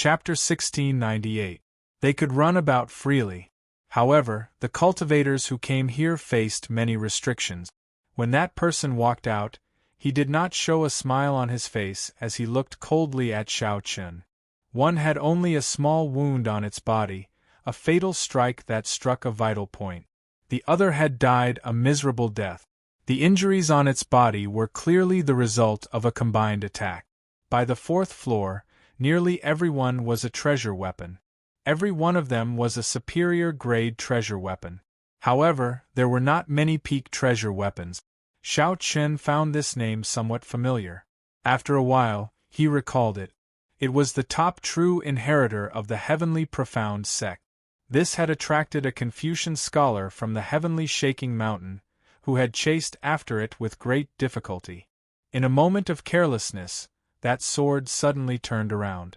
Chapter 1698. They could run about freely. However, the cultivators who came here faced many restrictions. When that person walked out, he did not show a smile on his face as he looked coldly at Xiao Chen. One had only a small wound on its body, a fatal strike that struck a vital point. The other had died a miserable death. The injuries on its body were clearly the result of a combined attack. By the fourth floor, nearly everyone was a treasure weapon. Every one of them was a superior grade treasure weapon. However, there were not many peak treasure weapons. Xiao Chen found this name somewhat familiar. After a while, he recalled it. It was the top true inheritor of the Heavenly Profound sect. This had attracted a Confucian scholar from the Heavenly Shaking Mountain, who had chased after it with great difficulty. In a moment of carelessness, that sword suddenly turned around.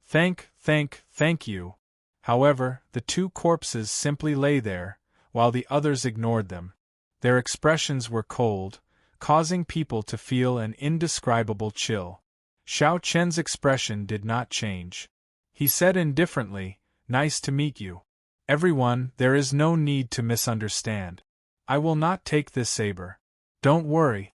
Thank you. However, the two corpses simply lay there, while the others ignored them. Their expressions were cold, causing people to feel an indescribable chill. Xiao Chen's expression did not change. He said indifferently, "Nice to meet you. Everyone, there is no need to misunderstand. I will not take this saber. Don't worry."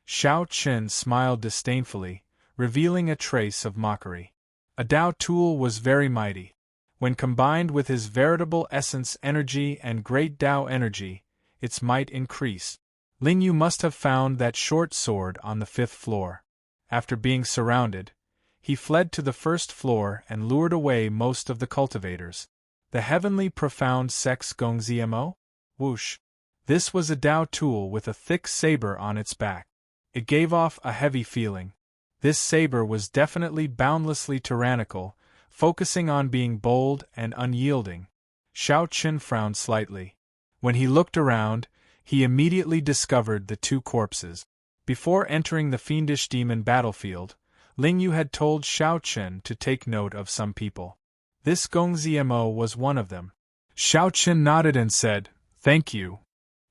Xiao Chen smiled disdainfully, revealing a trace of mockery. A Dao tool was very mighty. When combined with his veritable essence energy and great Dao energy, its might increased. Ling Yu must have found that short sword on the 5th floor. After being surrounded, he fled to the 1st floor and lured away most of the cultivators. The Heavenly Profound Sect's Gongziemo? Whoosh! This was a Dao tool with a thick saber on its back. It gave off a heavy feeling. This saber was definitely boundlessly tyrannical, focusing on being bold and unyielding. Xiao Chen frowned slightly. When he looked around, he immediately discovered the two corpses. Before entering the fiendish demon battlefield, Ling Yu had told Xiao Chen to take note of some people. This Gongziemo was one of them. Xiao Chen nodded and said, "Thank you.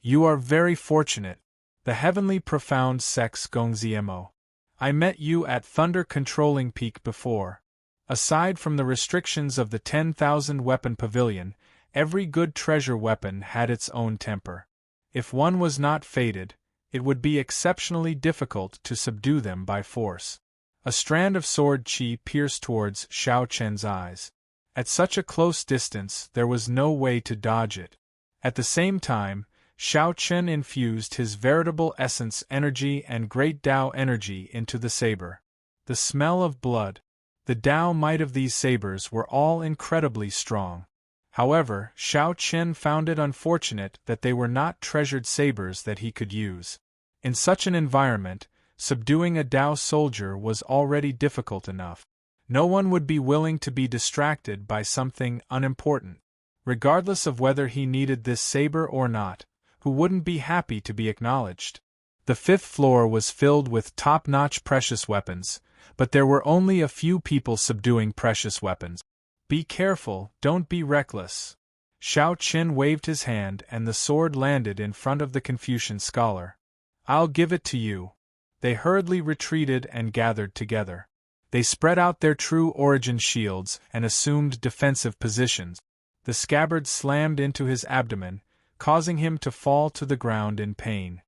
You are very fortunate. The Heavenly Profound Sect's Gongziemo. I met you at Thunder Controlling Peak before. Aside from the restrictions of the 10,000 weapon pavilion, every good treasure weapon had its own temper. If one was not fated, it would be exceptionally difficult to subdue them by force." A strand of sword chi pierced towards Xiao Chen's eyes. At such a close distance, there was no way to dodge it. At the same time, Xiao Chen infused his veritable essence energy and great Dao energy into the saber. The smell of blood, the Dao might of these sabers were all incredibly strong. However, Xiao Chen found it unfortunate that they were not treasured sabers that he could use. In such an environment, subduing a Dao soldier was already difficult enough. No one would be willing to be distracted by something unimportant. Regardless of whether he needed this saber or not, who wouldn't be happy to be acknowledged? The 5th floor was filled with top-notch precious weapons, but there were only a few people subduing precious weapons. Be careful, don't be reckless. Xiao Chen waved his hand and the sword landed in front of the Confucian scholar. I'll give it to you. They hurriedly retreated and gathered together. They spread out their true origin shields and assumed defensive positions. The scabbard slammed into his abdomen, causing him to fall to the ground in pain.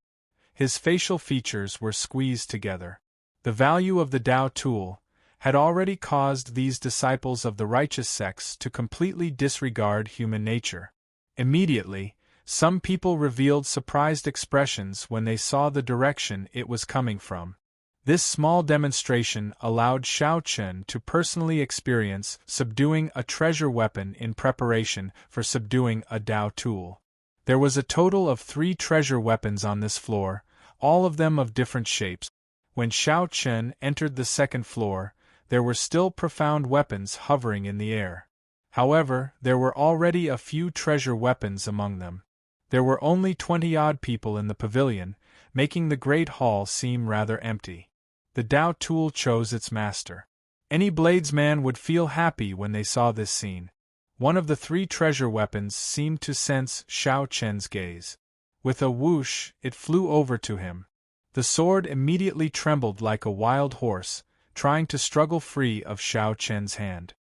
His facial features were squeezed together. The value of the Dao tool had already caused these disciples of the righteous sects to completely disregard human nature. Immediately, some people revealed surprised expressions when they saw the direction it was coming from. This small demonstration allowed Xiao Chen to personally experience subduing a treasure weapon in preparation for subduing a Dao tool. There was a total of 3 treasure weapons on this floor, all of them of different shapes. When Xiao Chen entered the 2nd floor, there were still profound weapons hovering in the air. However, there were already a few treasure weapons among them. There were only 20-odd people in the pavilion, making the great hall seem rather empty. The Dao tool chose its master. Any bladesman would feel happy when they saw this scene. One of the 3 treasure weapons seemed to sense Xiao Chen's gaze. With a whoosh, it flew over to him. The sword immediately trembled like a wild horse, trying to struggle free of Xiao Chen's hand.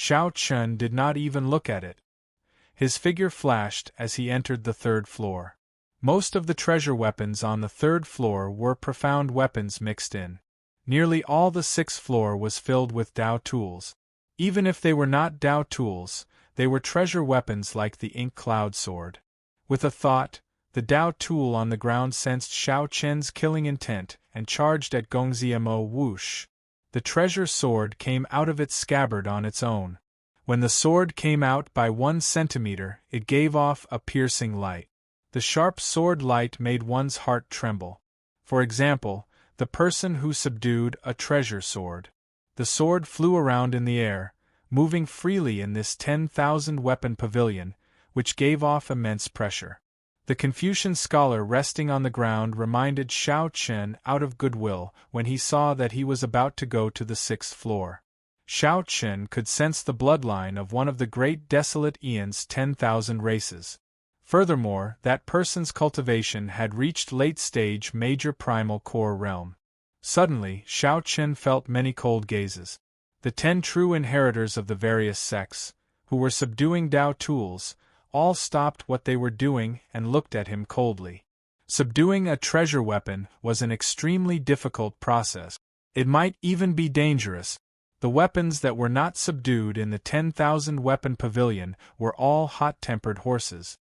Xiao Chun did not even look at it. His figure flashed as he entered the third floor. Most of the treasure weapons on the third floor were profound weapons mixed in. Nearly all the sixth floor was filled with Dao tools. Even if they were not Dao tools, they were treasure weapons like the ink cloud sword. With a thought, the Dao tool on the ground sensed Xiao Chen's killing intent and charged at Gongziemo. Whoosh! The treasure sword came out of its scabbard on its own. When the sword came out by 1 centimeter, it gave off a piercing light. The sharp sword light made one's heart tremble. For example, the person who subdued a treasure sword. The sword flew around in the air, moving freely in this 10,000 weapon pavilion, which gave off immense pressure. The Confucian scholar resting on the ground reminded Xiao Chen out of goodwill when he saw that he was about to go to the sixth floor. Xiao Chen could sense the bloodline of one of the great desolate Aeon's 10,000 races. Furthermore, that person's cultivation had reached late-stage major primal core realm. Suddenly, Xiao Chen felt many cold gazes. The 10 true inheritors of the various sects, who were subduing Dao tools, all stopped what they were doing and looked at him coldly. Subduing a treasure weapon was an extremely difficult process. It might even be dangerous. The weapons that were not subdued in the 10,000 weapon pavilion were all hot-tempered horses.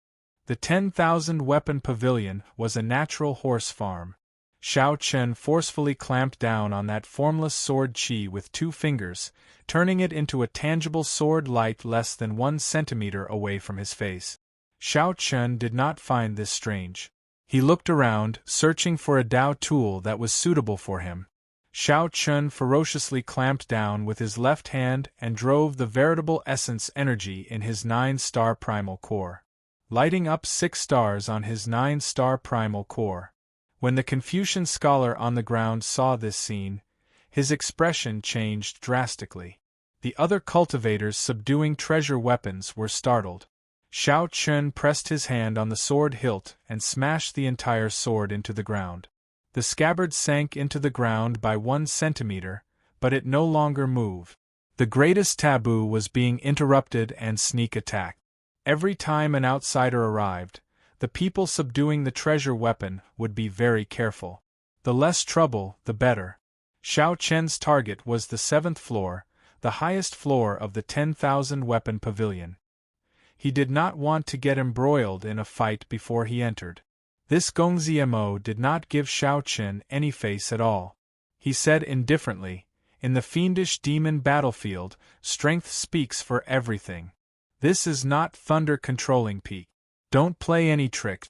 The 10,000 weapon pavilion was a natural horse farm. Xiao Chen forcefully clamped down on that formless sword qi with 2 fingers, turning it into a tangible sword light less than 1 centimeter away from his face. Xiao Chen did not find this strange. He looked around, searching for a Dao tool that was suitable for him. Xiao Chen ferociously clamped down with his left hand and drove the veritable essence energy in his 9-star primal core, lighting up 6 stars on his 9-star primal core. When the Confucian scholar on the ground saw this scene, his expression changed drastically. The other cultivators subduing treasure weapons were startled. Xiao Chen pressed his hand on the sword hilt and smashed the entire sword into the ground. The scabbard sank into the ground by 1 centimeter, but it no longer moved. The greatest taboo was being interrupted and sneak attacked. Every time an outsider arrived, the people subduing the treasure weapon would be very careful. The less trouble, the better. Xiao Chen's target was the 7th floor, the highest floor of the 10,000 weapon pavilion. He did not want to get embroiled in a fight before he entered. This Gongziemo did not give Xiao Chen any face at all. He said indifferently, "In the fiendish demon battlefield, strength speaks for everything. This is not thunder controlling peak. Don't play any tricks."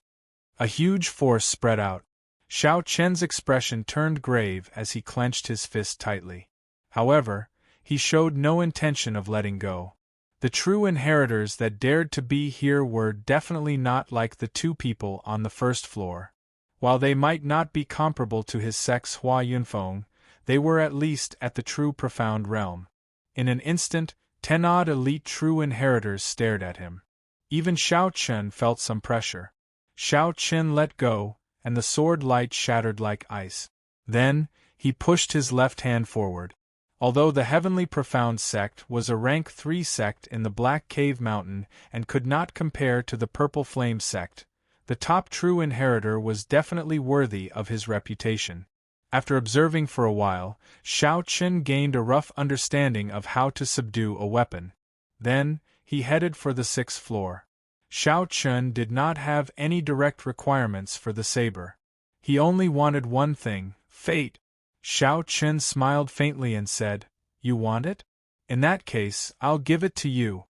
A huge force spread out. Xiao Chen's expression turned grave as he clenched his fist tightly. However, he showed no intention of letting go. The true inheritors that dared to be here were definitely not like the 2 people on the first floor. While they might not be comparable to his sect's Hua Yunfeng, they were at least at the true profound realm. In an instant, 10-odd elite true inheritors stared at him. Even Xiao Chen felt some pressure. Xiao Chen let go, and the sword light shattered like ice. Then, he pushed his left hand forward. Although the Heavenly Profound sect was a rank 3 sect in the Black Cave Mountain and could not compare to the Purple Flame sect, the top true inheritor was definitely worthy of his reputation. After observing for a while, Xiao Chen gained a rough understanding of how to subdue a weapon. Then, he headed for the 6th floor. Xiao Chen did not have any direct requirements for the saber. He only wanted one thing, fate. Xiao Chen smiled faintly and said, "You want it? In that case, I'll give it to you."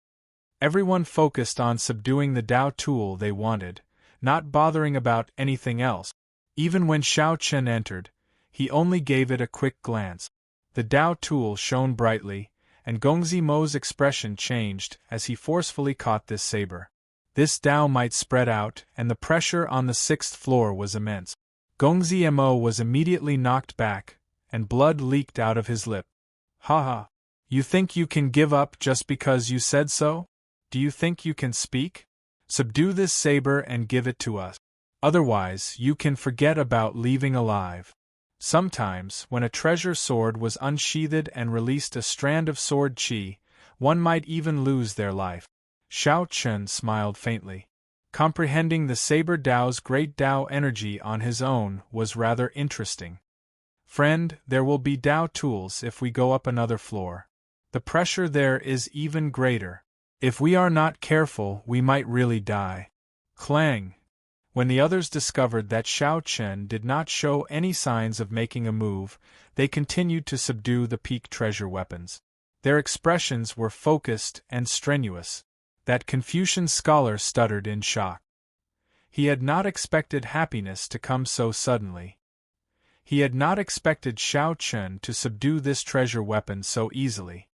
Everyone focused on subduing the Dao tool they wanted, not bothering about anything else. Even when Xiao Chen entered, he only gave it a quick glance. The Dao tool shone brightly, and Gongzimo's expression changed as he forcefully caught this saber. This Dao might spread out, and the pressure on the 6th floor was immense. Gongzimo was immediately knocked back, and blood leaked out of his lip. "Ha ha! You think you can give up just because you said so? Do you think you can speak? Subdue this saber and give it to us. Otherwise, you can forget about leaving alive." Sometimes, when a treasure sword was unsheathed and released a strand of sword qi, one might even lose their life. Xiao Chen smiled faintly. Comprehending the Saber Dao's great Dao energy on his own was rather interesting. Friend, there will be Dao tools if we go up another floor. The pressure there is even greater. If we are not careful, we might really die. Clang! When the others discovered that Xiao Chen did not show any signs of making a move, they continued to subdue the peak treasure weapons. Their expressions were focused and strenuous. That Confucian scholar stuttered in shock. He had not expected happiness to come so suddenly. He had not expected Xiao Chen to subdue this treasure weapon so easily.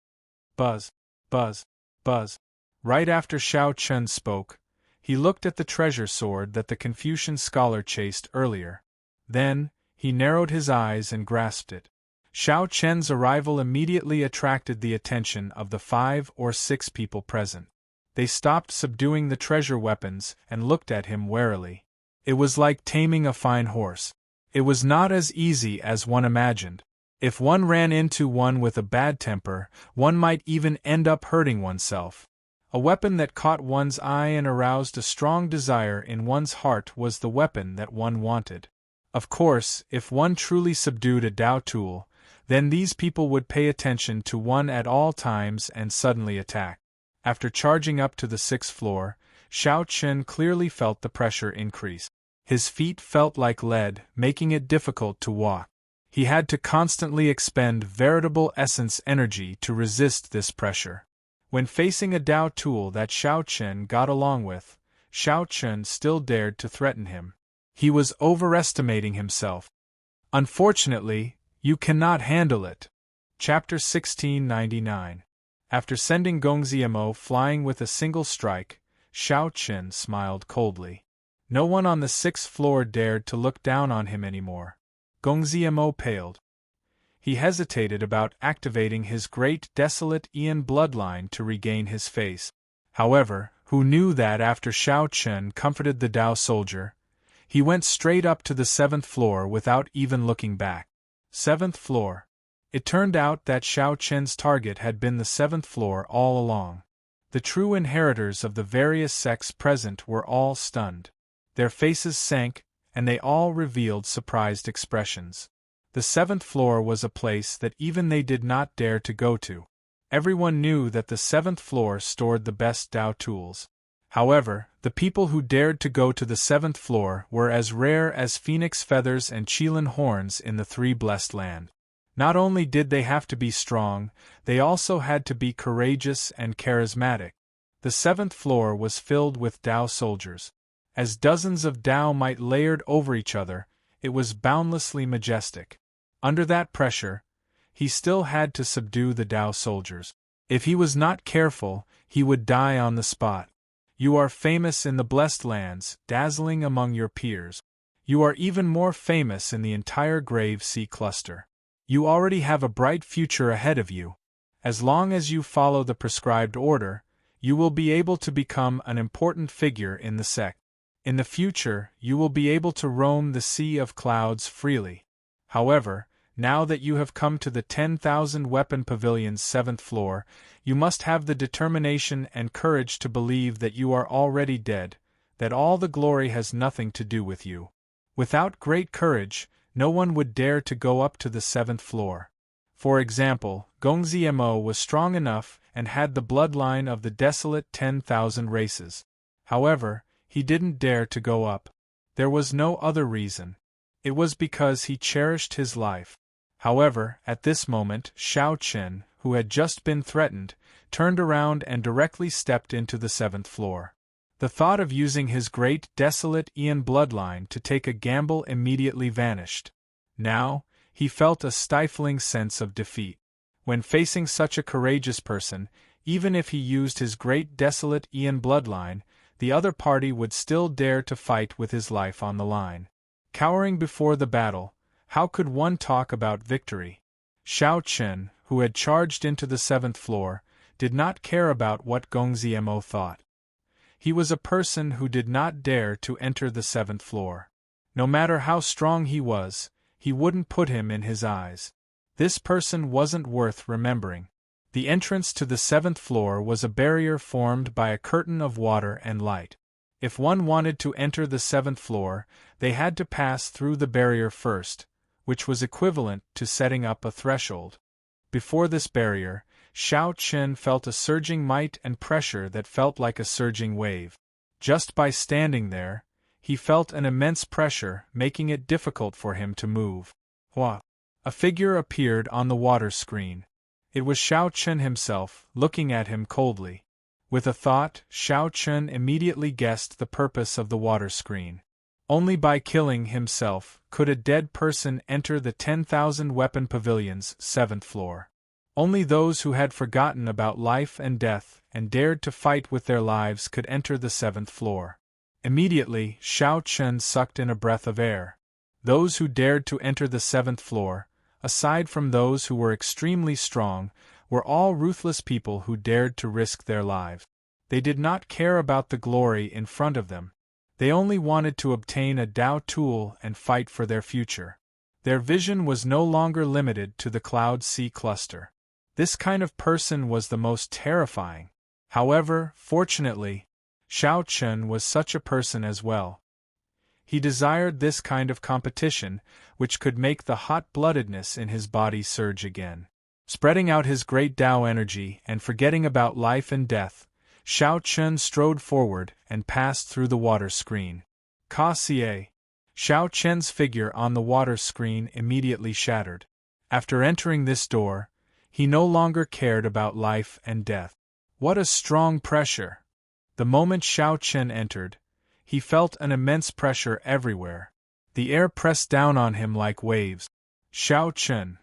Buzz, buzz, buzz. Right after Xiao Chen spoke, he looked at the treasure sword that the Confucian scholar chased earlier. Then, he narrowed his eyes and grasped it. Xiao Chen's arrival immediately attracted the attention of the 5 or 6 people present. They stopped subduing the treasure weapons and looked at him warily. It was like taming a fine horse. It was not as easy as one imagined. If one ran into one with a bad temper, one might even end up hurting oneself. A weapon that caught one's eye and aroused a strong desire in one's heart was the weapon that one wanted. Of course, if one truly subdued a Dao tool, then these people would pay attention to one at all times and suddenly attack. After charging up to the 6th floor, Xiao Chen clearly felt the pressure increase. His feet felt like lead, making it difficult to walk. He had to constantly expend veritable essence energy to resist this pressure. When facing a Dao tool that Xiao Chen got along with, Xiao Chen still dared to threaten him. He was overestimating himself. Unfortunately, you cannot handle it. Chapter 1699. After sending Gongxiemo flying with a single strike, Xiao Chen smiled coldly. No one on the 6th floor dared to look down on him anymore. Gongxiemo paled. He hesitated about activating his great desolate Ian bloodline to regain his face. However, who knew that after Xiao Chen comforted the Dao soldier, he went straight up to the 7th floor without even looking back. 7th floor. It turned out that Xiao Chen's target had been the 7th floor all along. The true inheritors of the various sects present were all stunned. Their faces sank, and they all revealed surprised expressions. The 7th floor was a place that even they did not dare to go to. Everyone knew that the 7th floor stored the best Dao tools. However, the people who dared to go to the 7th floor were as rare as phoenix feathers and Qilin horns in the 3 blessed land. Not only did they have to be strong, they also had to be courageous and charismatic. The 7th floor was filled with Dao soldiers. As dozens of Dao might layered over each other, it was boundlessly majestic. Under that pressure, he still had to subdue the Dao soldiers. If he was not careful, he would die on the spot. You are famous in the blessed lands, dazzling among your peers. You are even more famous in the entire Grave Sea cluster. You already have a bright future ahead of you. As long as you follow the prescribed order, you will be able to become an important figure in the sect. In the future, you will be able to roam the sea of clouds freely. However, now that you have come to the 10,000 Weapon Pavilion's 7th floor, you must have the determination and courage to believe that you are already dead, that all the glory has nothing to do with you. Without great courage, no one would dare to go up to the 7th floor. For example, Gongxiemo was strong enough and had the bloodline of the desolate 10,000 races. However, he didn't dare to go up. There was no other reason. It was because he cherished his life. However, at this moment, Xiao Chen, who had just been threatened, turned around and directly stepped into the 7th floor. The thought of using his great desolate Ian bloodline to take a gamble immediately vanished. Now, he felt a stifling sense of defeat. When facing such a courageous person, even if he used his great desolate Ian bloodline, the other party would still dare to fight with his life on the line. Cowering before the battle, how could one talk about victory? Xiao Chen, who had charged into the 7th floor, did not care about what Gongxiemo thought. He was a person who did not dare to enter the 7th floor. No matter how strong he was, he wouldn't put him in his eyes. This person wasn't worth remembering. The entrance to the 7th floor was a barrier formed by a curtain of water and light. If one wanted to enter the 7th floor, they had to pass through the barrier first, which was equivalent to setting up a threshold. Before this barrier, Xiao Chen felt a surging might and pressure that felt like a surging wave. Just by standing there, he felt an immense pressure, making it difficult for him to move. Hua! A figure appeared on the water screen. It was Xiao Chen himself, looking at him coldly. With a thought, Xiao Chen immediately guessed the purpose of the water screen. Only by killing himself could a dead person enter the 10,000 Weapon Pavilion's 7th floor. Only those who had forgotten about life and death and dared to fight with their lives could enter the 7th floor. Immediately, Xiao Chen sucked in a breath of air. Those who dared to enter the 7th floor, aside from those who were extremely strong, were all ruthless people who dared to risk their lives. They did not care about the glory in front of them. They only wanted to obtain a Dao tool and fight for their future. Their vision was no longer limited to the Cloud Sea cluster. This kind of person was the most terrifying. However, fortunately, Xiao Chen was such a person as well. He desired this kind of competition, which could make the hot-bloodedness in his body surge again. Spreading out his great Dao energy and forgetting about life and death, Xiao Chen strode forward and passed through the water screen. Ka-Xie! Xiao Chen's figure on the water screen immediately shattered. After entering this door, he no longer cared about life and death. What a strong pressure! The moment Xiao Chen entered, he felt an immense pressure everywhere. The air pressed down on him like waves. Xiao Chen!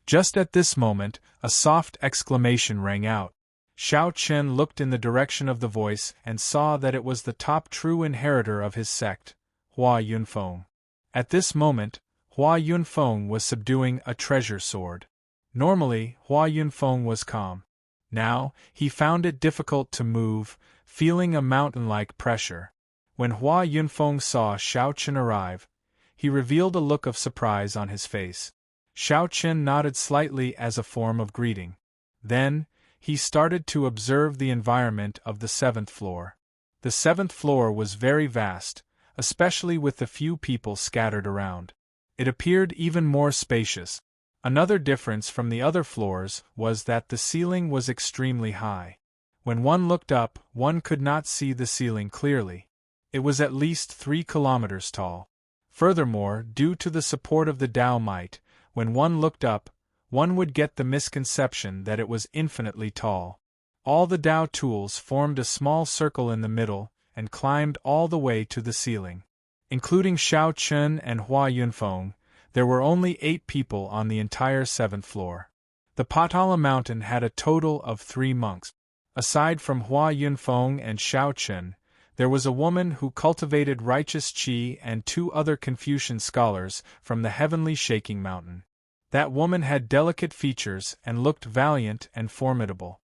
Just at this moment, a soft exclamation rang out. Xiao Chen looked in the direction of the voice and saw that it was the top true inheritor of his sect, Hua Yunfeng. At this moment, Hua Yunfeng was subduing a treasure sword. Normally, Hua Yunfeng was calm. Now, he found it difficult to move, feeling a mountain-like pressure. When Hua Yunfeng saw Xiao Chen arrive, he revealed a look of surprise on his face. Xiao Chen nodded slightly as a form of greeting. Then, he started to observe the environment of the 7th floor. The 7th floor was very vast, especially with the few people scattered around. It appeared even more spacious. Another difference from the other floors was that the ceiling was extremely high. When one looked up, one could not see the ceiling clearly. It was at least 3 kilometers tall. Furthermore, due to the support of the Dao Might, when one looked up, one would get the misconception that it was infinitely tall. All the Dao tools formed a small circle in the middle and climbed all the way to the ceiling. Including Xiao Chen and Hua Yunfeng, there were only 8 people on the entire 7th floor. The Patala Mountain had a total of 3 monks. Aside from Hua Yunfeng and Xiao Chen, there was a woman who cultivated righteous qi and 2 other Confucian scholars from the heavenly shaking mountain. That woman had delicate features and looked valiant and formidable.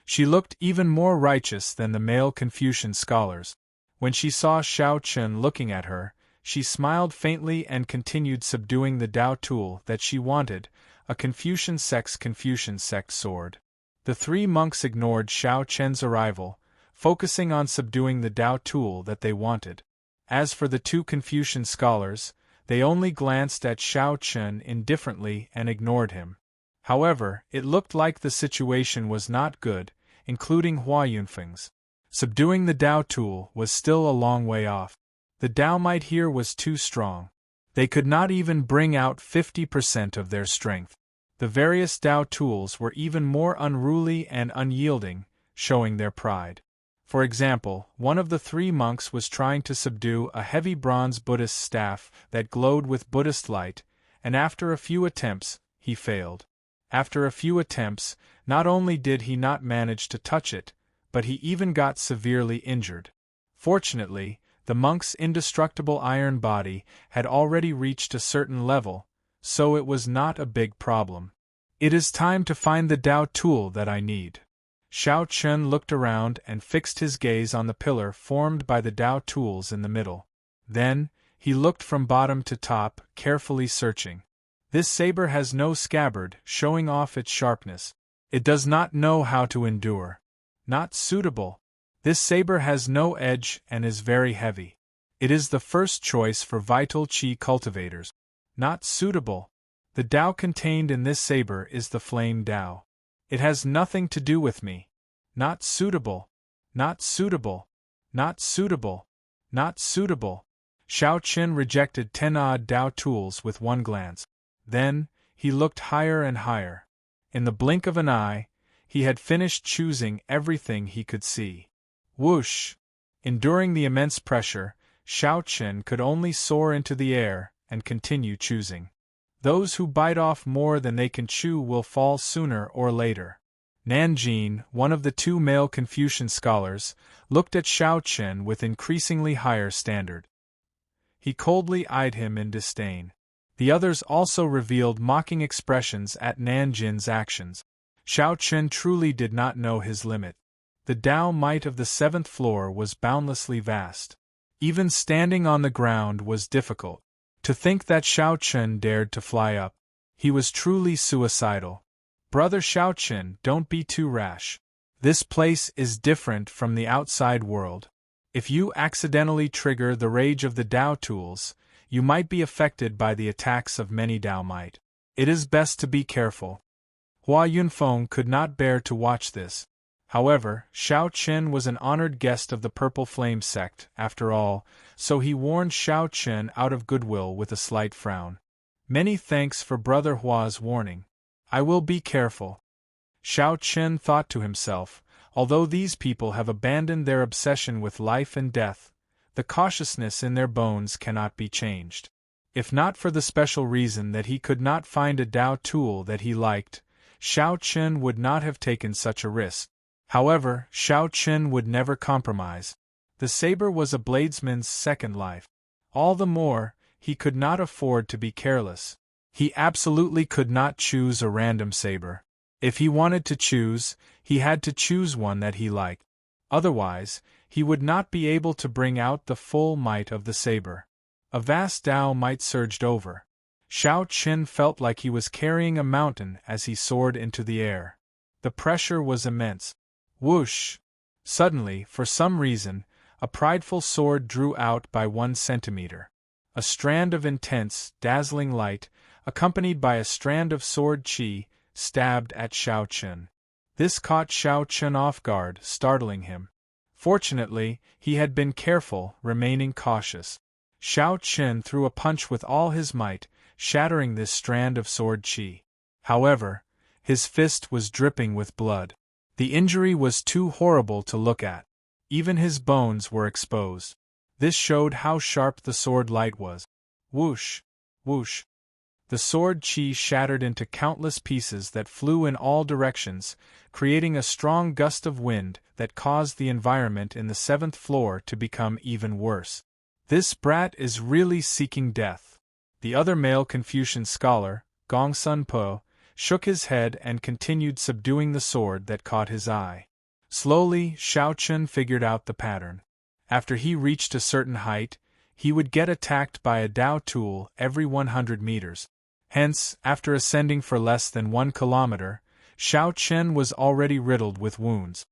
She looked even more righteous than the male Confucian scholars. When she saw Xiao Chen looking at her, she smiled faintly and continued subduing the Dao tool that she wanted, a Confucian sect sword. The 3 monks ignored Xiao Chen's arrival, focusing on subduing the Dao tool that they wanted. As for the 2 Confucian scholars, they only glanced at Xiao Chen indifferently and ignored him. However, it looked like the situation was not good, including Hua Yunfeng's. Subduing the Dao tool was still a long way off. The Dao Might here was too strong. They could not even bring out 50% of their strength. The various Dao tools were even more unruly and unyielding, showing their pride. For example, one of the 3 monks was trying to subdue a heavy bronze Buddhist staff that glowed with Buddhist light, and after a few attempts, he failed. After a few attempts, not only did he not manage to touch it, but he even got severely injured. Fortunately, the monk's indestructible iron body had already reached a certain level, so it was not a big problem. It is time to find the Dao tool that I need. Xiao Chen looked around and fixed his gaze on the pillar formed by the Dao tools in the middle. Then, he looked from bottom to top, carefully searching. This saber has no scabbard, showing off its sharpness. It does not know how to endure. Not suitable. This saber has no edge and is very heavy. It is the first choice for vital qi cultivators. Not suitable. The Tao contained in this saber is the flame Tao. It has nothing to do with me. Not suitable. Not suitable. Not suitable. Not suitable. Shao Chen rejected 10 odd Tao tools with one glance. Then, he looked higher and higher. In the blink of an eye, he had finished choosing everything he could see. Whoosh! Enduring the immense pressure, Shao Chen could only soar into the air and continue choosing. Those who bite off more than they can chew will fall sooner or later. Nanjing, one of the 2 male Confucian scholars, looked at Shao Chen with increasingly higher standard. He coldly eyed him in disdain. The others also revealed mocking expressions at Nanjin's actions. Shao Chen truly did not know his limit. The Tao might of the 7th floor was boundlessly vast. Even standing on the ground was difficult. To think that Shao Chen dared to fly up. He was truly suicidal. Brother Shao Chen, don't be too rash. This place is different from the outside world. If you accidentally trigger the rage of the Tao tools, you might be affected by the attacks of many Tao might. It is best to be careful. Hua Yunfeng could not bear to watch this. However, Shao Chen was an honored guest of the Purple Flame sect, after all, so he warned Shao Chen out of goodwill with a slight frown. Many thanks for Brother Hua's warning. I will be careful. Shao Chen thought to himself, although these people have abandoned their obsession with life and death, the cautiousness in their bones cannot be changed. If not for the special reason that he could not find a Tao tool that he liked, Shao Chen would not have taken such a risk. However, Shao Chen would never compromise. The saber was a bladesman's second life. All the more, he could not afford to be careless. He absolutely could not choose a random saber. If he wanted to choose, he had to choose one that he liked. Otherwise, he would not be able to bring out the full might of the saber. A vast Tao might surged over. Shao Chen felt like he was carrying a mountain as he soared into the air. The pressure was immense. Whoosh! Suddenly, for some reason, a prideful sword drew out by 1 centimeter. A strand of intense, dazzling light, accompanied by a strand of sword qi, stabbed at Shao Chen. This caught Shao Chen off guard, startling him. Fortunately, he had been careful, remaining cautious. Shao Chen threw a punch with all his might, shattering this strand of sword qi. However, his fist was dripping with blood. The injury was too horrible to look at. Even his bones were exposed. This showed how sharp the sword light was. Whoosh! Whoosh! The sword qi shattered into countless pieces that flew in all directions, creating a strong gust of wind that caused the environment in the 7th floor to become even worse. This brat is really seeking death. The other male Confucian scholar, Gong Sun Po, shook his head and continued subduing the sword that caught his eye. Slowly, Shao Chen figured out the pattern. After he reached a certain height, he would get attacked by a Tao tool every 100 meters. Hence, after ascending for less than 1 kilometer, Shao Chen was already riddled with wounds.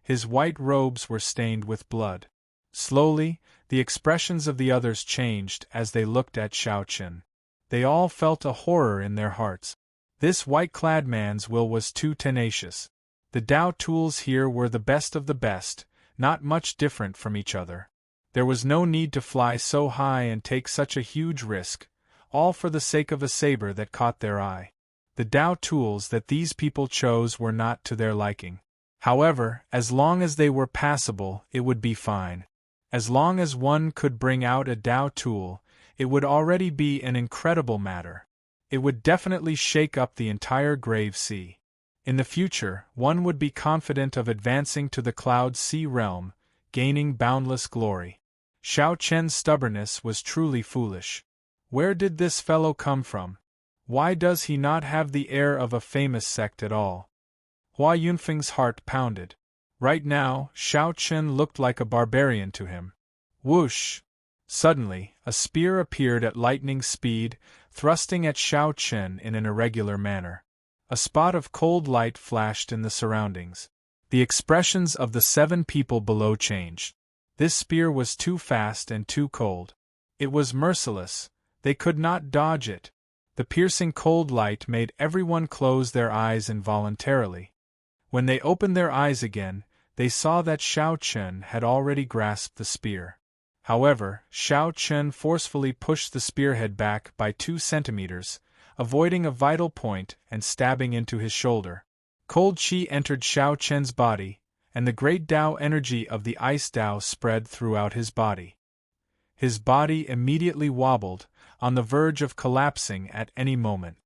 His white robes were stained with blood. Slowly, the expressions of the others changed as they looked at Shao Chen. They all felt a horror in their hearts. This white-clad man's will was too tenacious. The Tao tools here were the best of the best, not much different from each other. There was no need to fly so high and take such a huge risk, all for the sake of a saber that caught their eye. The Tao tools that these people chose were not to their liking. However, as long as they were passable, it would be fine. As long as one could bring out a Tao tool, it would already be an incredible matter. It would definitely shake up the entire Grave Sea. In the future, one would be confident of advancing to the Cloud Sea realm, gaining boundless glory. Shao Chen's stubbornness was truly foolish. Where did this fellow come from? Why does he not have the air of a famous sect at all? Hua Yunfeng's heart pounded. Right now, Shao Chen looked like a barbarian to him. Whoosh! Suddenly, a spear appeared at lightning speed, thrusting at Shao Chen in an irregular manner. A spot of cold light flashed in the surroundings. The expressions of the 7 people below changed. This spear was too fast and too cold. It was merciless. They could not dodge it. The piercing cold light made everyone close their eyes involuntarily. When they opened their eyes again, they saw that Xiao Chen had already grasped the spear. However, Xiao Chen forcefully pushed the spearhead back by 2 centimeters, avoiding a vital point and stabbing into his shoulder. Cold qi entered Xiao Chen's body, and the great Tao energy of the Ice Tao spread throughout his body. His body immediately wobbled, on the verge of collapsing at any moment.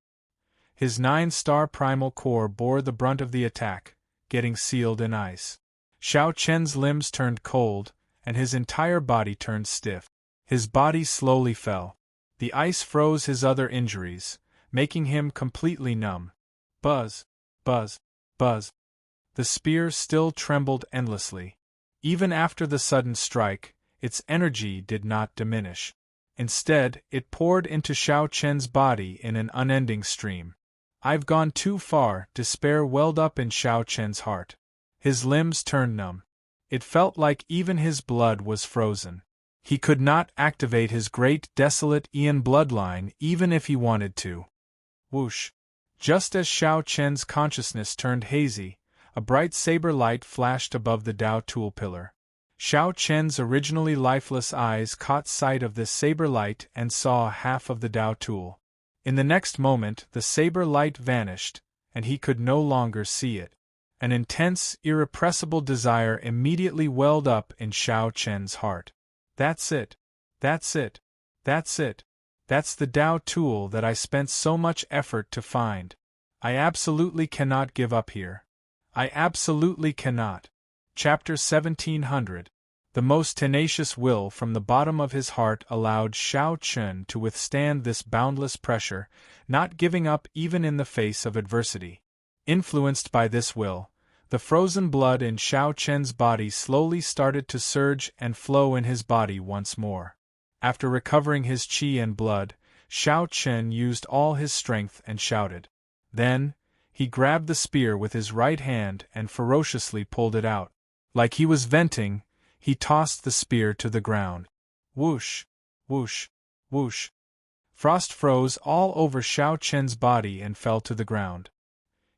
His 9-star primal core bore the brunt of the attack, getting sealed in ice. Xiao Chen's limbs turned cold, and his entire body turned stiff. His body slowly fell. The ice froze his other injuries, making him completely numb. Buzz, buzz, buzz. The spear still trembled endlessly. Even after the sudden strike, its energy did not diminish. Instead, it poured into Xiao Chen's body in an unending stream. "I've gone too far," despair welled up in Xiao Chen's heart. His limbs turned numb. It felt like even his blood was frozen. He could not activate his great desolate Ian bloodline even if he wanted to. Whoosh! Just as Xiao Chen's consciousness turned hazy, a bright saber light flashed above the Tao tool pillar. Xiao Chen's originally lifeless eyes caught sight of this saber light and saw half of the Tao tool. In the next moment, the saber light vanished, and he could no longer see it. An intense, irrepressible desire immediately welled up in Xiao Chen's heart. That's it. That's it. That's it. That's the Tao tool that I spent so much effort to find. I absolutely cannot give up here. I absolutely cannot. Chapter 1700. The most tenacious will from the bottom of his heart allowed Xiao Chen to withstand this boundless pressure, not giving up even in the face of adversity. Influenced by this will, the frozen blood in Xiao Chen's body slowly started to surge and flow in his body once more. After recovering his qi and blood, Xiao Chen used all his strength and shouted. Then, he grabbed the spear with his right hand and ferociously pulled it out. Like he was venting, he tossed the spear to the ground. Whoosh! Whoosh! Whoosh! Frost froze all over Xiao Chen's body and fell to the ground.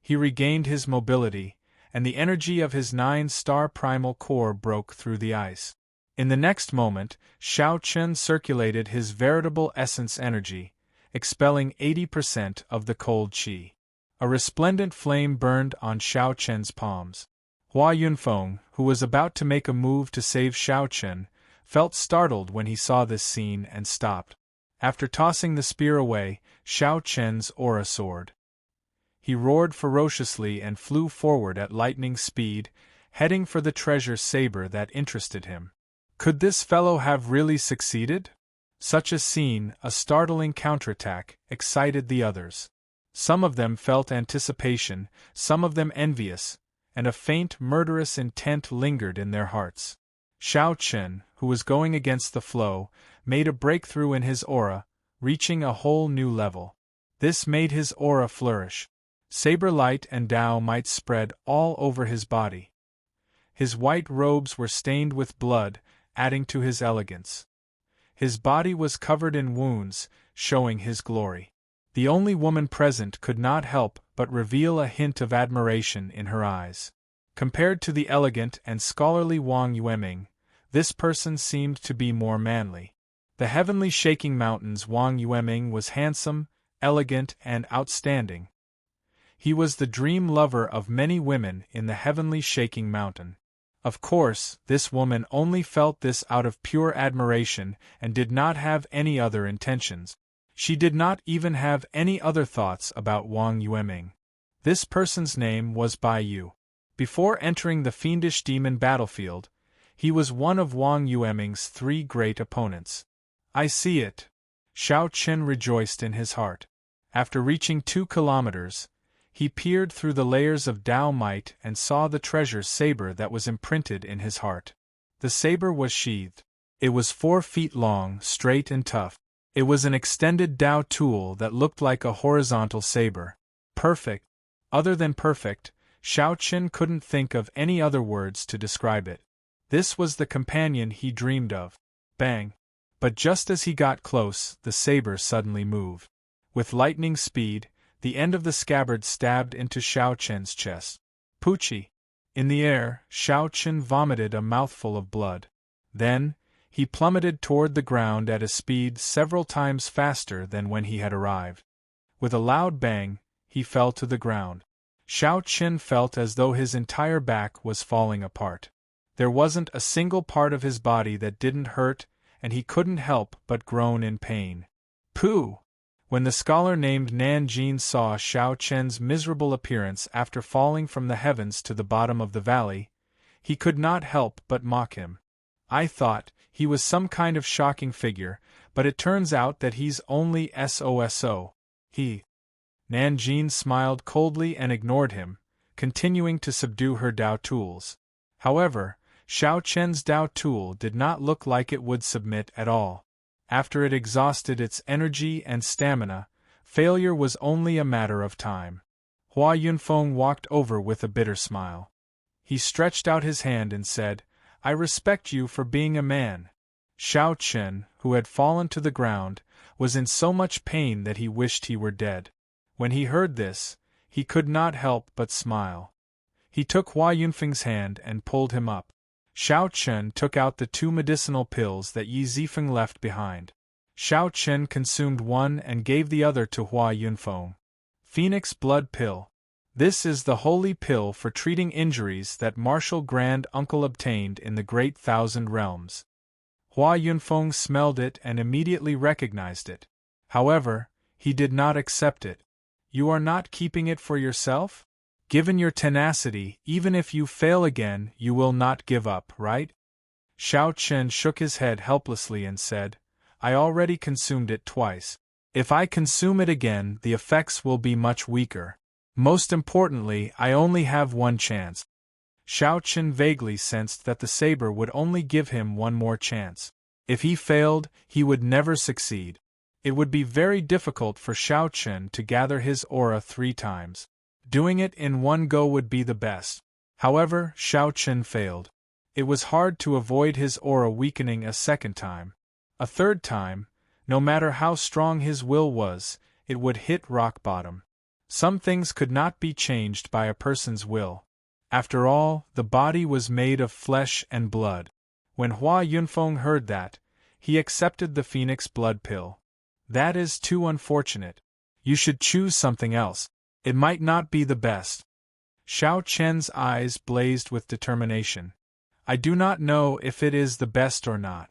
He regained his mobility, and the energy of his 9-star primal core broke through the ice. In the next moment, Xiao Chen circulated his veritable essence energy, expelling 80% of the cold qi. A resplendent flame burned on Xiao Chen's palms. Hua Yunfeng, who was about to make a move to save Xiao Chen, felt startled when he saw this scene and stopped. After tossing the spear away, Xiao Chen's aura soared. He roared ferociously and flew forward at lightning speed, heading for the treasure saber that interested him. Could this fellow have really succeeded? Such a scene, a startling counterattack, excited the others. Some of them felt anticipation, some of them envious, and a faint murderous intent lingered in their hearts. Xiao Chen, who was going against the flow, made a breakthrough in his aura, reaching a whole new level. This made his aura flourish. Saber light and Tao might spread all over his body. His white robes were stained with blood, adding to his elegance. His body was covered in wounds, showing his glory. The only woman present could not help but reveal a hint of admiration in her eyes. Compared to the elegant and scholarly Wang Yueming, this person seemed to be more manly. The heavenly shaking mountains Wang Yueming was handsome, elegant, and outstanding. He was the dream lover of many women in the heavenly shaking mountain. Of course, this woman only felt this out of pure admiration and did not have any other intentions. She did not even have any other thoughts about Wang Yueming. This person's name was Bai Yu. Before entering the fiendish demon battlefield, he was one of Wang Yueming's 3 great opponents. I see it. Xiao Chen rejoiced in his heart. After reaching 2 kilometers, he peered through the layers of Tao might and saw the treasure saber that was imprinted in his heart. The saber was sheathed. It was 4 feet long, straight and tough. It was an extended Tao tool that looked like a horizontal saber. Perfect. Other than perfect, Xiao Qin couldn't think of any other words to describe it. This was the companion he dreamed of. Bang! But just as he got close, the saber suddenly moved. With lightning speed, the end of the scabbard stabbed into Xiao Qin's chest. Poochie! In the air, Xiao Qin vomited a mouthful of blood. Then, he plummeted toward the ground at a speed several times faster than when he had arrived. With a loud bang, he fell to the ground. Xiao Qin felt as though his entire back was falling apart. There wasn't a single part of his body that didn't hurt, and he couldn't help but groan in pain. Pooh! When the scholar named Nanjin saw Xiao Qin's miserable appearance after falling from the heavens to the bottom of the valley, he could not help but mock him. I thought he was some kind of shocking figure, but it turns out that he's only SOSO. Nanjin smiled coldly and ignored him, continuing to subdue her Dao tools. However, Xiao Qin's Dao tool did not look like it would submit at all. After it exhausted its energy and stamina, failure was only a matter of time. Hua Yunfeng walked over with a bitter smile. He stretched out his hand and said, "I respect you for being a man." Xiao Qin, who had fallen to the ground, was in so much pain that he wished he were dead. When he heard this, he could not help but smile. He took Hua Yunfeng's hand and pulled him up. Xiao Qin took out the 2 medicinal pills that Yi Zifeng left behind. Xiao Qin consumed one and gave the other to Hua Yunfeng. Phoenix Blood Pill. This is the holy pill for treating injuries that martial grand uncle obtained in the Great Thousand Realms. Hua Yunfeng smelled it and immediately recognized it. However, he did not accept it. You are not keeping it for yourself? Given your tenacity, even if you fail again, you will not give up, right? Xiao Qin shook his head helplessly and said, I already consumed it twice. If I consume it again, the effects will be much weaker. Most importantly, I only have one chance. Xiao Qin vaguely sensed that the saber would only give him one more chance. If he failed, he would never succeed. It would be very difficult for Xiao Qin to gather his aura 3 times. Doing it in one go would be the best. However, Xiao Qin failed. It was hard to avoid his aura weakening a second time. A third time, no matter how strong his will was, it would hit rock bottom. Some things could not be changed by a person's will. After all, the body was made of flesh and blood. When Hua Yunfeng heard that, he accepted the Phoenix Blood Pill. That is too unfortunate. You should choose something else. It might not be the best. Xiao Qin's eyes blazed with determination. I do not know if it is the best or not.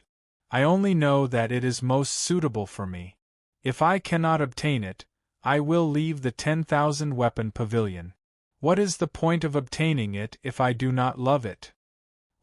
I only know that it is most suitable for me. If I cannot obtain it, I will leave the 10,000 weapon pavilion. What is the point of obtaining it if I do not love it?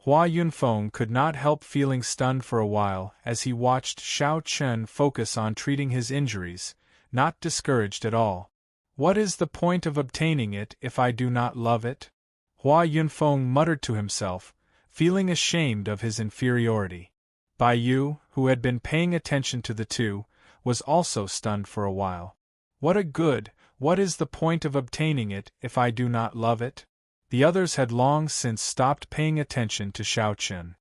Hua Yunfeng could not help feeling stunned for a while as he watched Xiao Qin focus on treating his injuries, not discouraged at all. What is the point of obtaining it if I do not love it? Hua Yunfeng muttered to himself, feeling ashamed of his inferiority. Bai Yu, who had been paying attention to the two, was also stunned for a while. What is the point of obtaining it if I do not love it? The others had long since stopped paying attention to Xiao Qin.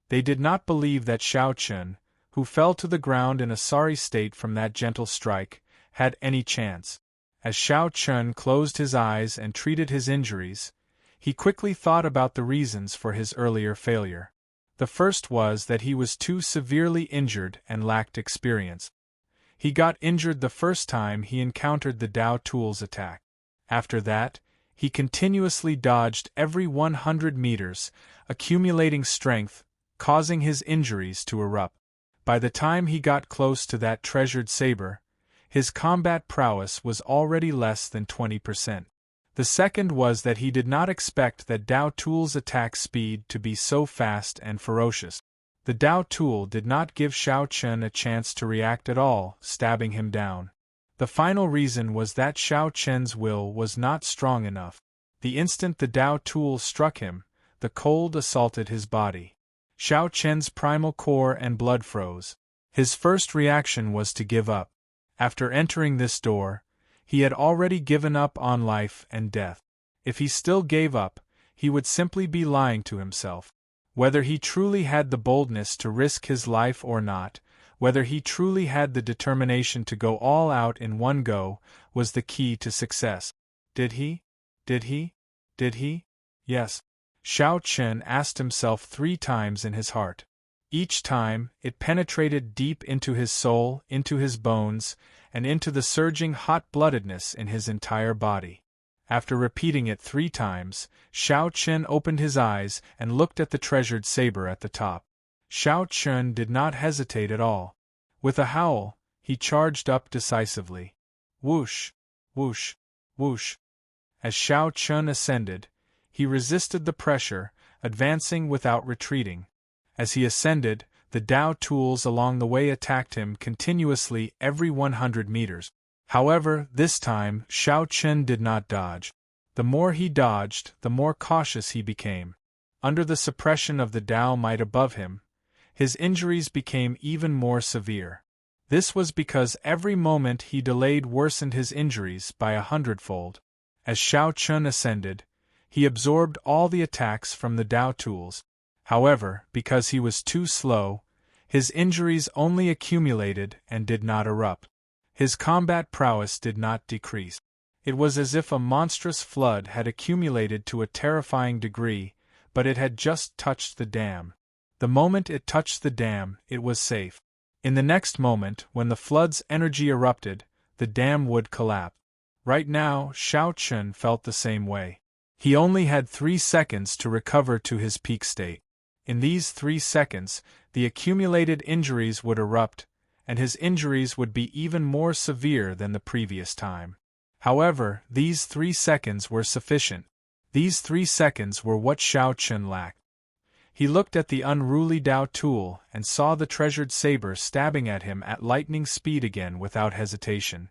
They did not believe that Xiao Qin, who fell to the ground in a sorry state from that gentle strike, had any chance. As Xiao Qin closed his eyes and treated his injuries, he quickly thought about the reasons for his earlier failure. The first was that he was too severely injured and lacked experience. He got injured the first time he encountered the Dao Tool's attack. After that, he continuously dodged every 100 meters, accumulating strength, causing his injuries to erupt. By the time he got close to that treasured saber, his combat prowess was already less than 20%. The second was that he did not expect that Dao Tool's attack speed to be so fast and ferocious. The Dao Tool did not give Xiao Qin a chance to react at all, stabbing him down. The final reason was that Xiao Qin's will was not strong enough. The instant the Dao Tool struck him, the cold assaulted his body. Xiao Qin's primal core and blood froze. His first reaction was to give up. After entering this door, He had already given up on life and death. If he still gave up, he would simply be lying to himself. Whether he truly had the boldness to risk his life or not, whether he truly had the determination to go all out in one go, was the key to success. Did he? Did he? Did he? Yes. Xiao Chen asked himself 3 times in his heart. Each time, it penetrated deep into his soul, into his bones, and into the surging hot-bloodedness in his entire body. After repeating it 3 times, Xiao Chen opened his eyes and looked at the treasured saber at the top. Xiao Chen did not hesitate at all. With a howl, he charged up decisively. Whoosh! Whoosh! Whoosh! As Xiao Chen ascended, he resisted the pressure, advancing without retreating. As he ascended, the Dao tools along the way attacked him continuously every 100 meters. However, this time, Xiao Chen did not dodge. The more he dodged, the more cautious he became. Under the suppression of the Dao might above him, his injuries became even more severe. This was because every moment he delayed worsened his injuries by 100-fold. As Xiao Chen ascended, he absorbed all the attacks from the Dao tools. However, because he was too slow, his injuries only accumulated and did not erupt. His combat prowess did not decrease. It was as if a monstrous flood had accumulated to a terrifying degree, but it had just touched the dam. The moment it touched the dam, it was safe. In the next moment, when the flood's energy erupted, the dam would collapse. Right now, Xiao Chen felt the same way. He only had 3 seconds to recover to his peak state. In these 3 seconds, the accumulated injuries would erupt, and his injuries would be even more severe than the previous time. However, these 3 seconds were sufficient. These 3 seconds were what Xiao Chen lacked. He looked at the unruly Dao tool and saw the treasured saber stabbing at him at lightning speed again without hesitation.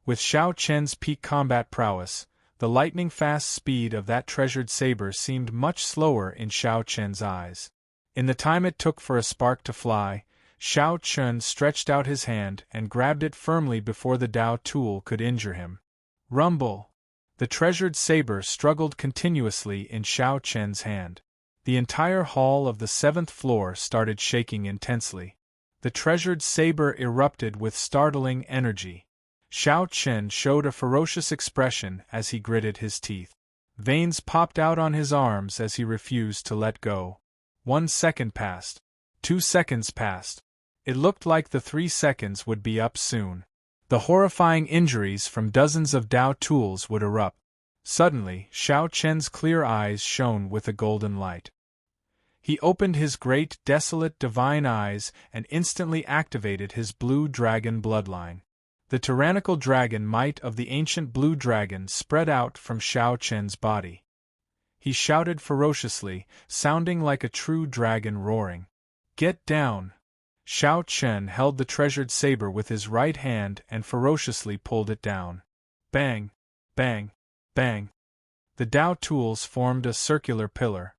With Xiao Chen's peak combat prowess, the lightning-fast speed of that treasured saber seemed much slower in Xiao Chen's eyes. In the time it took for a spark to fly, Xiao Chen stretched out his hand and grabbed it firmly before the Dao tool could injure him. Rumble! The treasured saber struggled continuously in Xiao Chen's hand. The entire hall of the 7th floor started shaking intensely. The treasured saber erupted with startling energy. Xiao Chen showed a ferocious expression as he gritted his teeth. Veins popped out on his arms as he refused to let go. 1 second passed. 2 seconds passed. It looked like the 3 seconds would be up soon. The horrifying injuries from dozens of Dao tools would erupt. Suddenly, Xiao Chen's clear eyes shone with a golden light. He opened his great, desolate, divine eyes and instantly activated his blue dragon bloodline. The tyrannical dragon might of the ancient blue dragon spread out from Xiao Chen's body. He shouted ferociously, sounding like a true dragon roaring. "Get down!" Xiao Chen held the treasured saber with his right hand and ferociously pulled it down. Bang! Bang! Bang! The Dao tools formed a circular pillar.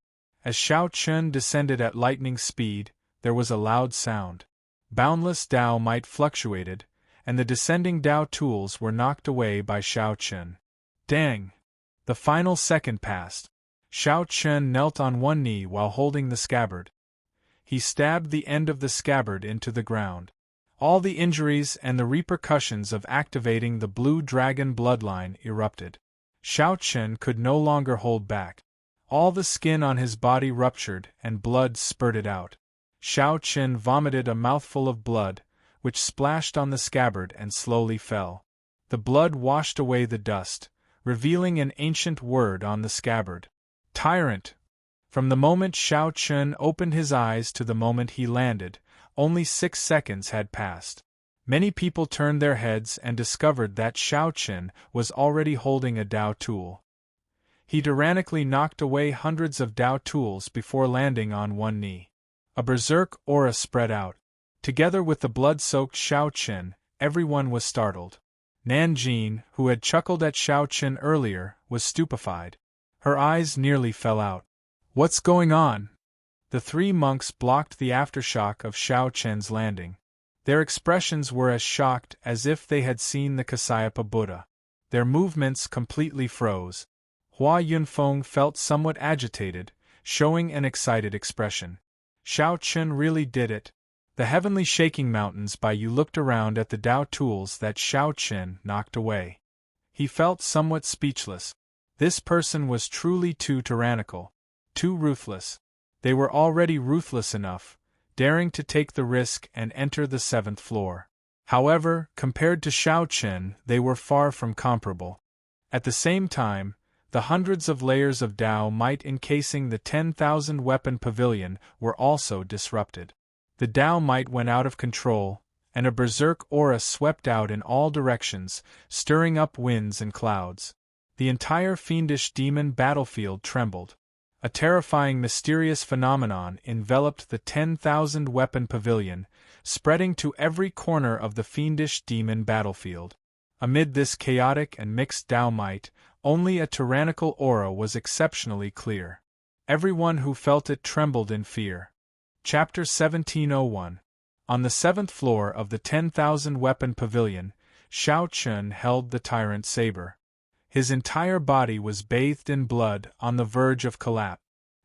As Xiao Chen descended at lightning speed, there was a loud sound. Boundless Dao might fluctuated, and the descending Dao tools were knocked away by Xiao Chen. Dang! The final second passed. Xiao Chen knelt on one knee while holding the scabbard. He stabbed the end of the scabbard into the ground. All the injuries and the repercussions of activating the blue dragon bloodline erupted. Xiao Chen could no longer hold back. All the skin on his body ruptured and blood spurted out. Xiao Chen vomited a mouthful of blood, which splashed on the scabbard and slowly fell. The blood washed away the dust, revealing an ancient word on the scabbard. Tyrant! From the moment Xiao Chen opened his eyes to the moment he landed, only 6 seconds had passed. Many people turned their heads and discovered that Xiao Chen was already holding a Dao tool. He tyrannically knocked away hundreds of Dao tools before landing on one knee. A berserk aura spread out. Together with the blood-soaked Xiao Chen, everyone was startled. Nanjing, who had chuckled at Xiao Chen earlier, was stupefied. Her eyes nearly fell out. What's going on? The 3 monks blocked the aftershock of Xiao Chen's landing. Their expressions were as shocked as if they had seen the Kasyapa Buddha. Their movements completely froze. Hua Yunfeng felt somewhat agitated, showing an excited expression. Shao Chun really did it. The heavenly shaking mountains by you looked around at the Dao tools that Shao Chun knocked away. He felt somewhat speechless. This person was truly too tyrannical, too ruthless. They were already ruthless enough, daring to take the risk and enter the 7th floor. However, compared to Shao Chun, they were far from comparable. At the same time, the hundreds of layers of Dao might encasing the 10,000 weapon pavilion were also disrupted. The Dao might went out of control, and a berserk aura swept out in all directions, stirring up winds and clouds. The entire fiendish demon battlefield trembled. A terrifying mysterious phenomenon enveloped the 10,000 weapon pavilion, spreading to every corner of the fiendish demon battlefield. Amid this chaotic and mixed Dao might, only a tyrannical aura was exceptionally clear. Everyone who felt it trembled in fear. Chapter 1701. On the 7th floor of the 10,000 weapon pavilion, Shao Chun held the tyrant saber. His entire body was bathed in blood, on the verge of collapse.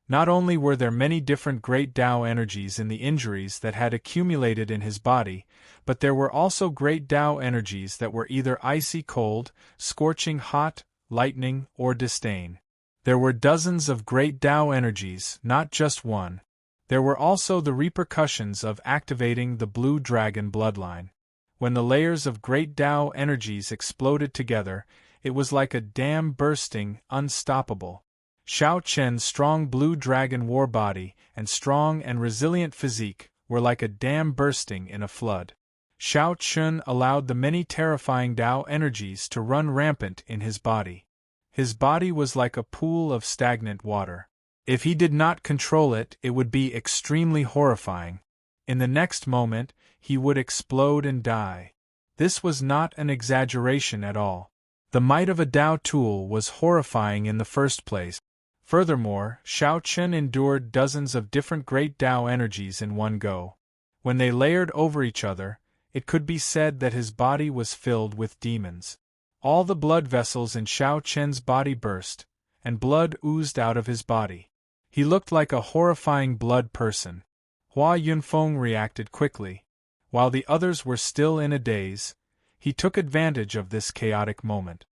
Not only were there many different great Dao energies in the injuries that had accumulated in his body, but there were also great Dao energies that were either icy cold, scorching hot, lightning, or disdain. There were dozens of great Dao energies, not just one. There were also the repercussions of activating the Blue Dragon bloodline. When the layers of great Dao energies exploded together, it was like a dam bursting, unstoppable. Shao Chen's strong Blue Dragon war body and strong and resilient physique were like a dam bursting in a flood. Shao Chun allowed the many terrifying Dao energies to run rampant in his body. His body was like a pool of stagnant water. If he did not control it, it would be extremely horrifying. In the next moment, he would explode and die. This was not an exaggeration at all. The might of a Dao tool was horrifying in the first place. Furthermore, Shao Chun endured dozens of different great Dao energies in one go. When they layered over each other, it could be said that his body was filled with demons. All the blood vessels in Shao Chun's body burst, and blood oozed out of his body. He looked like a horrifying blood person. Hua Yunfeng reacted quickly. While the others were still in a daze, he took advantage of this chaotic moment.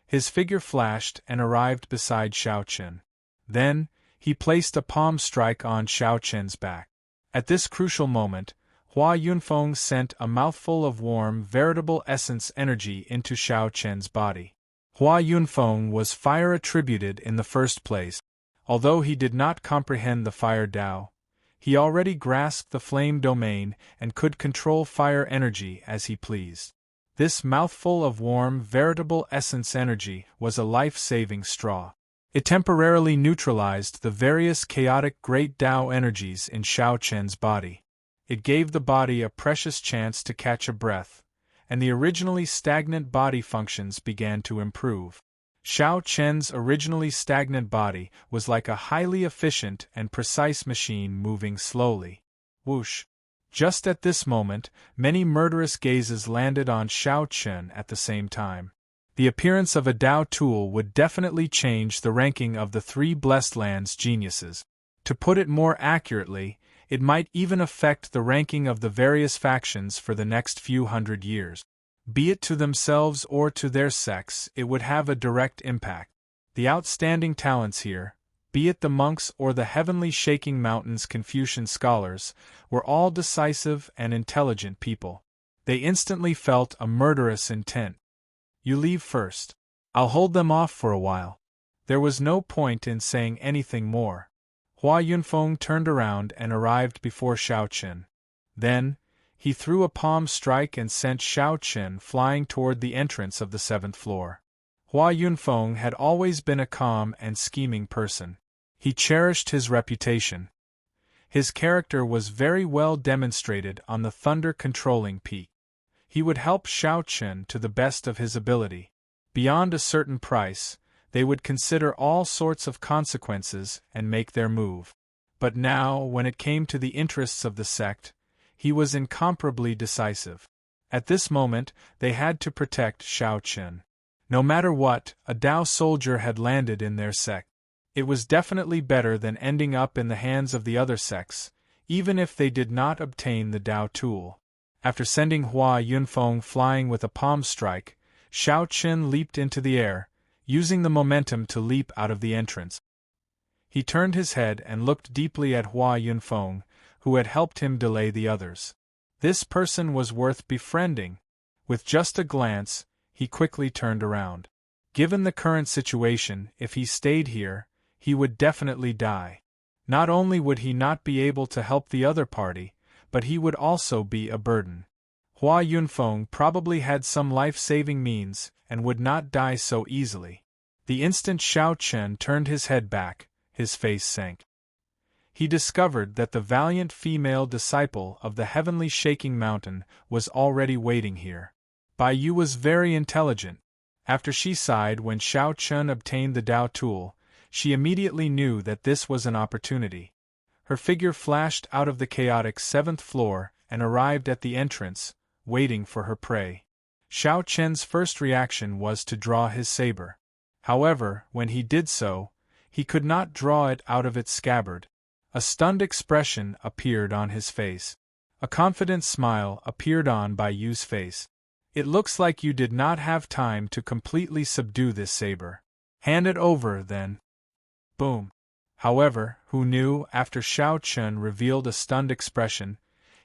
His figure flashed and arrived beside Shao Chun. Then, he placed a palm strike on Shao Chun's back. At this crucial moment, Hua Yunfeng sent a mouthful of warm, veritable essence energy into Shao Chun's body. Hua Yunfeng was fire attributed in the first place. Although he did not comprehend the fire Dao, he already grasped the flame domain and could control fire energy as he pleased. This mouthful of warm, veritable essence energy was a life-saving straw. It temporarily neutralized the various chaotic great Dao energies in Shao Chun's body. It gave the body a precious chance to catch a breath, and the originally stagnant body functions began to improve. Shao Chun's originally stagnant body was like a highly efficient and precise machine moving slowly. Whoosh! Just at this moment, many murderous gazes landed on Shao Chun at the same time. The appearance of a Dao tool would definitely change the ranking of the 3 Blessed Lands geniuses. To put it more accurately, it might even affect the ranking of the various factions for the next few hundred years. Be it to themselves or to their sex, it would have a direct impact. The outstanding talents here, be it the monks or the heavenly shaking mountains Confucian scholars, were all decisive and intelligent people. They instantly felt a murderous intent. You leave first. I'll hold them off for a while. There was no point in saying anything more. Hua Yunfeng turned around and arrived before Shao Chun. Then, he threw a palm strike and sent Shao Chun flying toward the entrance of the 7th floor. Hua Yunfeng had always been a calm and scheming person. He cherished his reputation. His character was very well demonstrated on the thunder-controlling peak. He would help Shao Chun to the best of his ability. Beyond a certain price, they would consider all sorts of consequences and make their move. But now, when it came to the interests of the sect, he was incomparably decisive. At this moment, they had to protect Shao Chun. No matter what, a Dao soldier had landed in their sect. It was definitely better than ending up in the hands of the other sects, even if they did not obtain the Dao tool. After sending Hua Yunfeng flying with a palm strike, Shao Chen leaped into the air, using the momentum to leap out of the entrance. He turned his head and looked deeply at Hua Yunfeng, who had helped him delay the others. This person was worth befriending. With just a glance, he quickly turned around. Given the current situation, if he stayed here, he would definitely die. Not only would he not be able to help the other party, but he would also be a burden. Hua Yunfeng probably had some life-saving means and would not die so easily. The instant Shao Chen turned his head back, his face sank. He discovered that the valiant female disciple of the heavenly shaking mountain was already waiting here. Bai Yu was very intelligent. After she sighed when Shao Chen obtained the Dao tool, she immediately knew that this was an opportunity. Her figure flashed out of the chaotic 7th floor and arrived at the entrance, waiting for her prey. Shao Chen's first reaction was to draw his saber. However, when he did so, he could not draw it out of its scabbard. A stunned expression appeared on his face. A confident smile appeared on Bai Yu's face. It looks like you did not have time to completely subdue this saber. Hand it over, then. Boom. However, who knew, after Shao Chen revealed a stunned expression,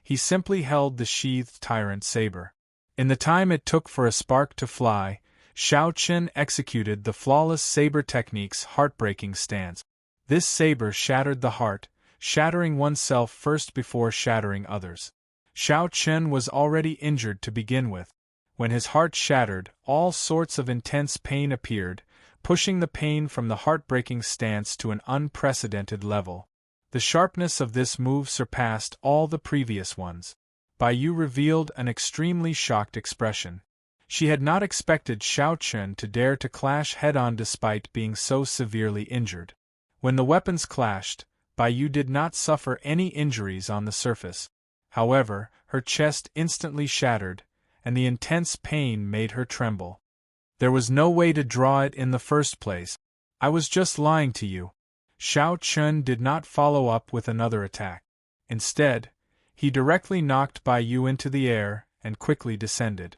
he simply held the sheathed tyrant saber. In the time it took for a spark to fly, Shao Chen executed the flawless saber technique's heartbreaking stance. This saber shattered the heart, shattering oneself first before shattering others. Shao Chen was already injured to begin with. When his heart shattered, all sorts of intense pain appeared, pushing the pain from the heartbreaking stance to an unprecedented level. The sharpness of this move surpassed all the previous ones. Bai Yu revealed an extremely shocked expression. She had not expected Shao Chen to dare to clash head-on despite being so severely injured. When the weapons clashed, Bai Yu did not suffer any injuries on the surface. However, her chest instantly shattered, and the intense pain made her tremble. There was no way to draw it in the first place. I was just lying to you. Shao Chen did not follow up with another attack. Instead, he directly knocked Bai Yu into the air and quickly descended.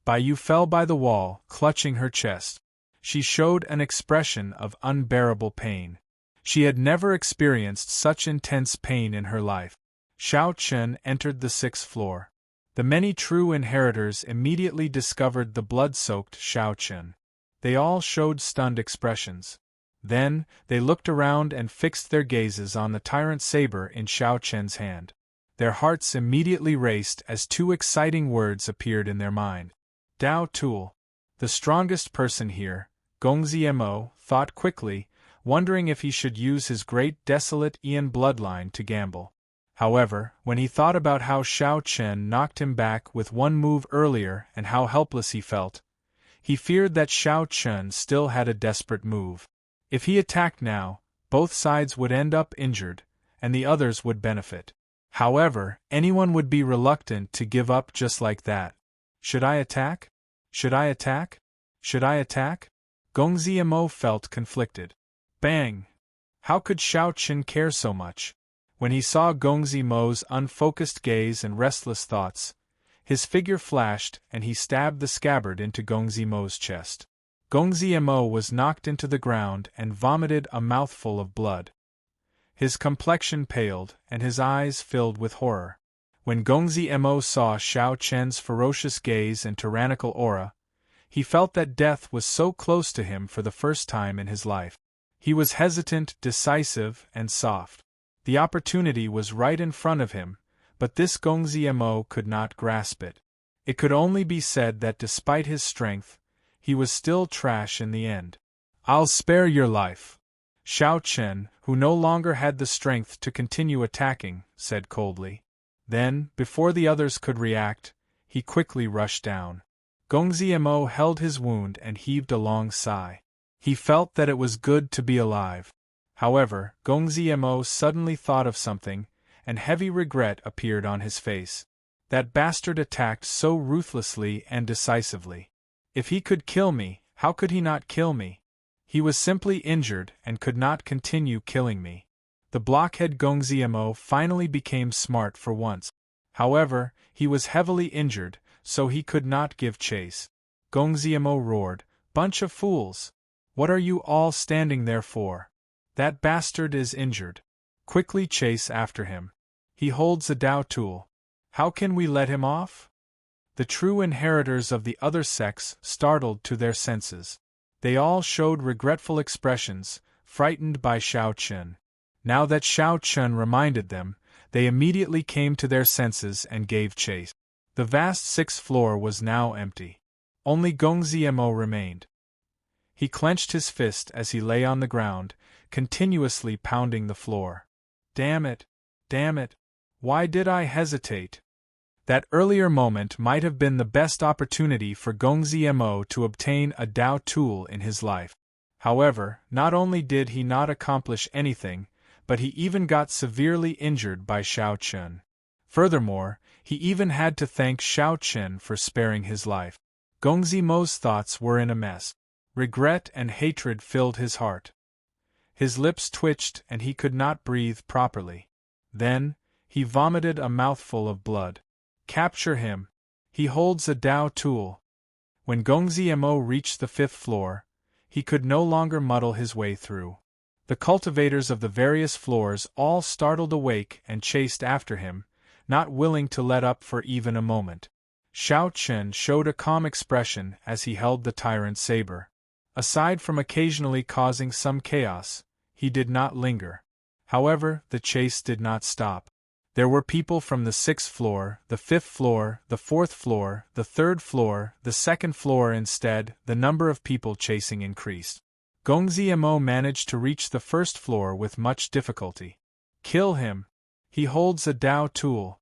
Bai Yu fell by the wall, clutching her chest. She showed an expression of unbearable pain. She had never experienced such intense pain in her life. Shao Chen entered the 6th floor. The many true inheritors immediately discovered the blood-soaked Shao Chen. They all showed stunned expressions. Then, they looked around and fixed their gazes on the tyrant saber in Shao Chen's hand. Their hearts immediately raced as two exciting words appeared in their mind. Dao tool. The strongest person here, Gongzi Mo, thought quickly, wondering if he should use his great desolate Ian bloodline to gamble. However, when he thought about how Shao Chen knocked him back with one move earlier and how helpless he felt, he feared that Shao Chen still had a desperate move. If he attacked now, both sides would end up injured, and the others would benefit. However, anyone would be reluctant to give up just like that. Should I attack? Should I attack? Should I attack? Gongzi Mo felt conflicted. Bang! How could Shao Chen care so much? When he saw Gongzi Mo's unfocused gaze and restless thoughts, his figure flashed and he stabbed the scabbard into Gongzi Mo's chest. Gongzi Mo was knocked into the ground and vomited a mouthful of blood. His complexion paled and his eyes filled with horror. When Gongzi Mo saw Shao Chen's ferocious gaze and tyrannical aura, he felt that death was so close to him for the first time in his life. He was hesitant, decisive, and soft. The opportunity was right in front of him, but this Gongzi Mo could not grasp it. It could only be said that despite his strength, he was still trash in the end. I'll spare your life. Shao Chen, who no longer had the strength to continue attacking, said coldly. Then, before the others could react, he quickly rushed down. Gongzi Mo held his wound and heaved a long sigh. He felt that it was good to be alive. However, Gongzi Mo suddenly thought of something, and heavy regret appeared on his face. That bastard attacked so ruthlessly and decisively. If he could kill me, How could he not kill me? He was simply injured and could not continue killing me. The blockhead Gongziemo finally became smart for once. However, he was heavily injured, so he could not give chase. Gongziemo roared, "Bunch of fools! What are you all standing there for? That bastard is injured. Quickly chase after him. He holds a Dao tool. How can we let him off?" The true inheritors of the other sects startled to their senses. They all showed regretful expressions, frightened by Shao Chun. Now that Shao Chun reminded them, they immediately came to their senses and gave chase. The vast sixth floor was now empty. Only Gongziemo remained. He clenched his fist as he lay on the ground, continuously pounding the floor. Damn it! Damn it! Why did I hesitate? That earlier moment might have been the best opportunity for Gongziemo to obtain a Dao tool in his life. However, not only did he not accomplish anything, but he even got severely injured by Shao Chun. Furthermore, he even had to thank Shao Chun for sparing his life. Gongziemo's thoughts were in a mess. Regret and hatred filled his heart. His lips twitched and he could not breathe properly. Then, he vomited a mouthful of blood. Capture him. He holds a Dao tool. When Gongziemo reached the fifth floor, he could no longer muddle his way through. The cultivators of the various floors all startled awake and chased after him, not willing to let up for even a moment. Shao Chun showed a calm expression as he held the tyrant saber. Aside from occasionally causing some chaos, he did not linger. However, the chase did not stop. There were people from the sixth floor, the fifth floor, the fourth floor, the third floor, the second floor. Instead, the number of people chasing increased. Gongziemo managed to reach the first floor with much difficulty. Kill him! He holds a Dao tool.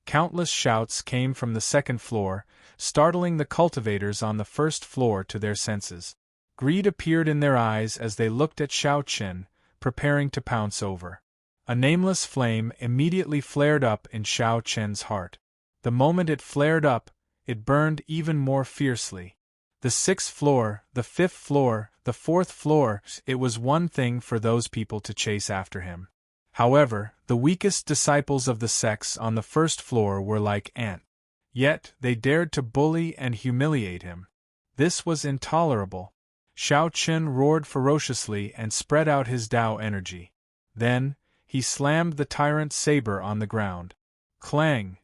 Countless shouts came from the second floor, startling the cultivators on the first floor to their senses. Greed appeared in their eyes as they looked at Shao Chun, preparing to pounce over. A nameless flame immediately flared up in Shao Chun's heart. The moment it flared up, it burned even more fiercely. The sixth floor, the fifth floor, the fourth floor, it was one thing for those people to chase after him. However, the weakest disciples of the sects on the first floor were like ants. Yet, they dared to bully and humiliate him. This was intolerable. Shao Chun roared ferociously and spread out his Dao energy. Then, he slammed the tyrant's saber on the ground. Clang!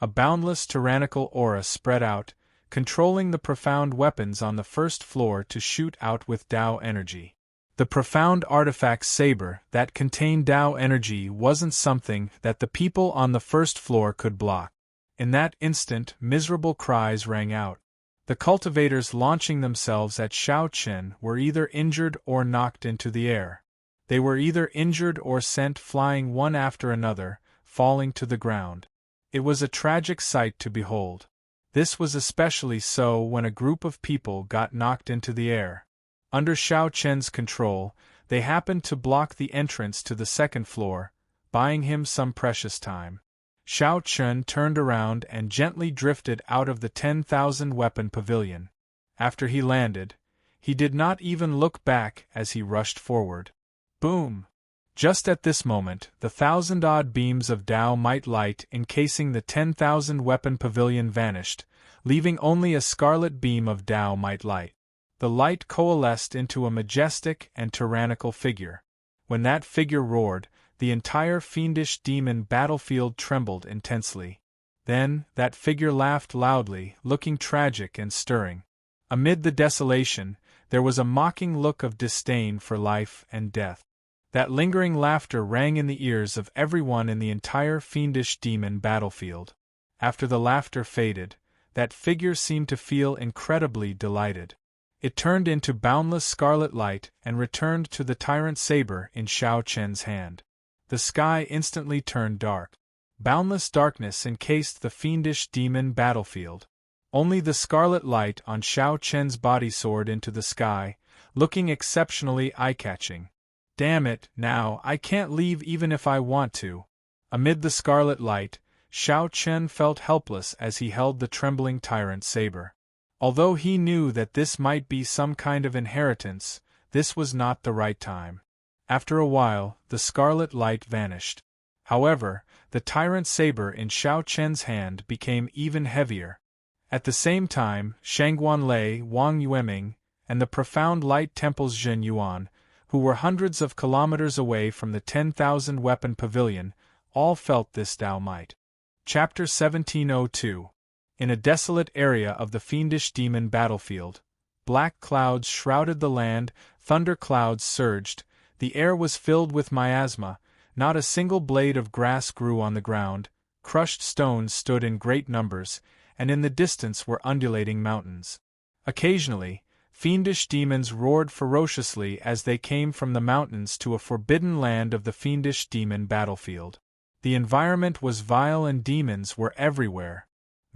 A boundless tyrannical aura spread out, controlling the profound weapons on the first floor to shoot out with Dao energy. The profound artifact saber that contained Dao energy wasn't something that the people on the first floor could block. In that instant, miserable cries rang out. The cultivators launching themselves at Shao Chun were either injured or knocked into the air. They were either injured or sent flying one after another, falling to the ground. It was a tragic sight to behold. This was especially so when a group of people got knocked into the air. Under Shao Chun's control, they happened to block the entrance to the second floor, buying him some precious time. Shao Chun turned around and gently drifted out of the 10,000 weapon pavilion. After he landed, he did not even look back as he rushed forward. Boom! Just at this moment, the 1,000-odd beams of Dao might light encasing the 10,000 weapon pavilion vanished, leaving only a scarlet beam of Dao might light. The light coalesced into a majestic and tyrannical figure. When that figure roared, the entire fiendish demon battlefield trembled intensely. Then, that figure laughed loudly, looking tragic and stirring. Amid the desolation, there was a mocking look of disdain for life and death. That lingering laughter rang in the ears of everyone in the entire fiendish demon battlefield. After the laughter faded, that figure seemed to feel incredibly delighted. It turned into boundless scarlet light and returned to the tyrant saber in Shao Chun's hand. The sky instantly turned dark. Boundless darkness encased the fiendish demon battlefield. Only the scarlet light on Shao Chun's body soared into the sky, looking exceptionally eye-catching. Damn it, now, I can't leave even if I want to. Amid the scarlet light, Shao Chun felt helpless as he held the trembling tyrant saber. Although he knew that this might be some kind of inheritance, this was not the right time. After a while, the scarlet light vanished. However, the tyrant saber in Xiao Chen's hand became even heavier. At the same time, Shangguanlei, Wang Yueming, and the profound light temple's Zhen Yuan, who were hundreds of kilometers away from the 10,000 weapon pavilion, all felt this Tao might. Chapter 1702. In a desolate area of the fiendish demon battlefield, black clouds shrouded the land, thunder clouds surged, the air was filled with miasma, not a single blade of grass grew on the ground, crushed stones stood in great numbers, and in the distance were undulating mountains. Occasionally, fiendish demons roared ferociously as they came from the mountains to a forbidden land of the fiendish demon battlefield. The environment was vile and demons were everywhere.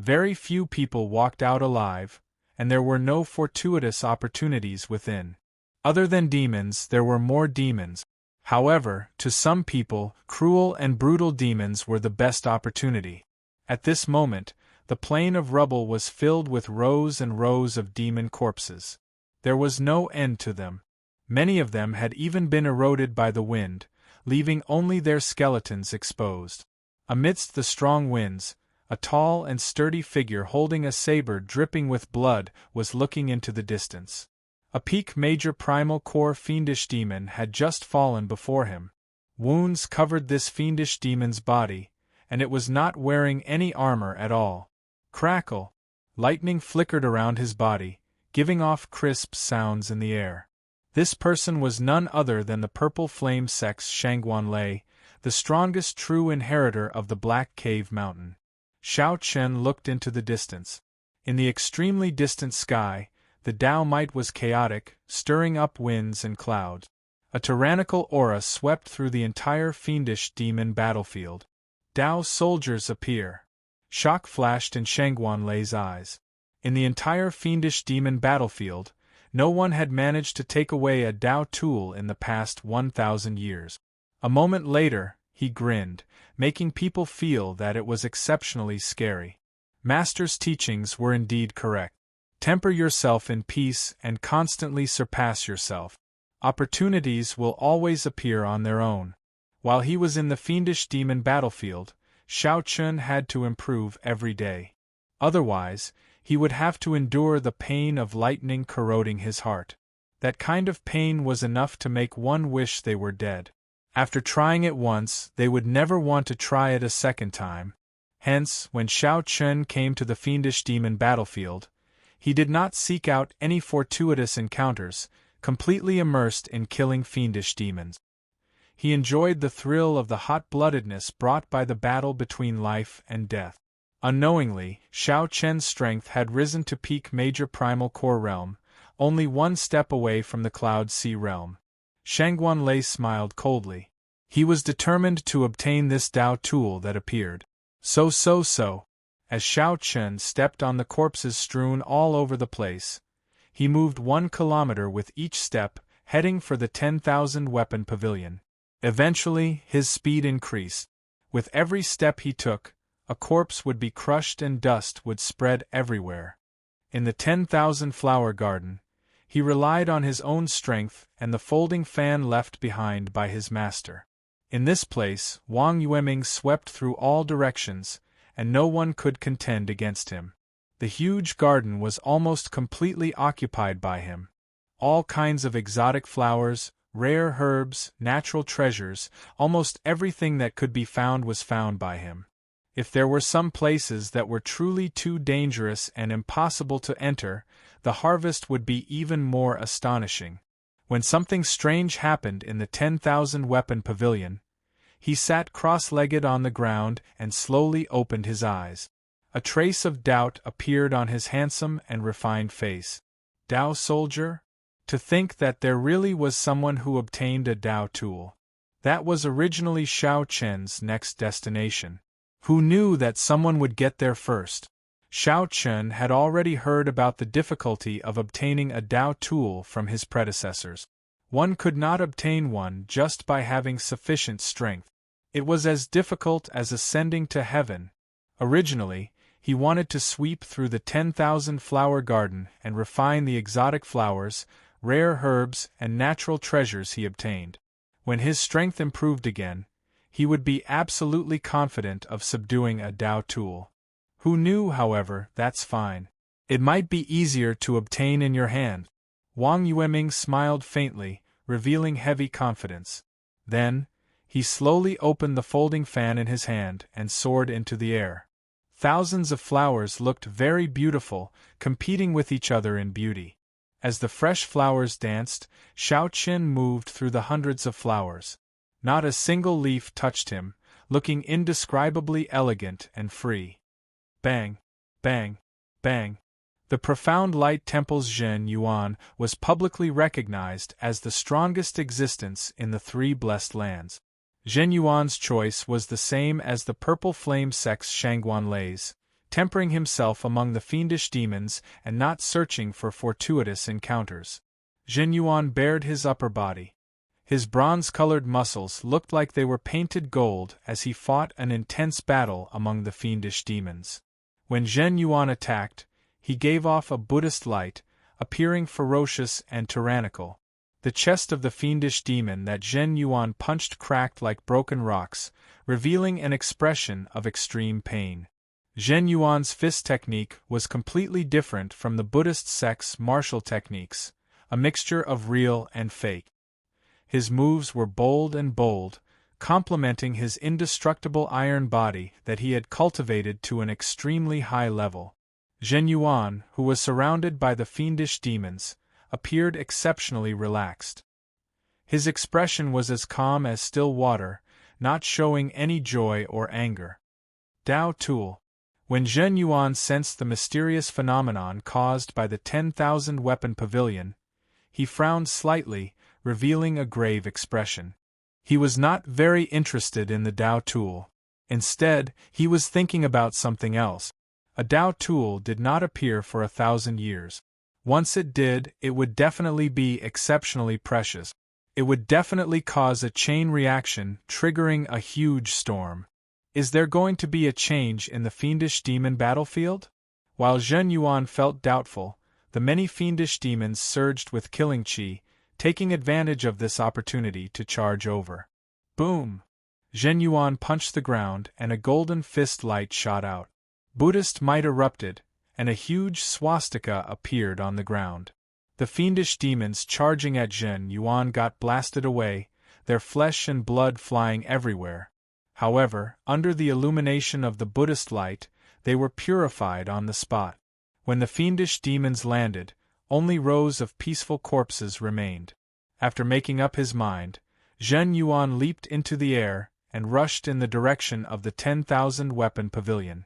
Very few people walked out alive, and there were no fortuitous opportunities within. Other than demons, there were more demons. However, to some people, cruel and brutal demons were the best opportunity. At this moment, the plain of rubble was filled with rows and rows of demon corpses. There was no end to them. Many of them had even been eroded by the wind, leaving only their skeletons exposed. Amidst the strong winds, a tall and sturdy figure holding a saber dripping with blood was looking into the distance. A peak major primal core fiendish demon had just fallen before him. Wounds covered this fiendish demon's body, and it was not wearing any armor at all. Crackle! Lightning flickered around his body, giving off crisp sounds in the air. This person was none other than the purple flame sex Shangguanlei, the strongest true inheritor of the Black Cave Mountain. Xiao Chen looked into the distance. In the extremely distant sky, the Tao might was chaotic, stirring up winds and clouds. A tyrannical aura swept through the entire fiendish demon battlefield. Tao soldiers appear. Shock flashed in Shangguanlei's eyes. In the entire fiendish demon battlefield, no one had managed to take away a Tao tool in the past 1,000 years. A moment later, he grinned, making people feel that it was exceptionally scary. Master's teachings were indeed correct. Temper yourself in peace and constantly surpass yourself. Opportunities will always appear on their own. While he was in the fiendish demon battlefield, Xiao Chun had to improve every day. Otherwise, he would have to endure the pain of lightning corroding his heart. That kind of pain was enough to make one wish they were dead. After trying it once, they would never want to try it a second time. Hence, when Xiao Chun came to the fiendish demon battlefield, he did not seek out any fortuitous encounters, completely immersed in killing fiendish demons. He enjoyed the thrill of the hot-bloodedness brought by the battle between life and death. Unknowingly, Xiao Chen's strength had risen to peak major primal core realm, only one step away from the Cloud Sea realm. Shangguanlei smiled coldly. He was determined to obtain this Tao tool that appeared. So. As Xiao Chen stepped on the corpses strewn all over the place, he moved 1 kilometer with each step, heading for the 10,000 weapon pavilion. Eventually, his speed increased. With every step he took, a corpse would be crushed and dust would spread everywhere. In the 10,000 flower garden, he relied on his own strength and the folding fan left behind by his master. In this place, Wang Yueming swept through all directions, and no one could contend against him. The huge garden was almost completely occupied by him. All kinds of exotic flowers, rare herbs, natural treasures, almost everything that could be found was found by him. If there were some places that were truly too dangerous and impossible to enter, the harvest would be even more astonishing. When something strange happened in the 10,000 weapon pavilion, he sat cross-legged on the ground and slowly opened his eyes. A trace of doubt appeared on his handsome and refined face. Tao soldier? To think that there really was someone who obtained a Tao tool. That was originally Xiao Chen's next destination. Who knew that someone would get there first? Xiao Chen had already heard about the difficulty of obtaining a Tao tool from his predecessors. One could not obtain one just by having sufficient strength. It was as difficult as ascending to heaven. Originally, He wanted to sweep through the 10,000 flower garden and refine the exotic flowers, rare herbs, and natural treasures he obtained. When his strength improved again, he would be absolutely confident of subduing a Dao tool. Who knew, however, that's fine. It might be easier to obtain in your hand. Wang Yueming smiled faintly, revealing heavy confidence. Then, he slowly opened the folding fan in his hand and soared into the air. Thousands of flowers looked very beautiful, competing with each other in beauty. As the fresh flowers danced, Xiao Qin moved through the hundreds of flowers. Not a single leaf touched him, looking indescribably elegant and free. Bang! Bang! Bang! The profound light temple's Zhen Yuan was publicly recognized as the strongest existence in the three blessed lands. Zhen Yuan's choice was the same as the purple flame sect's Shangguan Lei's, tempering himself among the fiendish demons and not searching for fortuitous encounters. Zhen Yuan bared his upper body. His bronze-colored muscles looked like they were painted gold as he fought an intense battle among the fiendish demons. When Zhen Yuan attacked, he gave off a Buddhist light, appearing ferocious and tyrannical. The chest of the fiendish demon that Zhen Yuan punched cracked like broken rocks, revealing an expression of extreme pain. Zhen Yuan's fist technique was completely different from the Buddhist sect's martial techniques, a mixture of real and fake. His moves were bold, complementing his indestructible iron body that he had cultivated to an extremely high level. Zhen Yuan, who was surrounded by the fiendish demons, appeared exceptionally relaxed. His expression was as calm as still water, not showing any joy or anger. Dao Tool. When Zhen Yuan sensed the mysterious phenomenon caused by the 10,000 weapon pavilion, he frowned slightly, revealing a grave expression. He was not very interested in the Dao tool. Instead, he was thinking about something else. A Dao tool did not appear for 1,000 years. Once it did, it would definitely be exceptionally precious. It would definitely cause a chain reaction, triggering a huge storm. Is there going to be a change in the fiendish demon battlefield? While Zhen Yuan felt doubtful, the many fiendish demons surged with killing chi, taking advantage of this opportunity to charge over. Boom! Zhen Yuan punched the ground and a golden fist light shot out. Buddhist might erupted, and a huge swastika appeared on the ground. The fiendish demons charging at Zhen Yuan got blasted away, their flesh and blood flying everywhere. However, under the illumination of the Buddhist light, they were purified on the spot. When the fiendish demons landed, only rows of peaceful corpses remained. After making up his mind, Zhen Yuan leaped into the air and rushed in the direction of the 10,000 weapon pavilion.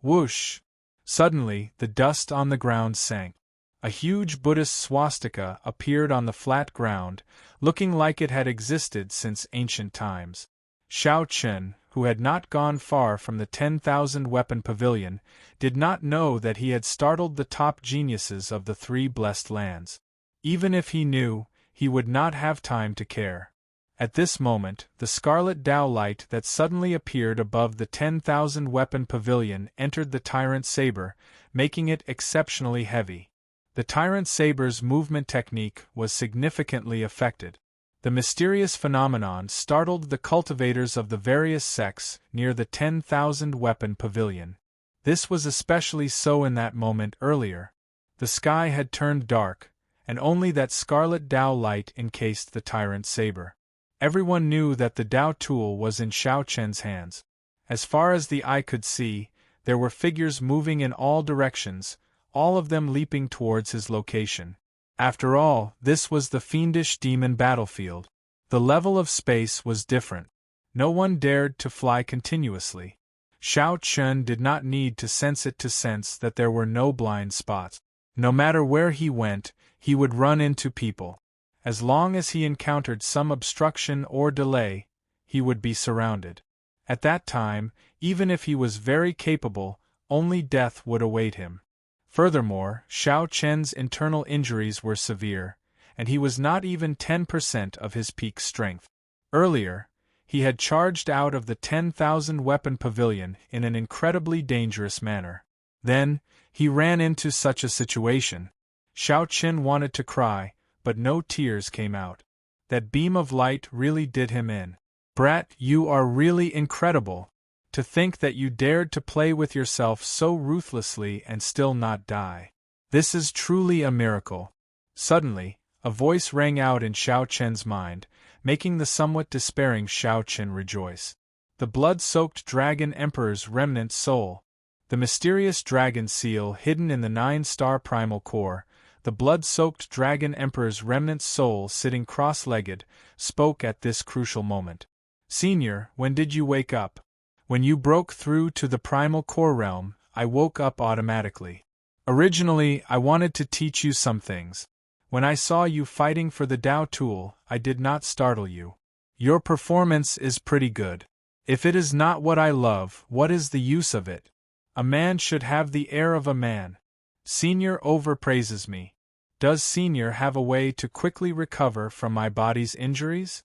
Whoosh! Suddenly, the dust on the ground sank. A huge Buddhist swastika appeared on the flat ground, looking like it had existed since ancient times. Xiao Qin, who had not gone far from the 10,000 weapon pavilion, did not know that he had startled the top geniuses of the three blessed lands. Even if he knew, he would not have time to care. At this moment, the scarlet Dao light that suddenly appeared above the 10,000 weapon pavilion entered the tyrant saber, making it exceptionally heavy. The tyrant saber's movement technique was significantly affected. The mysterious phenomenon startled the cultivators of the various sects near the 10,000 weapon pavilion. This was especially so in that moment earlier. The sky had turned dark, and only that scarlet Dao light encased the tyrant saber. Everyone knew that the Dao tool was in Xiao Chen's hands. As far as the eye could see, there were figures moving in all directions, all of them leaping towards his location. After all, this was the fiendish demon battlefield. The level of space was different. No one dared to fly continuously. Xiao Chen did not need to sense it to sense that there were no blind spots. No matter where he went, he would run into people. As long as he encountered some obstruction or delay, he would be surrounded. At that time, even if he was very capable, only death would await him. Furthermore, Xiao Chen's internal injuries were severe, and he was not even 10% of his peak strength. Earlier, he had charged out of the 10,000 weapon pavilion in an incredibly dangerous manner. Then, he ran into such a situation. Xiao Qin wanted to cry, but no tears came out. That beam of light really did him in. Brat, you are really incredible. To think that you dared to play with yourself so ruthlessly and still not die. This is truly a miracle. Suddenly, a voice rang out in Xiao Qian's mind, making the somewhat despairing Xiao Qin rejoice. The blood-soaked Dragon Emperor's remnant soul. The mysterious dragon seal hidden in the 9-star primal core, the blood-soaked Dragon Emperor's remnant soul sitting cross-legged, spoke at this crucial moment. Senior, when did you wake up? When you broke through to the primal core realm, I woke up automatically. Originally, I wanted to teach you some things. When I saw you fighting for the Dao tool, I did not startle you. Your performance is pretty good. If it is not what I love, what is the use of it? A man should have the air of a man. Senior overpraises me. Does Senior have a way to quickly recover from my body's injuries?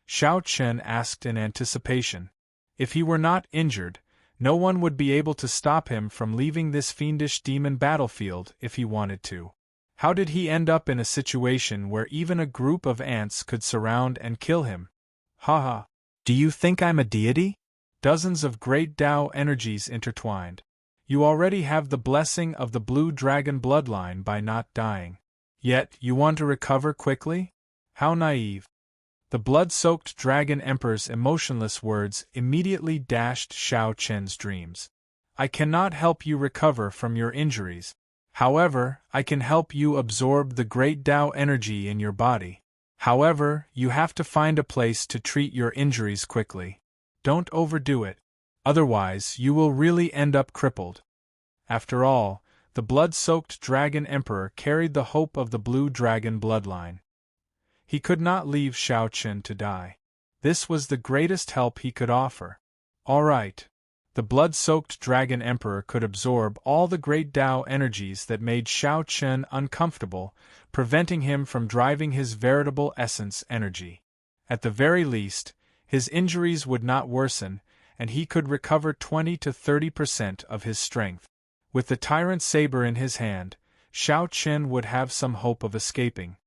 Xiao Qian asked in anticipation. If he were not injured, no one would be able to stop him from leaving this fiendish demon battlefield if he wanted to. How did he end up in a situation where even a group of ants could surround and kill him? Haha. Do you think I'm a deity? Dozens of great Dao energies intertwined. You already have the blessing of the blue dragon bloodline by not dying. Yet, you want to recover quickly? How naive. The blood-soaked Dragon Emperor's emotionless words immediately dashed Xiao Qian's dreams. I cannot help you recover from your injuries. However, I can help you absorb the great Dao energy in your body. However, you have to find a place to treat your injuries quickly. Don't overdo it. Otherwise, you will really end up crippled. After all, the blood-soaked Dragon Emperor carried the hope of the blue dragon bloodline. He could not leave Xiao Qian to die. This was the greatest help he could offer. All right. The blood-soaked Dragon Emperor could absorb all the great Dao energies that made Xiao Qian uncomfortable, preventing him from driving his veritable essence energy. At the very least, his injuries would not worsen, and he could recover 20 to 30% of his strength. With the tyrant saber in his hand, Xiao Qian would have some hope of escaping.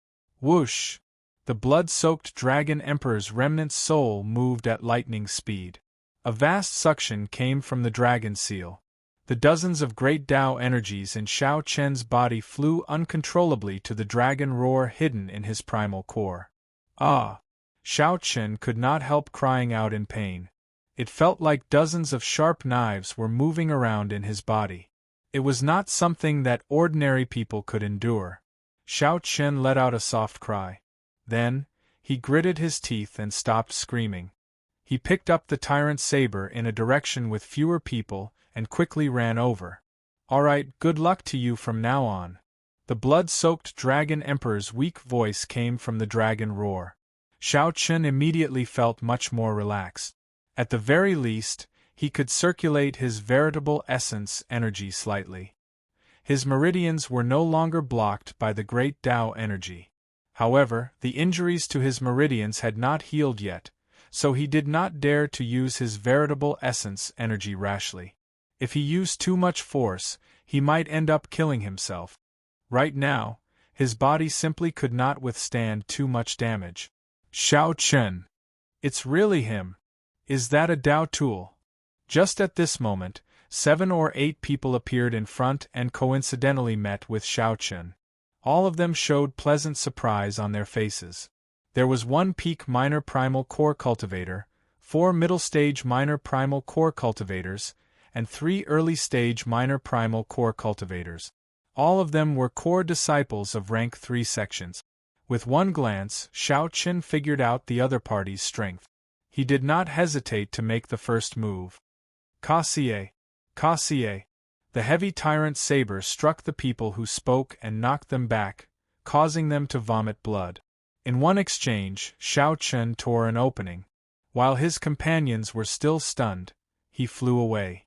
Whoosh! The blood-soaked Dragon Emperor's remnant soul moved at lightning speed. A vast suction came from the dragon seal. The dozens of great Dao energies in Xiao Qian's body flew uncontrollably to the dragon roar hidden in his primal core. Ah! Xiao Qian could not help crying out in pain. It felt like dozens of sharp knives were moving around in his body. It was not something that ordinary people could endure. Xiao Qian let out a soft cry. Then, he gritted his teeth and stopped screaming. He picked up the tyrant saber in a direction with fewer people and quickly ran over. All right, good luck to you from now on. The blood-soaked Dragon Emperor's weak voice came from the dragon roar. Xiao Qian immediately felt much more relaxed. At the very least, he could circulate his veritable essence energy slightly. His meridians were no longer blocked by the great Dao energy. However, the injuries to his meridians had not healed yet, so he did not dare to use his veritable essence energy rashly. If he used too much force, he might end up killing himself. Right now, his body simply could not withstand too much damage. Xiao Qian. It's really him. Is that a Dao tool? Just at this moment, 7 or 8 people appeared in front and coincidentally met with Xiao Qian. All of them showed pleasant surprise on their faces. There was 1 peak minor primal core cultivator, 4 middle-stage minor primal core cultivators, and 3 early-stage minor primal core cultivators. All of them were core disciples of rank 3 sections. With one glance, Xiao Qian figured out the other party's strength. He did not hesitate to make the first move. Kassier! Kassier! The heavy tyrant saber struck the people who spoke and knocked them back, causing them to vomit blood. In one exchange, Xiao Qian tore an opening. While his companions were still stunned, he flew away.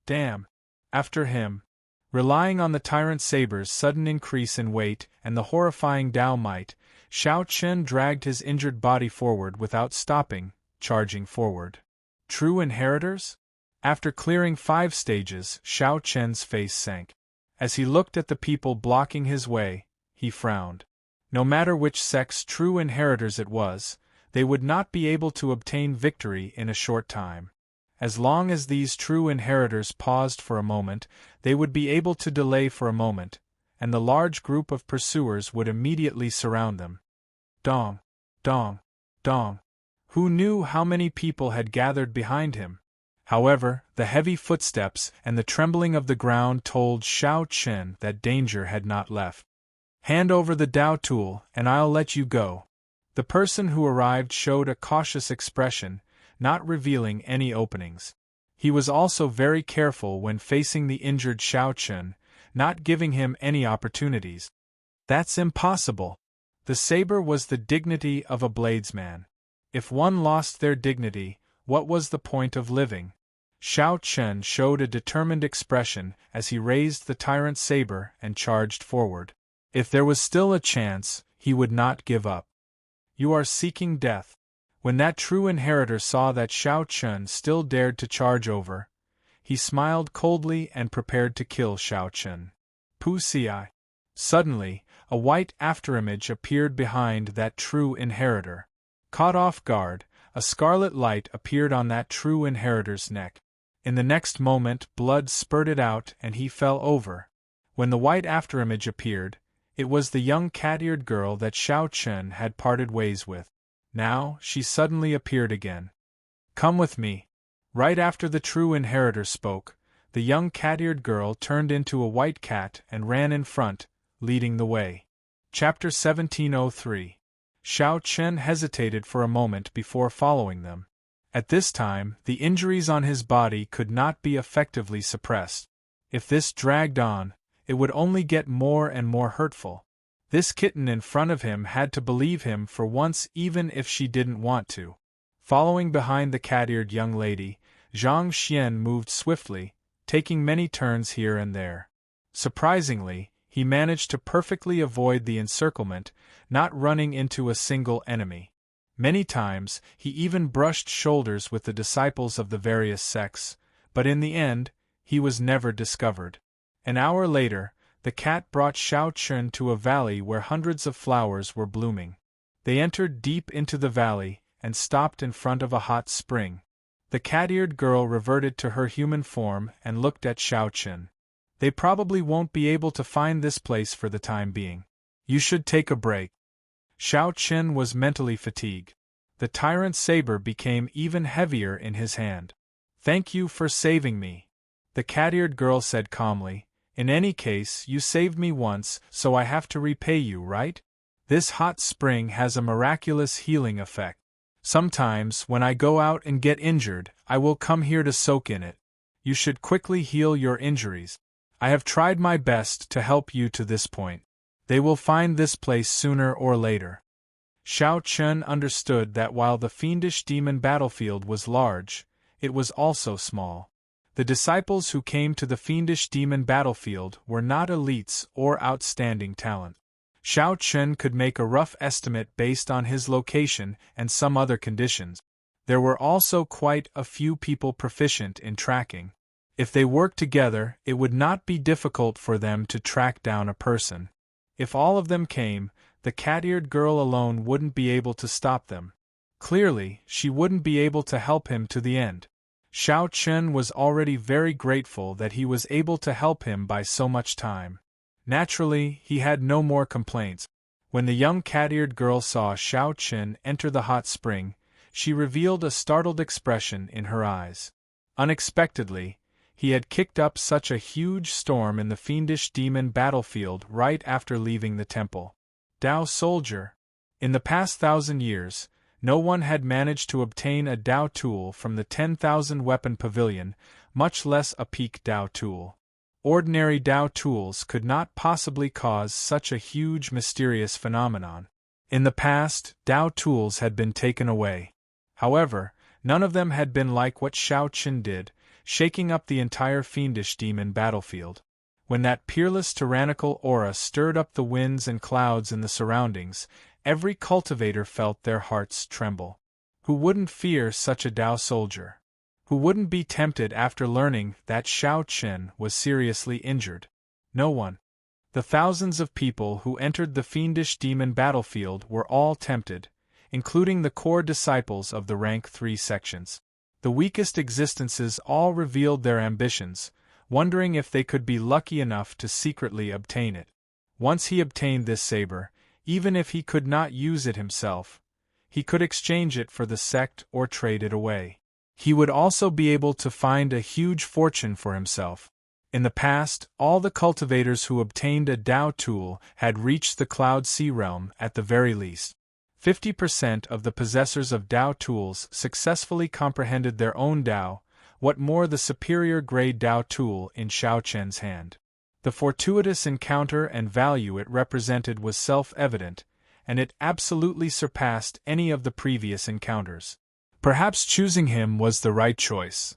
Damn! After him. Relying on the tyrant saber's sudden increase in weight and the horrifying Dao might, Xiao Qian dragged his injured body forward without stopping, charging forward. True inheritors? After clearing 5 stages, Xiao Chen's face sank. As he looked at the people blocking his way, he frowned. No matter which sect's true inheritors it was, they would not be able to obtain victory in a short time. As long as these true inheritors paused for a moment, they would be able to delay for a moment, and the large group of pursuers would immediately surround them. Dong, dong, dong. Who knew how many people had gathered behind him? However, the heavy footsteps and the trembling of the ground told Xiao Chen that danger had not left. Hand over the Dao tool, and I'll let you go. The person who arrived showed a cautious expression, not revealing any openings. He was also very careful when facing the injured Xiao Chen, not giving him any opportunities. That's impossible. The saber was the dignity of a bladesman. If one lost their dignity, what was the point of living? Xiao Chen showed a determined expression as he raised the tyrant's saber and charged forward. If there was still a chance, he would not give up. You are seeking death. When that true inheritor saw that Xiao Chen still dared to charge over, he smiled coldly and prepared to kill Xiao Chen. Pu Xi. Suddenly, a white afterimage appeared behind that true inheritor. Caught off guard, a scarlet light appeared on that true inheritor's neck. In the next moment, blood spurted out and he fell over. When the white afterimage appeared, it was the young cat-eared girl that Xiao Chen had parted ways with. Now, she suddenly appeared again. Come with me. Right after the true inheritor spoke, the young cat-eared girl turned into a white cat and ran in front, leading the way. Chapter 1703. Xiao Chen hesitated for a moment before following them. At this time, the injuries on his body could not be effectively suppressed. If this dragged on, it would only get more and more hurtful. This kitten in front of him had to believe him for once even if she didn't want to. Following behind the cat-eared young lady, Zhang Xian moved swiftly, taking many turns here and there. Surprisingly, he managed to perfectly avoid the encirclement, not running into a single enemy. Many times, he even brushed shoulders with the disciples of the various sects, but in the end, he was never discovered. An hour later, the cat brought Xiao Chen to a valley where hundreds of flowers were blooming. They entered deep into the valley and stopped in front of a hot spring. The cat-eared girl reverted to her human form and looked at Xiao Chen. They probably won't be able to find this place for the time being. You should take a break. Xiao Chen was mentally fatigued. The tyrant's saber became even heavier in his hand. Thank you for saving me, the cat-eared girl said calmly. In any case, you saved me once, so I have to repay you, right? This hot spring has a miraculous healing effect. Sometimes, when I go out and get injured, I will come here to soak in it. You should quickly heal your injuries. I have tried my best to help you to this point. They will find this place sooner or later. Xiao Chen understood that while the fiendish demon battlefield was large, it was also small. The disciples who came to the fiendish demon battlefield were not elites or outstanding talent. Xiao Chen could make a rough estimate based on his location and some other conditions. There were also quite a few people proficient in tracking. If they worked together, it would not be difficult for them to track down a person. If all of them came, the cat-eared girl alone wouldn't be able to stop them. Clearly, she wouldn't be able to help him to the end. Xiao Chen was already very grateful that he was able to help him by so much time. Naturally, he had no more complaints. When the young cat-eared girl saw Xiao Chen enter the hot spring, she revealed a startled expression in her eyes. Unexpectedly, he had kicked up such a huge storm in the fiendish demon battlefield right after leaving the temple. Dao soldier. In the past 1,000 years, no one had managed to obtain a Dao tool from the 10,000 weapon pavilion, much less a peak Dao tool. Ordinary Dao tools could not possibly cause such a huge mysterious phenomenon. In the past, Dao tools had been taken away. However, none of them had been like what Xiao Chen did, shaking up the entire fiendish demon battlefield. When that peerless tyrannical aura stirred up the winds and clouds in the surroundings, every cultivator felt their hearts tremble. Who wouldn't fear such a Dao soldier? Who wouldn't be tempted after learning that Xiao Chen was seriously injured? No one. The thousands of people who entered the fiendish demon battlefield were all tempted, including the core disciples of the rank 3 sections. The weakest existences all revealed their ambitions, wondering if they could be lucky enough to secretly obtain it. Once he obtained this saber, even if he could not use it himself, he could exchange it for the sect or trade it away. He would also be able to find a huge fortune for himself. In the past, all the cultivators who obtained a Dao tool had reached the Cloud Sea realm at the very least. 50% of the possessors of Dao tools successfully comprehended their own Dao, what more the superior grade Dao tool in Xiao Chen's hand. The fortuitous encounter and value it represented was self-evident, and it absolutely surpassed any of the previous encounters. Perhaps choosing him was the right choice,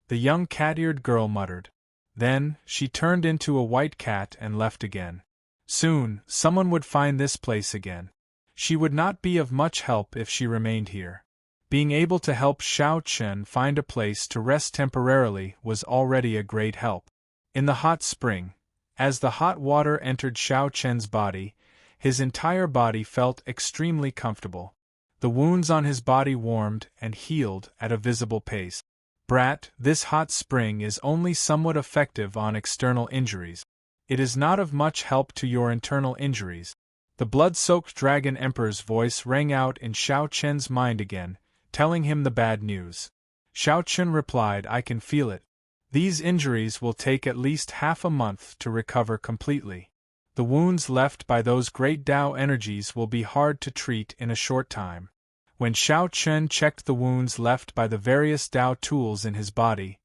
the young cat-eared girl muttered. Then, she turned into a white cat and left again. Soon, someone would find this place again. She would not be of much help if she remained here. Being able to help Xiao Chen find a place to rest temporarily was already a great help. In the hot spring, as the hot water entered Xiao Chen's body, his entire body felt extremely comfortable. The wounds on his body warmed and healed at a visible pace. Brat, this hot spring is only somewhat effective on external injuries. It is not of much help to your internal injuries. The blood-soaked Dragon Emperor's voice rang out in Xiao Chen's mind again, telling him the bad news. Xiao Chen replied, I can feel it. These injuries will take at least half a month to recover completely. The wounds left by those great Dao energies will be hard to treat in a short time. When Xiao Chen checked the wounds left by the various Dao tools in his body,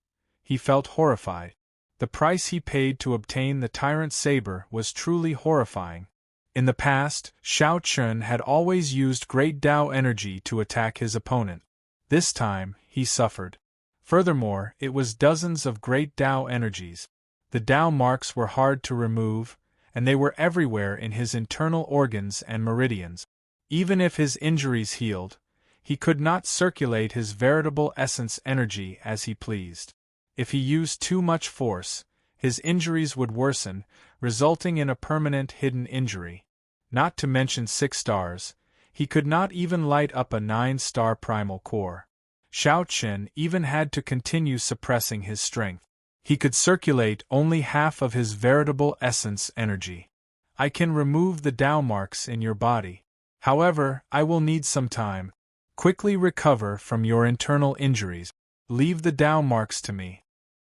he felt horrified. The price he paid to obtain the Tyrant Saber was truly horrifying. In the past, Xiao Chen had always used great Dao energy to attack his opponent. This time, he suffered. Furthermore, it was dozens of great Dao energies. The Dao marks were hard to remove, and they were everywhere in his internal organs and meridians. Even if his injuries healed, he could not circulate his veritable essence energy as he pleased. If he used too much force, his injuries would worsen, resulting in a permanent hidden injury. Not to mention 6 stars, he could not even light up a 9-star primal core. Xiao Chen even had to continue suppressing his strength. He could circulate only half of his veritable essence energy. I can remove the Dao marks in your body. However, I will need some time. Quickly recover from your internal injuries. Leave the Dao marks to me.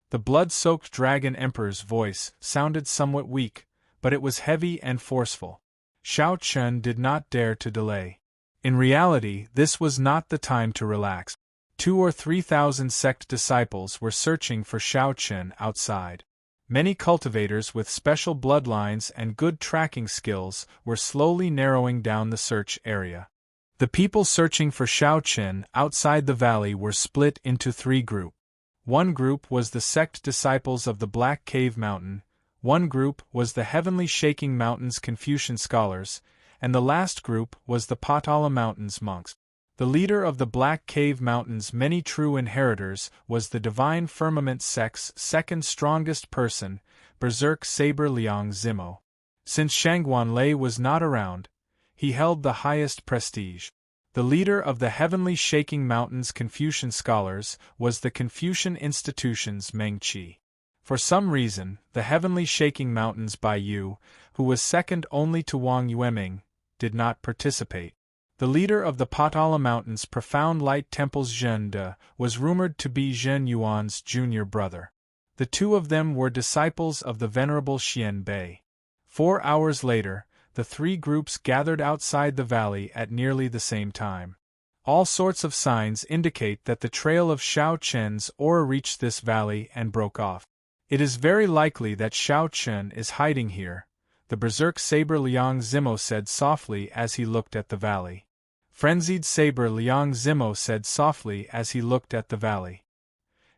The blood-soaked Dragon Emperor's voice sounded somewhat weak, but it was heavy and forceful. Xiao Chen did not dare to delay. In reality, this was not the time to relax. 2,000 or 3,000 sect disciples were searching for Xiao Chen outside. Many cultivators with special bloodlines and good tracking skills were slowly narrowing down the search area. The people searching for Xiao Chen outside the valley were split into 3 groups. One group was the sect disciples of the Black Cave Mountain, one group was the Heavenly Shaking Mountains Confucian scholars, and the last group was the Patala Mountains monks. The leader of the Black Cave Mountain's many true inheritors was the Divine Firmament sect's second strongest person, Berserk Saber Liang Zimo. Since Shangguan Lei was not around, he held the highest prestige. The leader of the Heavenly Shaking Mountains Confucian scholars was the Confucian institution's Meng Qi. For some reason, the Heavenly Shaking Mountains Bai Yu, who was second only to Wang Yueming, did not participate. The leader of the Patala Mountains Profound Light Temple's Zhen De was rumored to be Zhen Yuan's junior brother. The 2 of them were disciples of the Venerable Xian Bei. 4 hours later, the 3 groups gathered outside the valley at nearly the same time. All sorts of signs indicate that the trail of Xiao Chen's aura reached this valley and broke off. It is very likely that Xiao Chen is hiding here, the Berserk Saber Liang Zimo said softly as he looked at the valley. Frenzied Saber Liang Zimo said softly as he looked at the valley.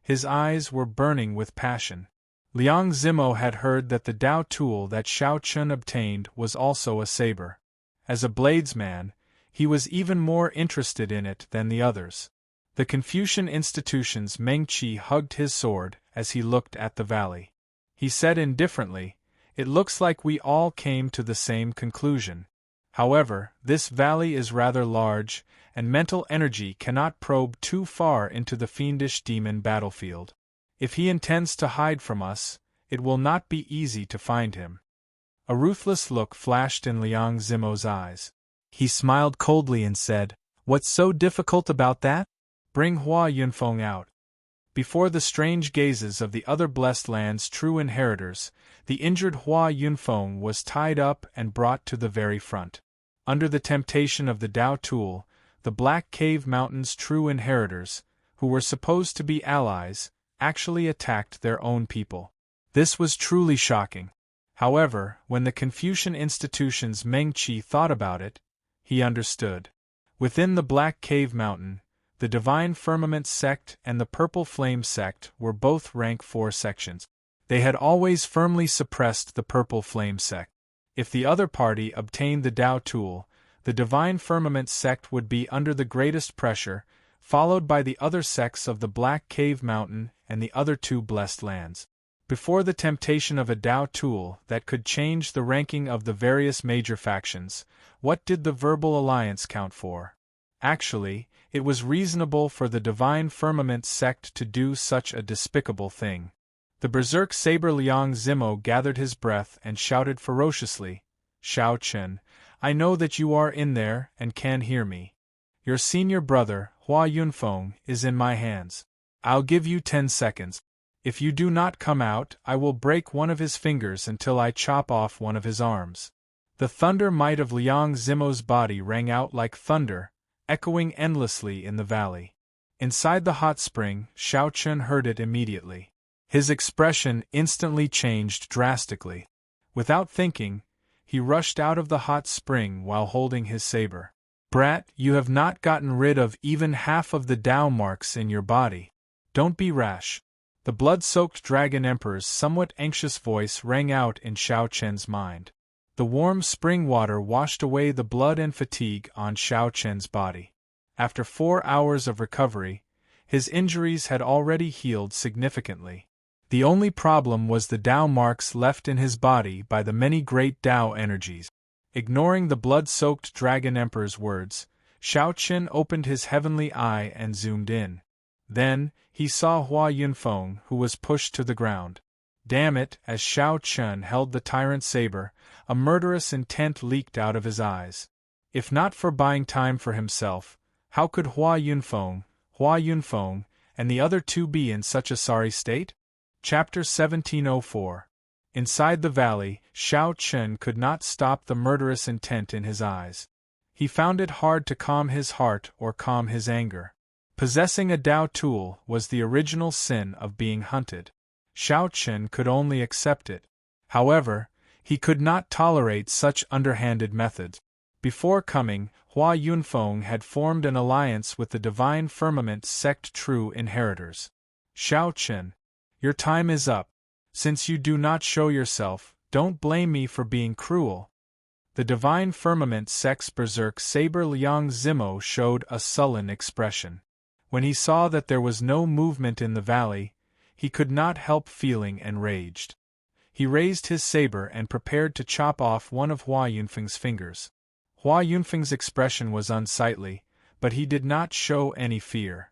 His eyes were burning with passion. Liang Zimo had heard that the Dao tool that Xiao Chen obtained was also a saber. As a bladesman, he was even more interested in it than the others. The Confucian institution's Meng Qi hugged his sword as he looked at the valley. He said indifferently, "It looks like we all came to the same conclusion. However, this valley is rather large, and mental energy cannot probe too far into the fiendish demon battlefield. If he intends to hide from us, it will not be easy to find him." A ruthless look flashed in Liang Zimo's eyes. He smiled coldly and said, "What's so difficult about that? Bring Hua Yunfeng out." Before the strange gazes of the other Blessed Land's true inheritors, the injured Hua Yunfeng was tied up and brought to the very front. Under the temptation of the Tao tool, the Black Cave Mountain's true inheritors, who were supposed to be allies, actually attacked their own people. This was truly shocking. However, when the Confucian institution's Meng Qi thought about it, he understood. Within the Black Cave Mountain, the Divine Firmament sect and the Purple Flame sect were both rank 4 sections. They had always firmly suppressed the Purple Flame sect. If the other party obtained the Tao tool, the Divine Firmament sect would be under the greatest pressure, followed by the other sects of the Black Cave Mountain and the other 2 Blessed Lands. Before the temptation of a Tao tool that could change the ranking of the various major factions, what did the Verbal Alliance count for? Actually, it was reasonable for the Divine Firmament sect to do such a despicable thing. The berserk saber Liang Zimo gathered his breath and shouted ferociously, "Shao Chen, I know that you are in there and can hear me. Your senior brother, Hua Yunfeng, is in my hands. I'll give you 10 seconds. If you do not come out, I will break one of his fingers until I chop off one of his arms." The thunder might of Liang Zimo's body rang out like thunder, echoing endlessly in the valley. Inside the hot spring, Shao Chen heard it immediately. His expression instantly changed drastically. Without thinking, he rushed out of the hot spring while holding his saber. "Brat, you have not gotten rid of even half of the Tao marks in your body. Don't be rash." The blood-soaked Dragon Emperor's somewhat anxious voice rang out in Shao Chen's mind. The warm spring water washed away the blood and fatigue on Shao Chen's body. After 4 hours of recovery, his injuries had already healed significantly. The only problem was the Tao marks left in his body by the many great Tao energies. Ignoring the blood-soaked Dragon Emperor's words, Shao Chen opened his heavenly eye and zoomed in. Then, he saw Hua Yunfeng, who was pushed to the ground. Damn it, as Shao Chen held the tyrant saber, a murderous intent leaked out of his eyes. If not for buying time for himself, how could Hua Yunfeng, and the other 2 be in such a sorry state? Chapter 1704. Inside the valley, Shao Chen could not stop the murderous intent in his eyes. He found it hard to calm his heart or calm his anger. Possessing a Tao tool was the original sin of being hunted. Shao Chen could only accept it. However, he could not tolerate such underhanded methods. Before coming, Hua Yunfeng had formed an alliance with the Divine Firmament sect true inheritors. "Shao Chen, your time is up. Since you do not show yourself, don't blame me for being cruel." The Divine Firmament sect's berserk saber Liang Zimo showed a sullen expression. When he saw that there was no movement in the valley, he could not help feeling enraged. He raised his saber and prepared to chop off one of Hua Yunfeng's fingers. Hua Yunfeng's expression was unsightly, but he did not show any fear.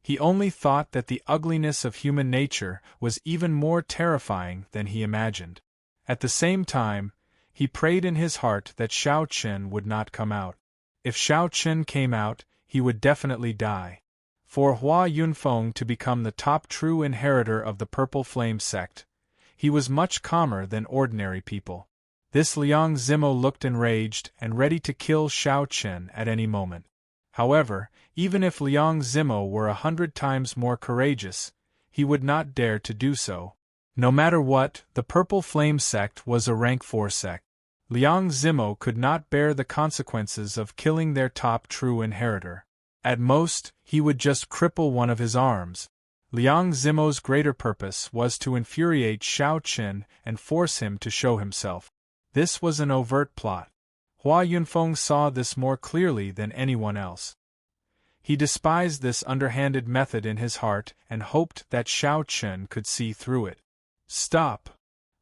He only thought that the ugliness of human nature was even more terrifying than he imagined. At the same time, he prayed in his heart that Shao Chen would not come out. If Shao Chen came out, he would definitely die. For Hua Yunfeng to become the top true inheritor of the Purple Flame sect, he was much calmer than ordinary people. This Liang Zimo looked enraged and ready to kill Shao Chen at any moment. However, even if Liang Zimo were 100 times more courageous, he would not dare to do so. No matter what, the Purple Flame sect was a rank 4 sect. Liang Zimo could not bear the consequences of killing their top true inheritor. At most, he would just cripple one of his arms. Liang Zimo's greater purpose was to infuriate Shao Chen and force him to show himself. This was an overt plot. Hua Yunfeng saw this more clearly than anyone else. He despised this underhanded method in his heart and hoped that Xiao Chen could see through it. Stop!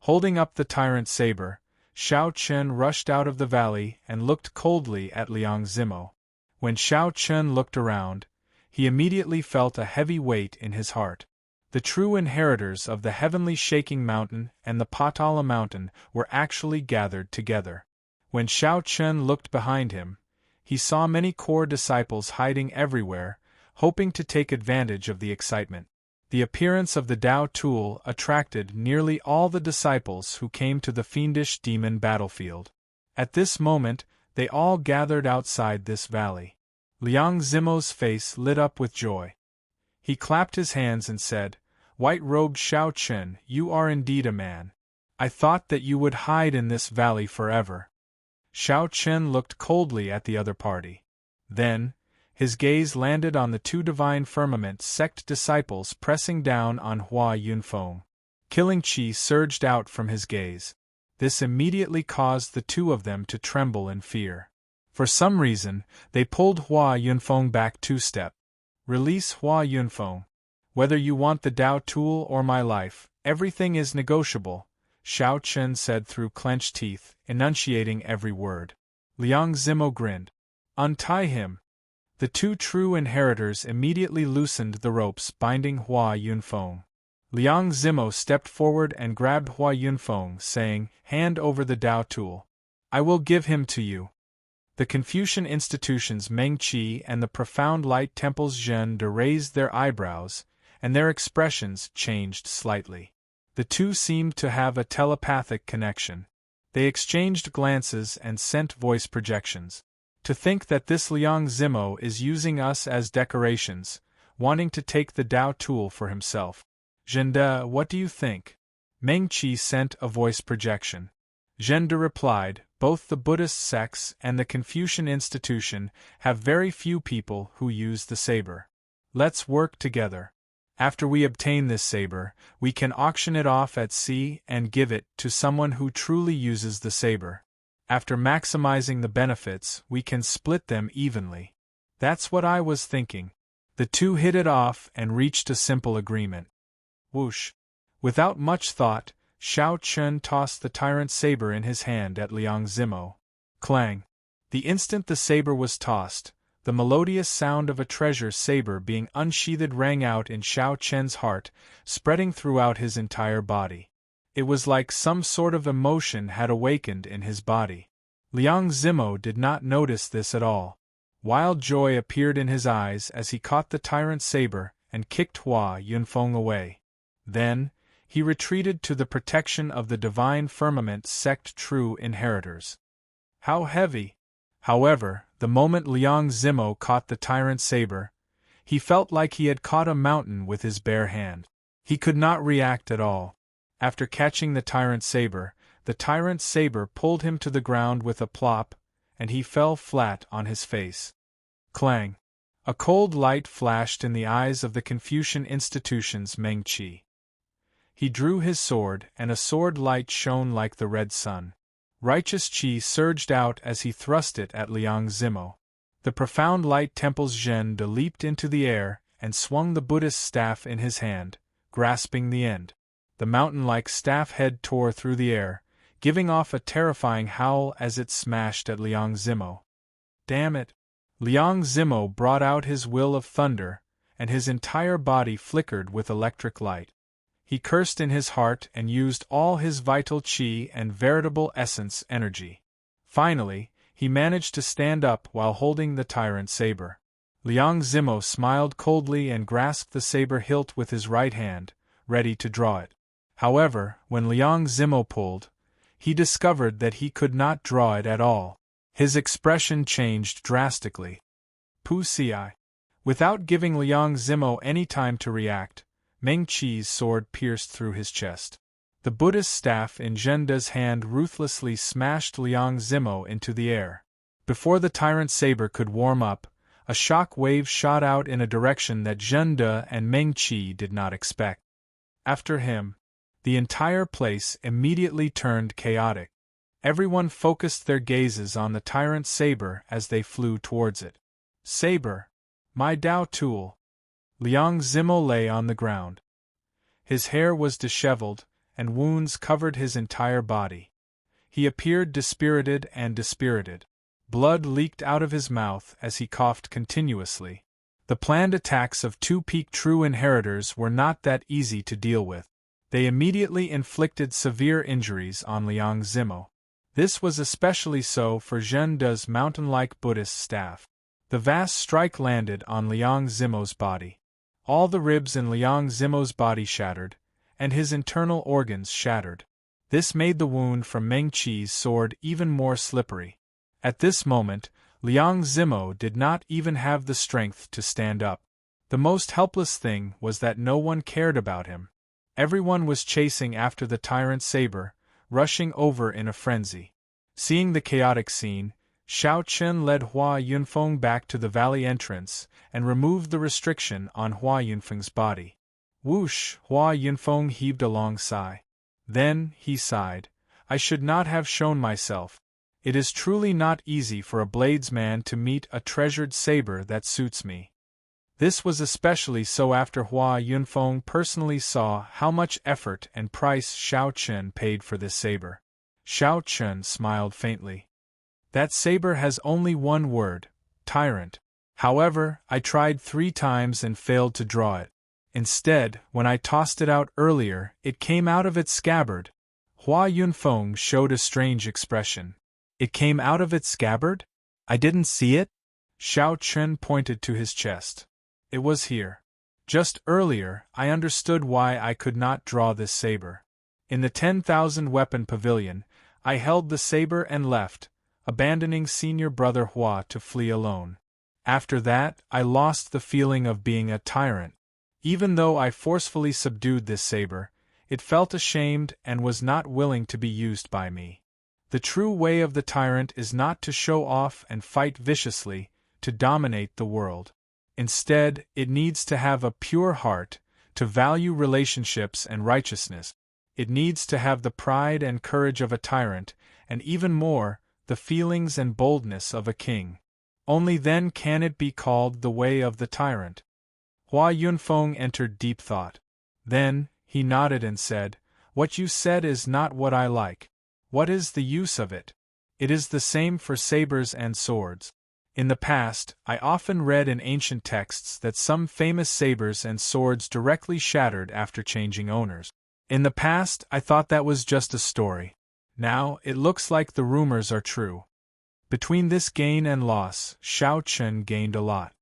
Holding up the tyrant saber, Xiao Chen rushed out of the valley and looked coldly at Liang Zimo. When Xiao Chen looked around, he immediately felt a heavy weight in his heart. The true inheritors of the heavenly shaking mountain and the Patala mountain were actually gathered together. When Xiao Chen looked behind him, he saw many core disciples hiding everywhere, hoping to take advantage of the excitement. The appearance of the Tao tool attracted nearly all the disciples who came to the fiendish demon battlefield. At this moment, they all gathered outside this valley. Liang Zimo's face lit up with joy. He clapped his hands and said, "White-robed Xiao Chen, you are indeed a man. I thought that you would hide in this valley forever." Xiao Chen looked coldly at the other party. Then, his gaze landed on the two divine firmament sect disciples pressing down on Hua Yunfeng. Killing chi surged out from his gaze. This immediately caused the two of them to tremble in fear. For some reason, they pulled Hua Yunfeng back 2 steps. "Release Hua Yunfeng. Whether you want the Tao tool or my life, everything is negotiable," Xiao Chen said through clenched teeth, enunciating every word. Liang Zimo grinned. "Untie him." The two true inheritors immediately loosened the ropes binding Hua Yunfeng. Liang Zimo stepped forward and grabbed Hua Yunfeng, saying, "Hand over the Tao tool. I will give him to you." The Confucian institutions Meng Qi and the Profound Light Temple's Zhen De raised their eyebrows, and their expressions changed slightly. The two seemed to have a telepathic connection. They exchanged glances and sent voice projections. "To think that this Liang Zimo is using us as decorations, wanting to take the Tao tool for himself. Zhenda, what do you think?" Meng Qi sent a voice projection. Zhenda replied, "Both the Buddhist sects and the Confucian institution have very few people who use the saber. Let's work together. After we obtain this saber, we can auction it off at sea and give it to someone who truly uses the saber. After maximizing the benefits, we can split them evenly." "That's what I was thinking." The two hit it off and reached a simple agreement. Whoosh! Without much thought, Xiao Chen tossed the tyrant saber in his hand at Liang Zimo. Clang! The instant the saber was tossed, the melodious sound of a treasure saber being unsheathed rang out in Xiao Chen's heart, spreading throughout his entire body. It was like some sort of emotion had awakened in his body. Liang Zimo did not notice this at all. Wild joy appeared in his eyes as he caught the tyrant saber and kicked Hua Yunfeng away. Then, he retreated to the protection of the divine firmament sect true inheritors. How heavy! However, the moment Liang Zimo caught the tyrant saber, he felt like he had caught a mountain with his bare hand. He could not react at all. After catching the tyrant saber pulled him to the ground with a plop, and he fell flat on his face. Clang! A cold light flashed in the eyes of the Confucian institution's Meng Qi. He drew his sword, and a sword light shone like the red sun. Righteous Qi surged out as he thrust it at Liang Zimo. The Profound Light Temple's Zhen De leaped into the air and swung the Buddhist staff in his hand, grasping the end. The mountain-like staff head tore through the air, giving off a terrifying howl as it smashed at Liang Zimo. "Damn it!" Liang Zimo brought out his will of thunder, and his entire body flickered with electric light. He cursed in his heart and used all his vital qi and veritable essence energy. Finally, he managed to stand up while holding the tyrant saber. Liang Zimo smiled coldly and grasped the saber hilt with his right hand, ready to draw it. However, when Liang Zimo pulled, he discovered that he could not draw it at all. His expression changed drastically. Pusi. Without giving Liang Zimo any time to react, Meng Qi's sword pierced through his chest. The Buddhist staff in Zhenda's hand ruthlessly smashed Liang Zimo into the air. Before the tyrant saber could warm up, a shock wave shot out in a direction that Zhenda and Meng Qi did not expect. After him, the entire place immediately turned chaotic. Everyone focused their gazes on the tyrant saber as they flew towards it. Saber! My Dao tool. Liang Zimo lay on the ground. His hair was disheveled, and wounds covered his entire body. He appeared dispirited and dispirited. Blood leaked out of his mouth as he coughed continuously. The planned attacks of two peak true inheritors were not that easy to deal with. They immediately inflicted severe injuries on Liang Zimo. This was especially so for Zhen De's mountain-like Buddhist staff. The vast strike landed on Liang Zimo's body. All the ribs in Liang Zimo's body shattered, and his internal organs shattered. This made the wound from Meng Qi's sword even more slippery. At this moment, Liang Zimo did not even have the strength to stand up. The most helpless thing was that no one cared about him. Everyone was chasing after the tyrant saber, rushing over in a frenzy. Seeing the chaotic scene, Xiao Chen led Hua Yunfeng back to the valley entrance and removed the restriction on Hua Yunfeng's body. Whoosh! Hua Yunfeng heaved a long sigh. Then, he sighed, I should not have shown myself. It is truly not easy for a bladesman to meet a treasured saber that suits me. This was especially so after Hua Yunfeng personally saw how much effort and price Xiao Chen paid for this saber. Xiao Chen smiled faintly. That saber has only one word, tyrant. However, I tried 3 times and failed to draw it. Instead, when I tossed it out earlier, it came out of its scabbard. Hua Yunfeng showed a strange expression. It came out of its scabbard? I didn't see it? Xiao Chen pointed to his chest. It was here. Just earlier, I understood why I could not draw this saber. In the 10,000 weapon pavilion, I held the saber and left, abandoning senior brother Hua to flee alone. After that, I lost the feeling of being a tyrant. Even though I forcefully subdued this saber, it felt ashamed and was not willing to be used by me. The true way of the tyrant is not to show off and fight viciously, to dominate the world. Instead, it needs to have a pure heart, to value relationships and righteousness. It needs to have the pride and courage of a tyrant, and even more, the feelings and boldness of a king. Only then can it be called the way of the tyrant. Hua Yunfeng entered deep thought. Then, he nodded and said, What you said is not what I like. What is the use of it? It is the same for sabers and swords. In the past, I often read in ancient texts that some famous sabers and swords directly shattered after changing owners. In the past, I thought that was just a story. Now, it looks like the rumors are true. Between this gain and loss, Xiao Chen gained a lot.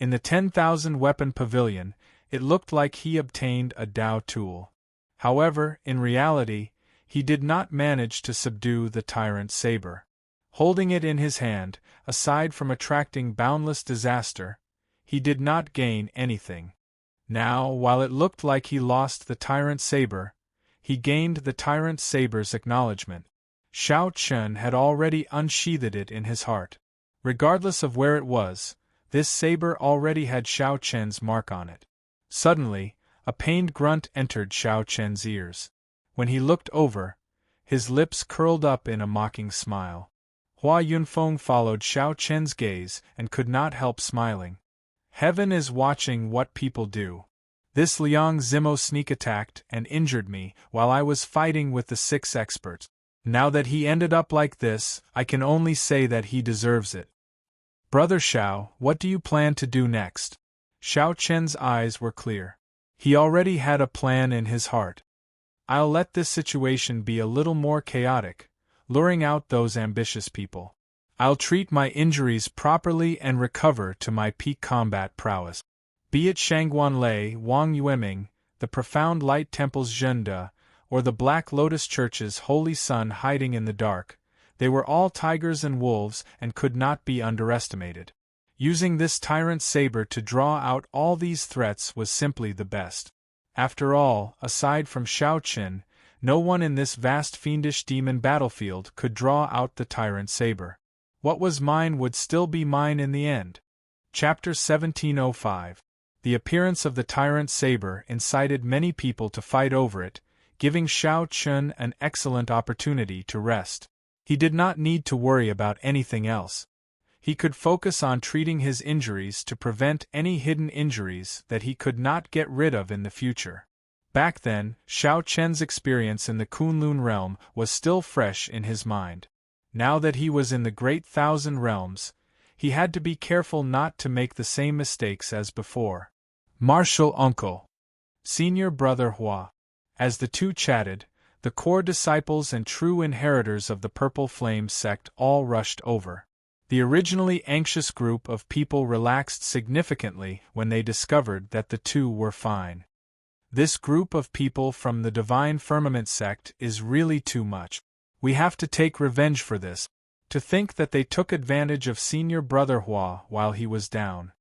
In the 10,000 weapon pavilion, it looked like he obtained a Dao tool. However, in reality, he did not manage to subdue the tyrant saber. Holding it in his hand, aside from attracting boundless disaster, he did not gain anything. Now, while it looked like he lost the tyrant saber, he gained the tyrant saber's acknowledgement. Xiao Chen had already unsheathed it in his heart. Regardless of where it was, this saber already had Xiao Chen's mark on it. Suddenly, a pained grunt entered Xiao Chen's ears. When he looked over, his lips curled up in a mocking smile. Hua Yunfeng followed Xiao Chen's gaze and could not help smiling. Heaven is watching what people do. This Liang Zimo sneak attacked and injured me while I was fighting with the 6 experts. Now that he ended up like this, I can only say that he deserves it. Brother Xiao, what do you plan to do next? Xiao Chen's eyes were clear. He already had a plan in his heart. I'll let this situation be a little more chaotic, luring out those ambitious people. I'll treat my injuries properly and recover to my peak combat prowess. Be it Shangguan Lei, Wang Yueming, the profound light temple's Zhen De, or the Black Lotus Church's holy sun hiding in the dark, they were all tigers and wolves and could not be underestimated. Using this tyrant saber to draw out all these threats was simply the best. After all, aside from Xiao Chen, no one in this vast fiendish demon battlefield could draw out the tyrant saber. What was mine would still be mine in the end. Chapter 1705. The appearance of the tyrant saber incited many people to fight over it, giving Xiao Chen an excellent opportunity to rest. He did not need to worry about anything else. He could focus on treating his injuries to prevent any hidden injuries that he could not get rid of in the future. Back then, Xiao Chen's experience in the Kunlun realm was still fresh in his mind. Now that he was in the Great Thousand Realms, he had to be careful not to make the same mistakes as before. Martial Uncle. Senior Brother Hua. As the two chatted, the core disciples and true inheritors of the Purple Flame sect all rushed over. The originally anxious group of people relaxed significantly when they discovered that the two were fine. This group of people from the Divine Firmament sect is really too much. We have to take revenge for this. To think that they took advantage of Senior Brother Hua while he was down.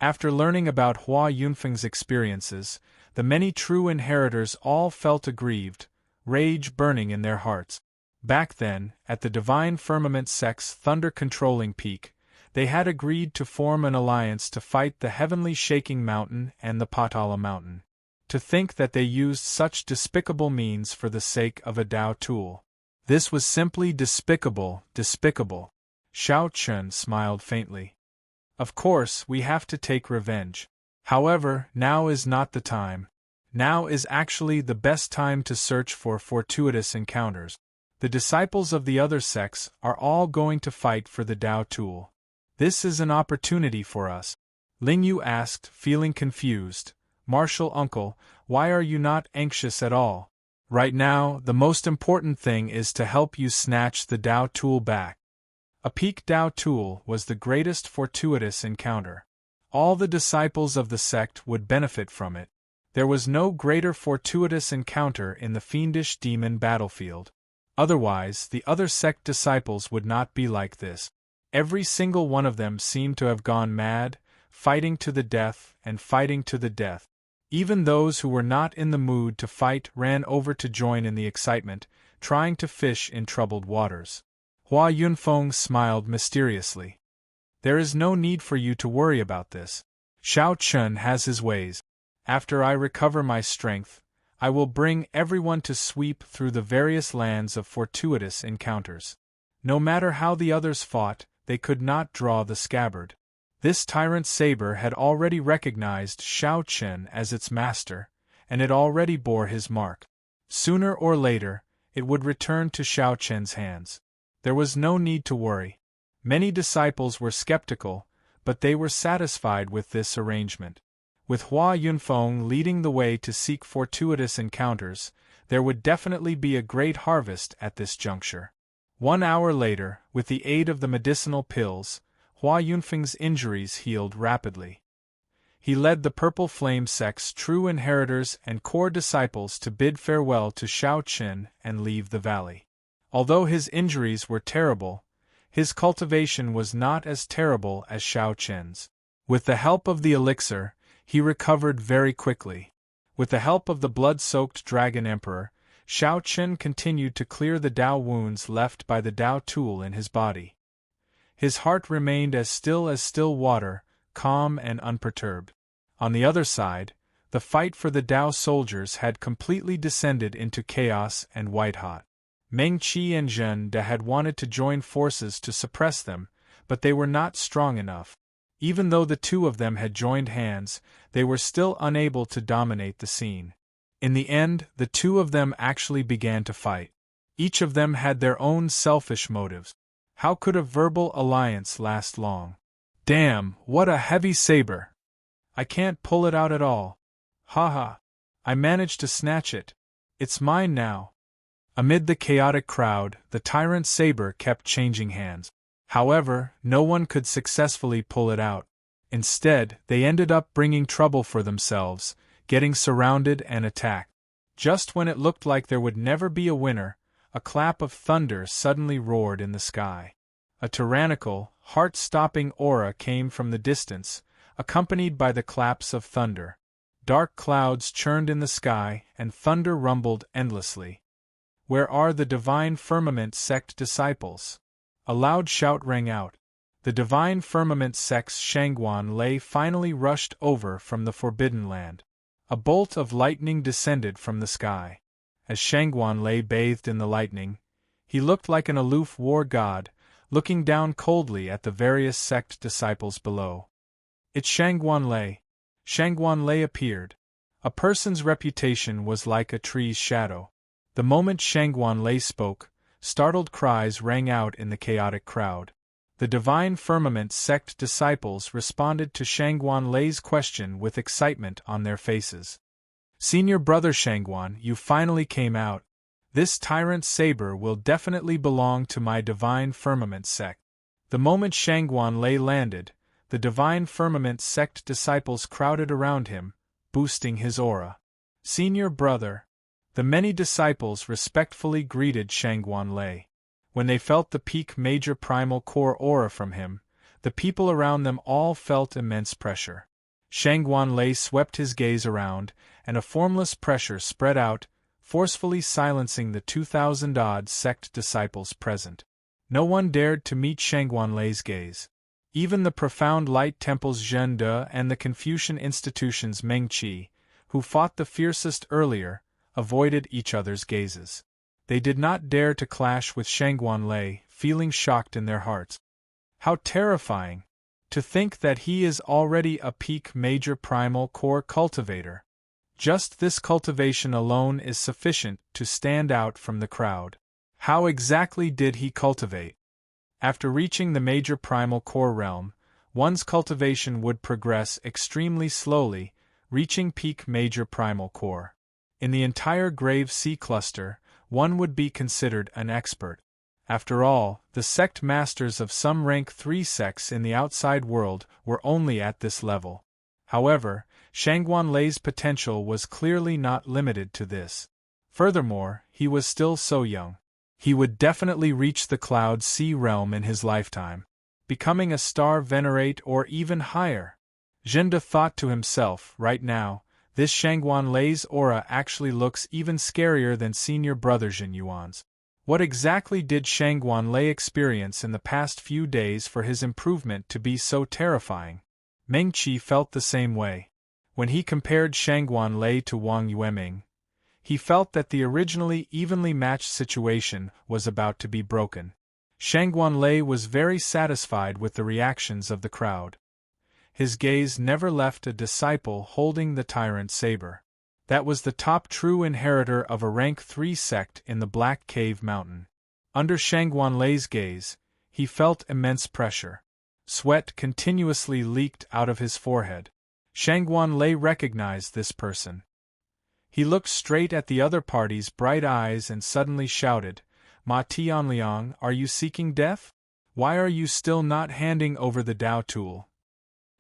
After learning about Hua Yunfeng's experiences, the many true inheritors all felt aggrieved, rage burning in their hearts. Back then, at the Divine Firmament sect's thunder-controlling peak, they had agreed to form an alliance to fight the Heavenly Shaking Mountain and the Patala Mountain. To think that they used such despicable means for the sake of a Tao tool. This was simply despicable, despicable. Xiao Chen smiled faintly. Of course, we have to take revenge. However, now is not the time. Now is actually the best time to search for fortuitous encounters. The disciples of the other sects are all going to fight for the Tao tool. This is an opportunity for us. Ling Yu asked, feeling confused. Martial Uncle, why are you not anxious at all? Right now, the most important thing is to help you snatch the Tao tool back. A peak Tao tool was the greatest fortuitous encounter. All the disciples of the sect would benefit from it. There was no greater fortuitous encounter in the fiendish demon battlefield. Otherwise, the other sect disciples would not be like this. Every single one of them seemed to have gone mad, fighting to the death and fighting to the death. Even those who were not in the mood to fight ran over to join in the excitement, trying to fish in troubled waters. Hua Yunfeng smiled mysteriously. There is no need for you to worry about this. Xiao Chun has his ways. After I recover my strength, I will bring everyone to sweep through the various lands of fortuitous encounters. No matter how the others fought, they could not draw the scabbard. This tyrant saber had already recognized Xiao Chen as its master, and it already bore his mark. Sooner or later, it would return to Xiao Chen's hands. There was no need to worry. Many disciples were skeptical, but they were satisfied with this arrangement. With Hua Yunfeng leading the way to seek fortuitous encounters, there would definitely be a great harvest at this juncture. 1 hour later, with the aid of the medicinal pills, Hua Yunfeng's injuries healed rapidly. He led the Purple Flame sect's true inheritors and core disciples to bid farewell to Xiao Chen and leave the valley. Although his injuries were terrible, his cultivation was not as terrible as Xiao Chen's. With the help of the elixir, he recovered very quickly. With the help of the blood-soaked Dragon Emperor, Xiao Chen continued to clear the Tao wounds left by the Tao tool in his body. His heart remained as still water, calm and unperturbed. On the other side, the fight for the Tao soldiers had completely descended into chaos and white-hot. Meng Qi and Zhen De had wanted to join forces to suppress them, but they were not strong enough. Even though the two of them had joined hands, they were still unable to dominate the scene. In the end, the two of them actually began to fight. Each of them had their own selfish motives. How could a verbal alliance last long? Damn, what a heavy saber! I can't pull it out at all. Ha! I managed to snatch it. It's mine now. Amid the chaotic crowd, the tyrant saber kept changing hands. However, no one could successfully pull it out. Instead, they ended up bringing trouble for themselves, getting surrounded and attacked. Just when it looked like there would never be a winner, a clap of thunder suddenly roared in the sky. A tyrannical, heart-stopping aura came from the distance, accompanied by the claps of thunder. Dark clouds churned in the sky, and thunder rumbled endlessly. Where are the Divine Firmament sect disciples? A loud shout rang out. The Divine Firmament sect's Shangguan Lei finally rushed over from the Forbidden Land. A bolt of lightning descended from the sky. As Shangguan Lei bathed in the lightning, he looked like an aloof war god, looking down coldly at the various sect disciples below. It's Shangguan Lei. Shangguan Lei appeared. A person's reputation was like a tree's shadow. The moment Shangguan Lei spoke, startled cries rang out in the chaotic crowd. The Divine Firmament sect disciples responded to Shangguan Lei's question with excitement on their faces. Senior Brother Shangguan, you finally came out. This tyrant saber will definitely belong to my Divine Firmament sect. The moment Shangguan Lei landed, the Divine Firmament sect disciples crowded around him, boosting his aura. Senior Brother. The many disciples respectfully greeted Shangguan Lei. When they felt the peak major primal core aura from him, the people around them all felt immense pressure. Shangguan Lei swept his gaze around, and a formless pressure spread out, forcefully silencing the 2,000-odd sect disciples present. No one dared to meet Shangguan Lei's gaze. Even the profound light temple's Zhen De and the Confucian institution's Meng Qi, who fought the fiercest earlier, avoided each other's gazes. They did not dare to clash with Shangguan Lei, feeling shocked in their hearts. How terrifying! To think that he is already a peak major primal core cultivator. Just this cultivation alone is sufficient to stand out from the crowd. How exactly did he cultivate? After reaching the major primal core realm, one's cultivation would progress extremely slowly, reaching peak major primal core. In the entire Grave Sea cluster, one would be considered an expert. After all, the sect masters of some rank 3 sects in the outside world were only at this level. However, Shangguan Lei's potential was clearly not limited to this. Furthermore, he was still so young. He would definitely reach the Cloud Sea realm in his lifetime, becoming a star venerate or even higher. Zhen De thought to himself, right now, this Shangguan Lei's aura actually looks even scarier than Senior Brother Zhen Yuan's. What exactly did Shangguan Lei experience in the past few days for his improvement to be so terrifying? Meng Qi felt the same way. When he compared Shangguan Lei to Wang Yueming, he felt that the originally evenly matched situation was about to be broken. Shangguan Lei was very satisfied with the reactions of the crowd. His gaze never left a disciple holding the tyrant saber. That was the top true inheritor of a rank 3 sect in the Black Cave Mountain. Under Shangguan Lei's gaze, he felt immense pressure. Sweat continuously leaked out of his forehead. Shangguan Lei recognized this person. He looked straight at the other party's bright eyes and suddenly shouted, "Ma Tianliang, are you seeking death? Why are you still not handing over the Dao tool?"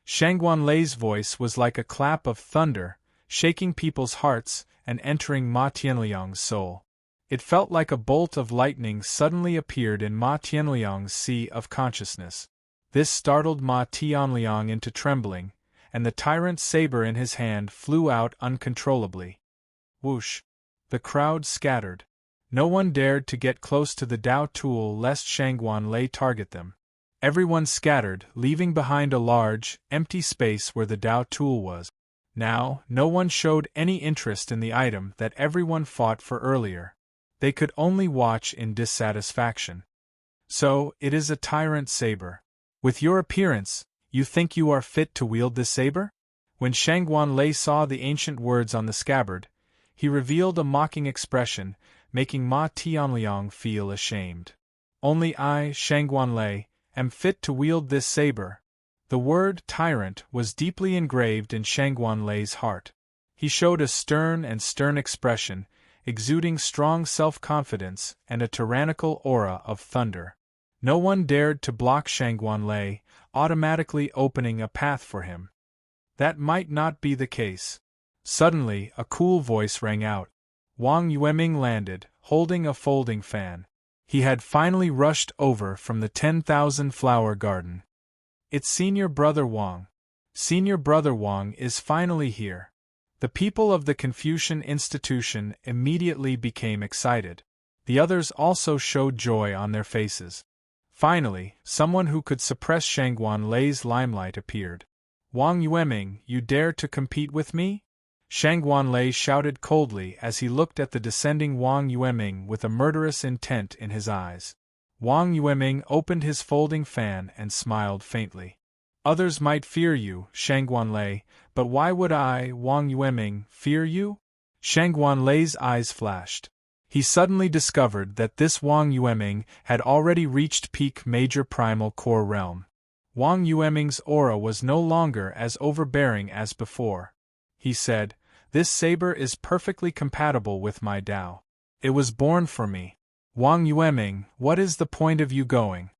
Shangguan Lei's voice was like a clap of thunder, shaking people's hearts and entering Ma Tianliang's soul. It felt like a bolt of lightning suddenly appeared in Ma Tianliang's sea of consciousness. This startled Ma Tianliang into trembling, and the tyrant saber in his hand flew out uncontrollably. Whoosh! The crowd scattered. No one dared to get close to the Dao tool lest Shangguan Lei target them. Everyone scattered, leaving behind a large, empty space where the Dao tool was. Now, no one showed any interest in the item that everyone fought for earlier. They could only watch in dissatisfaction. So, it is a tyrant saber. With your appearance, you think you are fit to wield this saber? When Shangguan Lei saw the ancient words on the scabbard, he revealed a mocking expression, making Ma Tianliang feel ashamed. Only I, Shangguan Lei, am fit to wield this saber. The word tyrant was deeply engraved in Shangguan Lei's heart. He showed a stern expression, exuding strong self-confidence and a tyrannical aura of thunder. No one dared to block Shangguan Lei, automatically opening a path for him. That might not be the case. Suddenly, a cool voice rang out. Wang Yueming landed, holding a folding fan. He had finally rushed over from the 10,000 flower garden. It's Senior Brother Wang. Senior Brother Wang is finally here. The people of the Confucian institution immediately became excited. The others also showed joy on their faces. Finally, someone who could suppress Shangguan Lei's limelight appeared. Wang Yueming, you dare to compete with me? Shangguan Lei shouted coldly as he looked at the descending Wang Yueming with a murderous intent in his eyes. Wang Yueming opened his folding fan and smiled faintly. Others might fear you, Shangguanlei, but why would I, Wang Yueming, fear you? Shangguanlei's eyes flashed. He suddenly discovered that this Wang Yueming had already reached peak major primal core realm. Wang Yueming's aura was no longer as overbearing as before. He said, "This saber is perfectly compatible with my Tao. It was born for me. Wang Yueming, what is the point of you going?"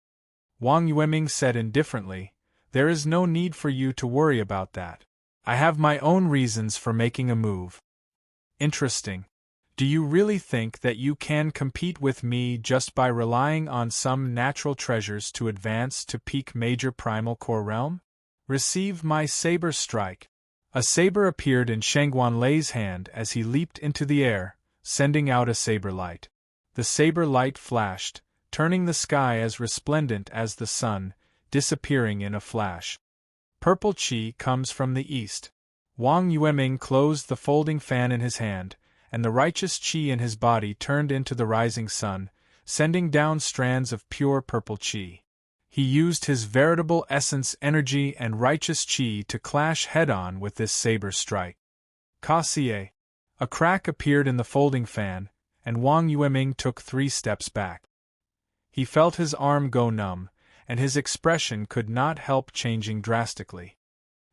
Wang Yueming said indifferently, "There is no need for you to worry about that. I have my own reasons for making a move." Interesting. Do you really think that you can compete with me just by relying on some natural treasures to advance to peak major primal core realm? Receive my saber strike. A saber appeared in Shangguanlei's hand as he leaped into the air, sending out a saber light. The saber light flashed, turning the sky as resplendent as the sun, disappearing in a flash. Purple chi comes from the east. Wang Yueming closed the folding fan in his hand, and the righteous chi in his body turned into the rising sun, sending down strands of pure purple chi. He used his veritable essence energy and righteous chi to clash head-on with this saber strike. Kasie. A crack appeared in the folding fan, and Wang Yueming took 3 steps back. He felt his arm go numb, and his expression could not help changing drastically.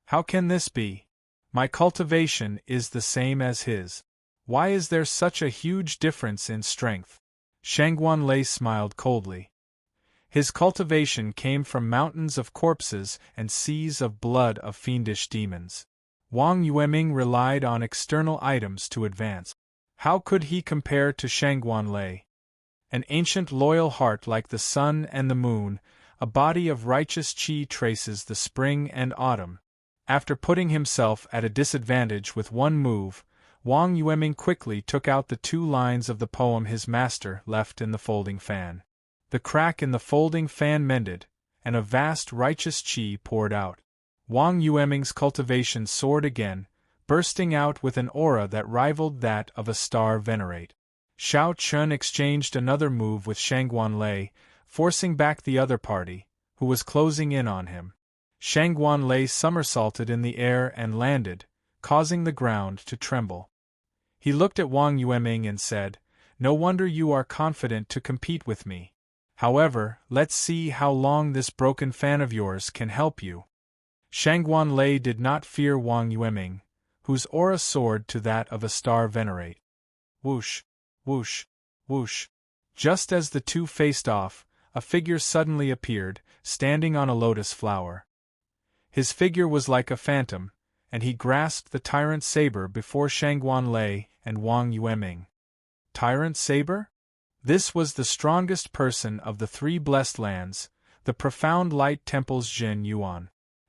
How can this be? My cultivation is the same as his. Why is there such a huge difference in strength? Shangguanlei smiled coldly. His cultivation came from mountains of corpses and seas of blood of fiendish demons. Wang Yueming relied on external items to advance. How could he compare to Shangguanlei? An ancient loyal heart like the sun and the moon, a body of righteous chi traces the spring and autumn. After putting himself at a disadvantage with one move, Wang Yueming quickly took out the 2 lines of the poem his master left in the folding fan. The crack in the folding fan mended, and a vast righteous chi poured out. Wang Yueming's cultivation soared again, bursting out with an aura that rivaled that of a star venerate. Shao Chun exchanged another move with Shangguanlei, forcing back the other party, who was closing in on him. Shangguanlei somersaulted in the air and landed, causing the ground to tremble. He looked at Wang Yueming and said, "No wonder you are confident to compete with me. However, let's see how long this broken fan of yours can help you." Shangguanlei did not fear Wang Yueming, whose aura soared to that of a star venerate. Whoosh, whoosh, whoosh. Just as the 2 faced off, a figure suddenly appeared, standing on a lotus flower. His figure was like a phantom, and he grasped the tyrant saber before Shangguanlei and Wang Yueming. Tyrant saber? This was the strongest person of the 3 blessed lands, the profound light temple's Jin Yuan.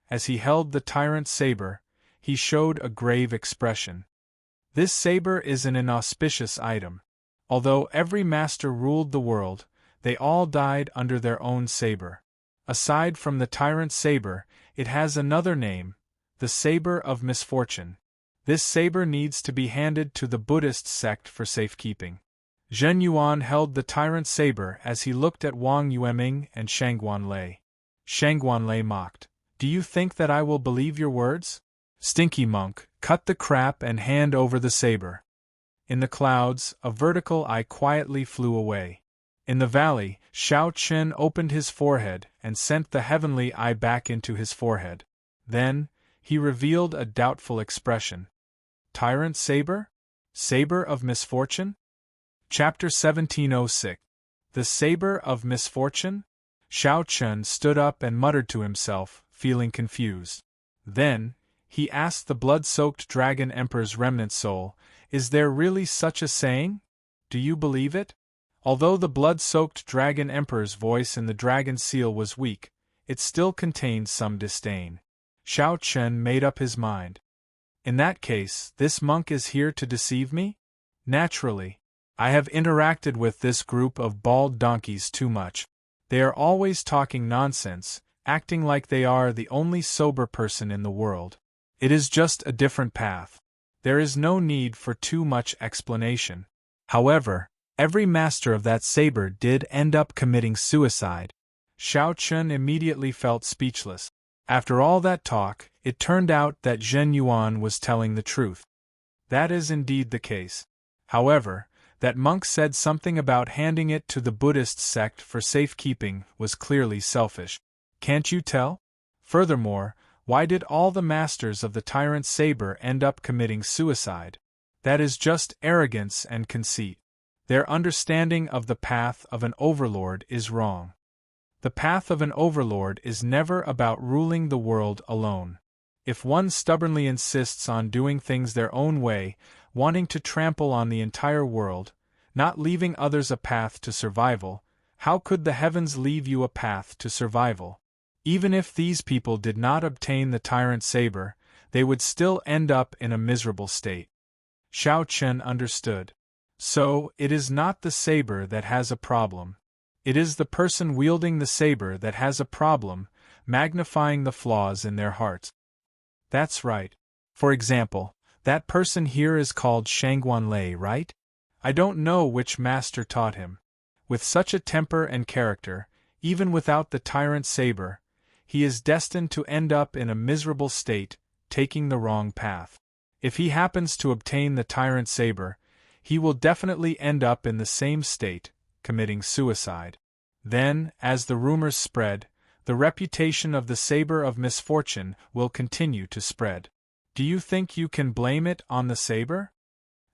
As he held the tyrant saber, he showed a grave expression. This saber is an inauspicious item. Although every master ruled the world, they all died under their own saber. Aside from the tyrant saber, it has another name, the saber of misfortune. This saber needs to be handed to the Buddhist sect for safekeeping. Zhen Yuan held the tyrant saber as he looked at Wang Yueming and Shangguanlei. Shangguanlei mocked, "Do you think that I will believe your words? Stinky monk, cut the crap and hand over the saber." In the clouds, a vertical eye quietly flew away. In the valley, Shao Chen opened his forehead and sent the heavenly eye back into his forehead. Then, he revealed a doubtful expression. Tyrant saber? Saber of misfortune? Chapter 1706. The Saber of Misfortune? Shao Chen stood up and muttered to himself, feeling confused. Then, he asked the blood-soaked Dragon Emperor's remnant soul, "Is there really such a saying? Do you believe it?" Although the blood-soaked Dragon Emperor's voice in the dragon seal was weak, it still contained some disdain. Shao Chen made up his mind. In that case, this monk is here to deceive me? Naturally. I have interacted with this group of bald donkeys too much. They are always talking nonsense, acting like they are the only sober person in the world. It is just a different path. There is no need for too much explanation. However, Every master of that saber did end up committing suicide. Xiao Chun immediately felt speechless. After all that talk, it turned out that Zhen Yuan was telling the truth. That is indeed the case. However, that monk said something about handing it to the Buddhist sect for safekeeping was clearly selfish. Can't you tell? Furthermore, why did all the masters of the tyrant saber end up committing suicide? That is just arrogance and conceit. Their understanding of the path of an overlord is wrong. The path of an overlord is never about ruling the world alone. If one stubbornly insists on doing things their own way, wanting to trample on the entire world, not leaving others a path to survival, how could the heavens leave you a path to survival? Even if these people did not obtain the tyrant saber, they would still end up in a miserable state. Xiao Chen understood. So, it is not the saber that has a problem. It is the person wielding the saber that has a problem, magnifying the flaws in their hearts. That's right. For example, that person here is called Shangguan Lei, right? I don't know which master taught him. With such a temper and character, even without the tyrant saber, he is destined to end up in a miserable state, taking the wrong path. If he happens to obtain the tyrant saber, he will definitely end up in the same state, committing suicide. Then, as the rumors spread, the reputation of the saber of misfortune will continue to spread. Do you think you can blame it on the saber?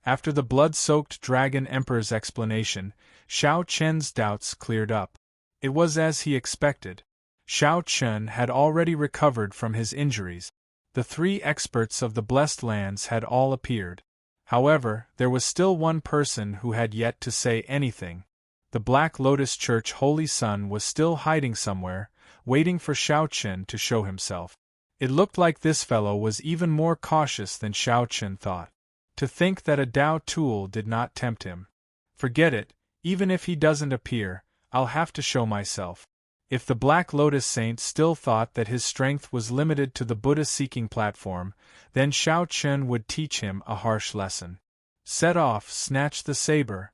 After the blood-soaked Dragon Emperor's explanation, Xiao Chen's doubts cleared up. It was as he expected. Xiao Chen had already recovered from his injuries. The 3 experts of the Blessed Lands had all appeared. However, there was still one person who had yet to say anything. The Black Lotus Church Holy Son was still hiding somewhere, waiting for Xiao Chen to show himself. It looked like this fellow was even more cautious than Xiao Chen thought. To think that a Dao tool did not tempt him. Forget it, even if he doesn't appear, I'll have to show myself. If the Black Lotus Saint still thought that his strength was limited to the Buddha-seeking platform, then Xiao Chen would teach him a harsh lesson. Set off, snatch the saber.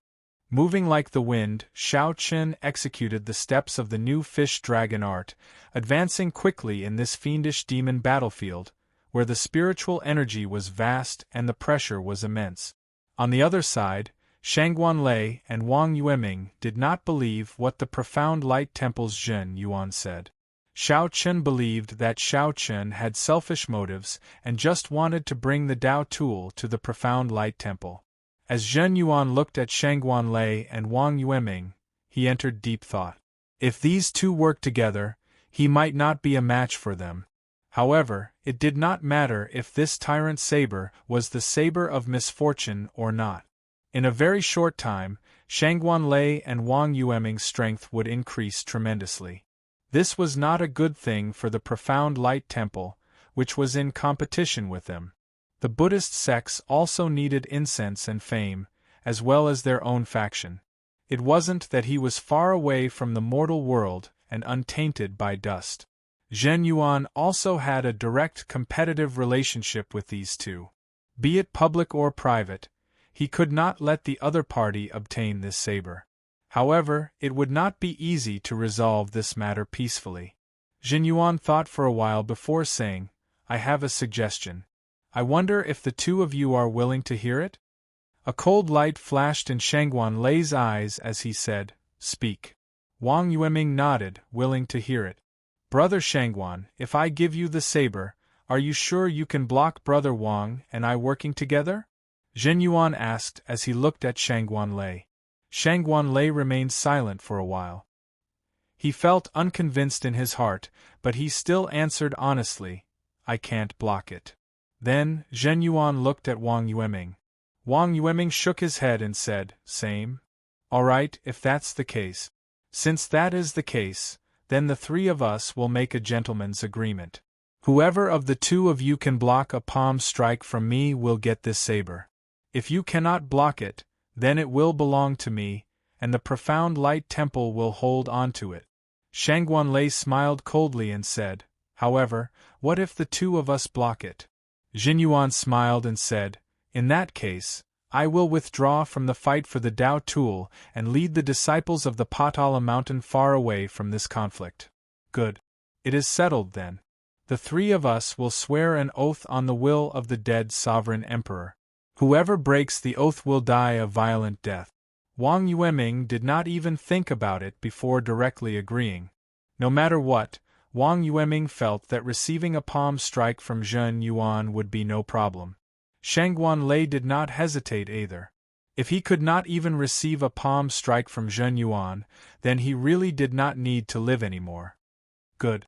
Moving like the wind, Xiao Chen executed the steps of the new fish-dragon art, advancing quickly in this fiendish demon battlefield, where the spiritual energy was vast and the pressure was immense. On the other side, Shangguan Lei and Wang Yueming did not believe what the profound light temple's Zhen Yuan said. Xiao Chen believed that Xiao Chen had selfish motives and just wanted to bring the Dao tool to the profound light temple. As Zhen Yuan looked at Shangguan Lei and Wang Yueming, he entered deep thought. If these two worked together, he might not be a match for them. However, it did not matter if this tyrant saber was the saber of misfortune or not. In a very short time, Shangguan Lei and Wang Yueming's strength would increase tremendously. This was not a good thing for the profound light temple, which was in competition with them. The Buddhist sects also needed incense and fame, as well as their own faction. It wasn't that he was far away from the mortal world and untainted by dust. Zhen Yuan also had a direct competitive relationship with these two. Be it public or private, he could not let the other party obtain this saber. However, it would not be easy to resolve this matter peacefully. Zhen Yuan thought for a while before saying, I have a suggestion. I wonder if the two of you are willing to hear it? A cold light flashed in Shangguan Lei's eyes as he said, Speak. Wang Yueming nodded, willing to hear it. Brother Shangguan, if I give you the saber, are you sure you can block Brother Wang and I working together? Zhen Yuan asked as he looked at Shangguan Lei. Shangguan Lei remained silent for a while. He felt unconvinced in his heart, but he still answered honestly, I can't block it. Then, Zhen Yuan looked at Wang Yueming. Wang Yueming shook his head and said, Same? All right, if that's the case. Since that is the case, then the 3 of us will make a gentleman's agreement. Whoever of the 2 of you can block a palm strike from me will get this saber. If you cannot block it, then it will belong to me, and the profound light temple will hold on to it. Shangguan Lei smiled coldly and said, However, what if the 2 of us block it? Zhen Yuan smiled and said, In that case, I will withdraw from the fight for the Tao tool and lead the disciples of the Patala mountain far away from this conflict. Good. It is settled then. The three of us will swear an oath on the will of the dead sovereign emperor. Whoever breaks the oath will die a violent death. Wang Yueming did not even think about it before directly agreeing. No matter what, Wang Yueming felt that receiving a palm strike from Zhen Yuan would be no problem. Shangguan Lei did not hesitate either. If he could not even receive a palm strike from Zhen Yuan, then he really did not need to live anymore. Good.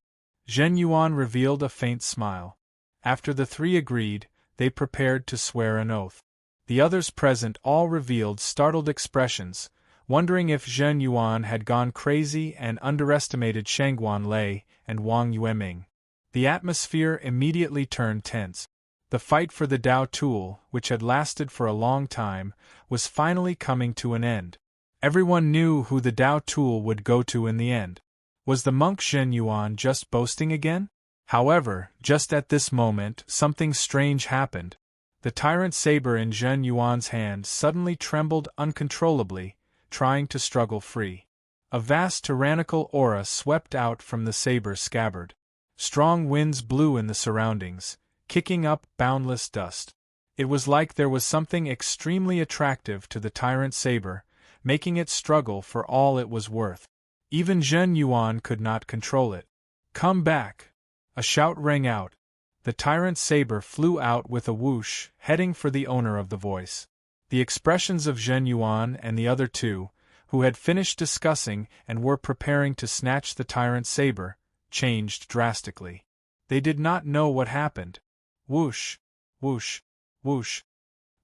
Zhen Yuan revealed a faint smile. After the three agreed, they prepared to swear an oath. The others present all revealed startled expressions, wondering if Zhen Yuan had gone crazy and underestimated Shangguan Lei and Wang Yueming. The atmosphere immediately turned tense. The fight for the Tao tool, which had lasted for a long time, was finally coming to an end. Everyone knew who the Tao tool would go to in the end. Was the monk Zhen Yuan just boasting again? However, just at this moment, something strange happened. The tyrant saber in Zhen Yuan's hand suddenly trembled uncontrollably, trying to struggle free. A vast tyrannical aura swept out from the saber scabbard. Strong winds blew in the surroundings, kicking up boundless dust. It was like there was something extremely attractive to the tyrant saber, making it struggle for all it was worth. Even Zhen Yuan could not control it. "Come back!" A shout rang out. The tyrant saber flew out with a whoosh, heading for the owner of the voice. The expressions of Zhen Yuan and the other two, who had finished discussing and were preparing to snatch the tyrant saber, changed drastically. They did not know what happened. Whoosh, whoosh, whoosh.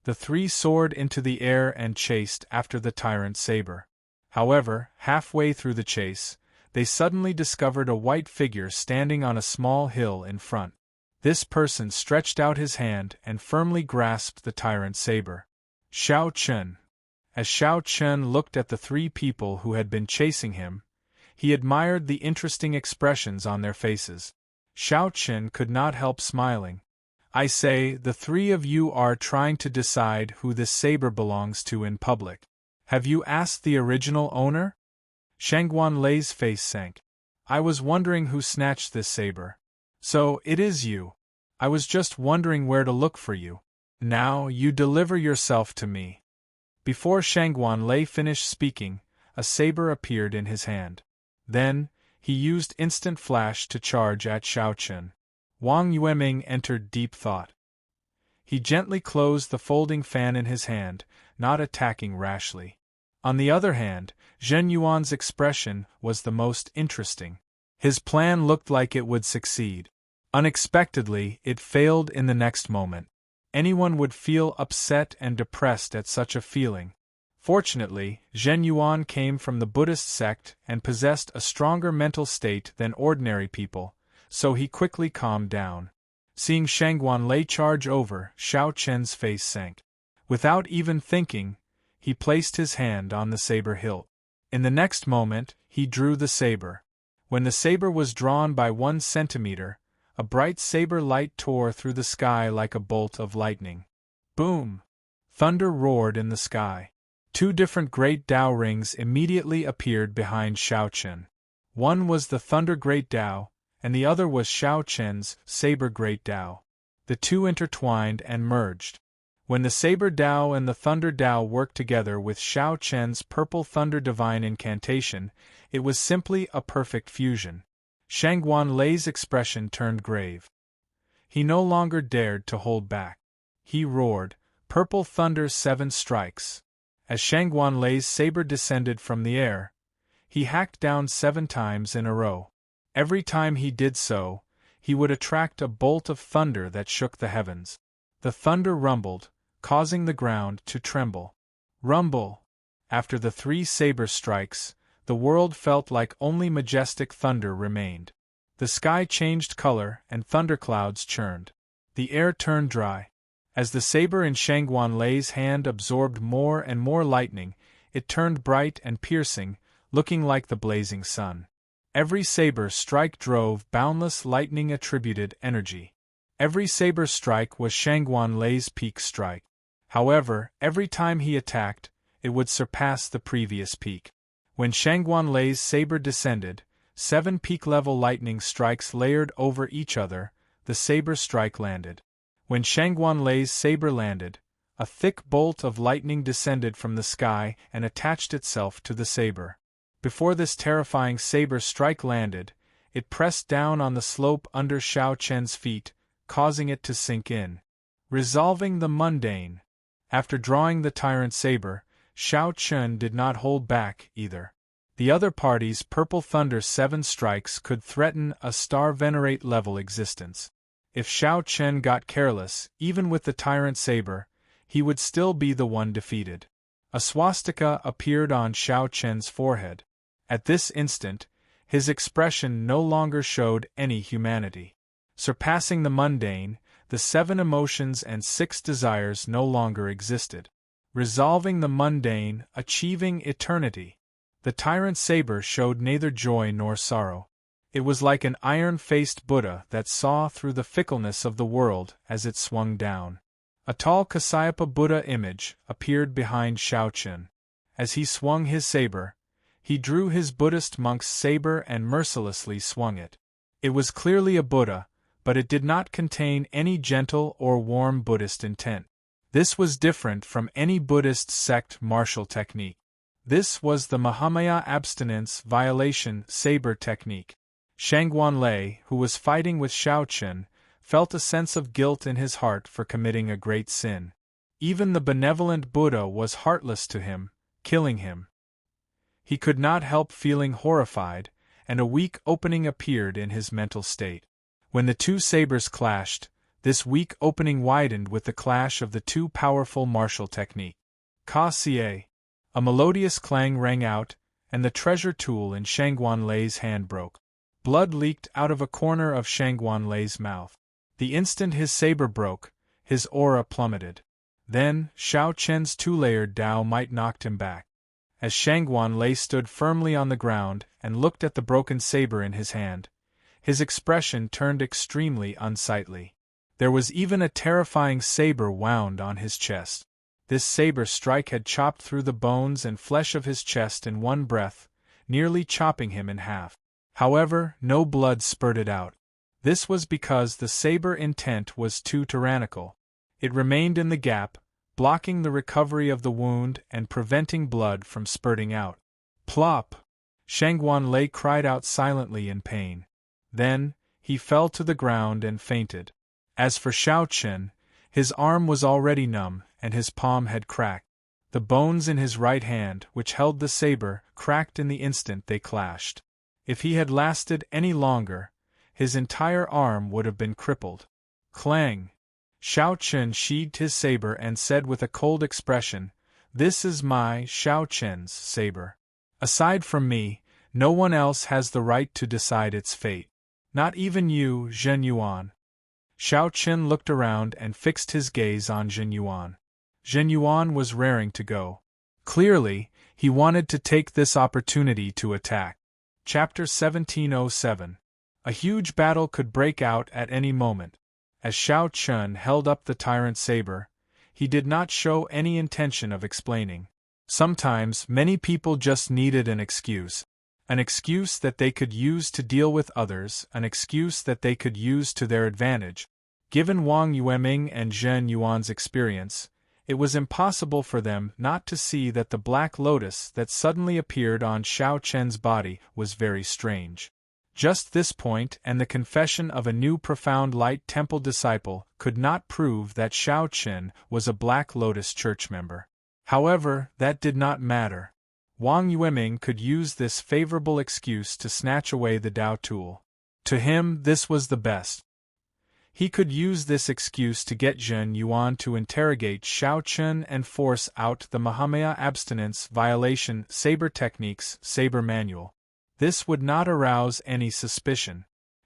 The three soared into the air and chased after the tyrant saber. However, halfway through the chase, they suddenly discovered a white figure standing on a small hill in front. This person stretched out his hand and firmly grasped the tyrant saber. Xiao Chen. As Xiao Chen looked at the three people who had been chasing him, he admired the interesting expressions on their faces. Xiao Chen could not help smiling. "I say, the three of you are trying to decide who this saber belongs to in public. Have you asked the original owner?" Shangguan Lei's face sank. "I was wondering who snatched this saber. So, it is you. I was just wondering where to look for you. Now, you deliver yourself to me." Before Shangguan Lei finished speaking, a saber appeared in his hand. Then, he used instant flash to charge at Xiao Chen. Wang Yueming entered deep thought. He gently closed the folding fan in his hand, not attacking rashly. On the other hand, Zhen Yuan's expression was the most interesting. His plan looked like it would succeed. Unexpectedly, it failed in the next moment. Anyone would feel upset and depressed at such a feeling. Fortunately, Zhen Yuan came from the Buddhist sect and possessed a stronger mental state than ordinary people, so he quickly calmed down. Seeing Shangguan Lei charge over, Xiao Chen's face sank. Without even thinking, he placed his hand on the saber hilt. In the next moment, he drew the saber. When the saber was drawn by 1 centimeter, a bright saber light tore through the sky like a bolt of lightning. Boom! Thunder roared in the sky. 2 different great Tao rings immediately appeared behind Xiao Chen. One was the Thunder Great Tao, and the other was Xiao Chen's Saber Great Tao. The two intertwined and merged. When the Saber Tao and the Thunder Tao worked together with Xiao Chen's Purple Thunder Divine Incantation, it was simply a perfect fusion. Shangguan Lei's expression turned grave. He no longer dared to hold back. He roared, "Purple Thunder 7 strikes!" As Shangguan Lei's saber descended from the air, he hacked down 7 times in a row. Every time he did so, he would attract a bolt of thunder that shook the heavens. The thunder rumbled, causing the ground to tremble. Rumble! After the 3 saber strikes, the world felt like only majestic thunder remained. The sky changed color and thunderclouds churned. The air turned dry. As the saber in Shangguan Lei's hand absorbed more and more lightning, it turned bright and piercing, looking like the blazing sun. Every saber strike drove boundless lightning-attributed energy. Every saber strike was Shangguan Lei's peak strike. However, every time he attacked, it would surpass the previous peak. When Shangguan Lei's saber descended, 7 peak-level lightning strikes layered over each other, the saber strike landed. When Shangguan Lei's saber landed, a thick bolt of lightning descended from the sky and attached itself to the saber. Before this terrifying saber strike landed, it pressed down on the slope under Xiao Chen's feet, causing it to sink in. Resolving the mundane. After drawing the tyrant saber, Xiao Chen did not hold back, either. The other party's Purple Thunder 7 strikes could threaten a Star Venerate level existence. If Xiao Chen got careless, even with the tyrant saber, he would still be the one defeated. A swastika appeared on Xiao Chen's forehead. At this instant, his expression no longer showed any humanity. Surpassing the mundane, the 7 emotions and 6 desires no longer existed. Resolving the mundane, achieving eternity. The tyrant saber showed neither joy nor sorrow. It was like an iron-faced Buddha that saw through the fickleness of the world as it swung down. A tall Kasyapa Buddha image appeared behind Xiao Chen. As he swung his saber, he drew his Buddhist monk's saber and mercilessly swung it. It was clearly a Buddha, but it did not contain any gentle or warm Buddhist intent. This was different from any Buddhist sect martial technique. This was the Mahamaya abstinence violation saber technique. Shangguan Lei, who was fighting with Xiao Chen, felt a sense of guilt in his heart for committing a great sin. Even the benevolent Buddha was heartless to him, killing him. He could not help feeling horrified, and a weak opening appeared in his mental state. When the 2 sabers clashed, this weak opening widened with the clash of the 2 powerful martial techniques. Ka Xie. A melodious clang rang out, and the treasure tool in Shangguan Lei's hand broke. Blood leaked out of a corner of Shangguan Lei's mouth. The instant his saber broke, his aura plummeted. Then, Xiao Chen's 2-layered Dao might knocked him back. As Shangguan Lei stood firmly on the ground and looked at the broken saber in his hand, his expression turned extremely unsightly. There was even a terrifying saber wound on his chest. This saber strike had chopped through the bones and flesh of his chest in one breath, nearly chopping him in half. However, no blood spurted out. This was because the saber intent was too tyrannical. It remained in the gap, blocking the recovery of the wound and preventing blood from spurting out. Plop! Shangguan Lei cried out silently in pain. Then, he fell to the ground and fainted. As for Xiao Chen, his arm was already numb, and his palm had cracked. The bones in his right hand, which held the saber, cracked in the instant they clashed. If he had lasted any longer, his entire arm would have been crippled. Clang! Xiao Chen sheathed his saber and said with a cold expression, "This is my Xiao Chen's saber. Aside from me, no one else has the right to decide its fate. Not even you, Zhen Yuan." Xiao Chen looked around and fixed his gaze on Zhen Yuan. Zhen Yuan was raring to go. Clearly, he wanted to take this opportunity to attack. Chapter 1707. A huge battle could break out at any moment. As Xiao Chen held up the tyrant saber, he did not show any intention of explaining. Sometimes, many people just needed an excuse. An excuse that they could use to deal with others, an excuse that they could use to their advantage. Given Wang Yueming and Zhen Yuan's experience, it was impossible for them not to see that the black lotus that suddenly appeared on Xiao Chen's body was very strange. Just this point and the confession of a new profound light temple disciple could not prove that Xiao Chen was a Black Lotus church member. However, that did not matter. Wang Yueming could use this favorable excuse to snatch away the Dao tool. To him, this was the best. He could use this excuse to get Zhen Yuan to interrogate Xiao Chen and force out the Mahamaya abstinence violation saber techniques saber manual. This would not arouse any suspicion.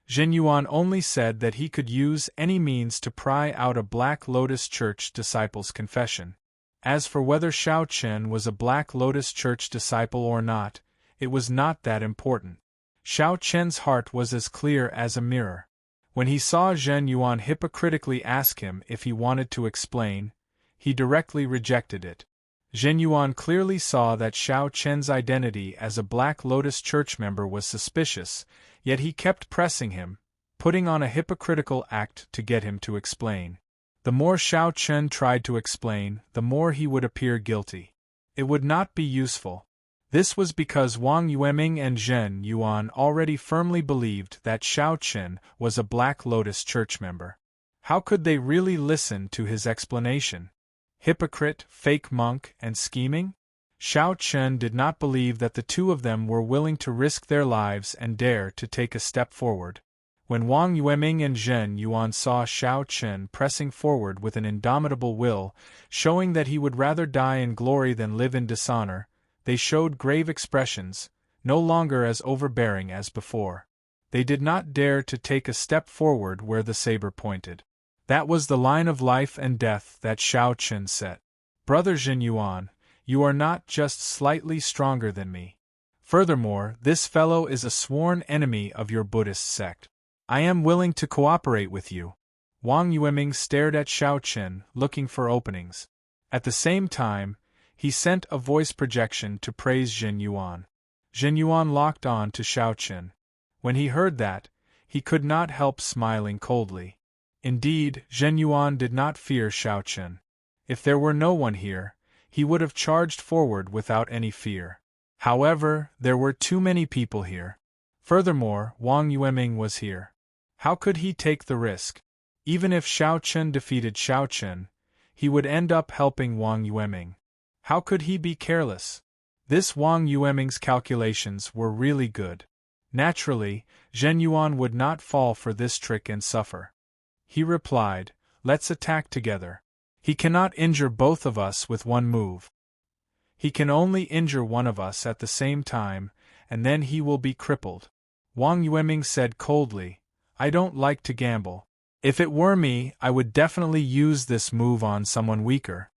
Zhen Yuan only said that he could use any means to pry out a Black Lotus Church disciple's confession. As for whether Xiao Chen was a Black Lotus Church disciple or not, it was not that important. Xiao Chen's heart was as clear as a mirror. When he saw Zhen Yuan hypocritically ask him if he wanted to explain, he directly rejected it. Zhen Yuan clearly saw that Xiao Chen's identity as a Black Lotus Church member was suspicious, yet he kept pressing him, putting on a hypocritical act to get him to explain. The more Xiao Chen tried to explain, the more he would appear guilty. It would not be useful. This was because Wang Yueming and Zhen Yuan already firmly believed that Xiao Chen was a Black Lotus Church member. How could they really listen to his explanation? Hypocrite, fake monk, and scheming? Xiao Chen did not believe that the two of them were willing to risk their lives and dare to take a step forward. When Wang Yueming and Zhen Yuan saw Xiao Chen pressing forward with an indomitable will, showing that he would rather die in glory than live in dishonor, they showed grave expressions, no longer as overbearing as before. They did not dare to take a step forward where the saber pointed. That was the line of life and death that Xiao Chen set. Brother Zhen Yuan, you are not just slightly stronger than me. Furthermore, this fellow is a sworn enemy of your Buddhist sect. I am willing to cooperate with you. Wang Yueming stared at Xiao Chen, looking for openings. At the same time, he sent a voice projection to praise Zhen Yuan. Zhen Yuan locked on to Xiao Chen. When he heard that, he could not help smiling coldly. Indeed, Zhen Yuan did not fear Xiao Chen. If there were no one here, he would have charged forward without any fear. However, there were too many people here. Furthermore, Wang Yueming was here. How could he take the risk? Even if Xiao Chen defeated Xiao Chen, he would end up helping Wang Yueming. How could he be careless? This Wang Yueming's calculations were really good. Naturally, Zhen Yuan would not fall for this trick and suffer. He replied, "Let's attack together. He cannot injure both of us with one move. He can only injure one of us at the same time, and then he will be crippled." Wang Yueming said coldly, "I don't like to gamble. If it were me, I would definitely use this move on someone weaker."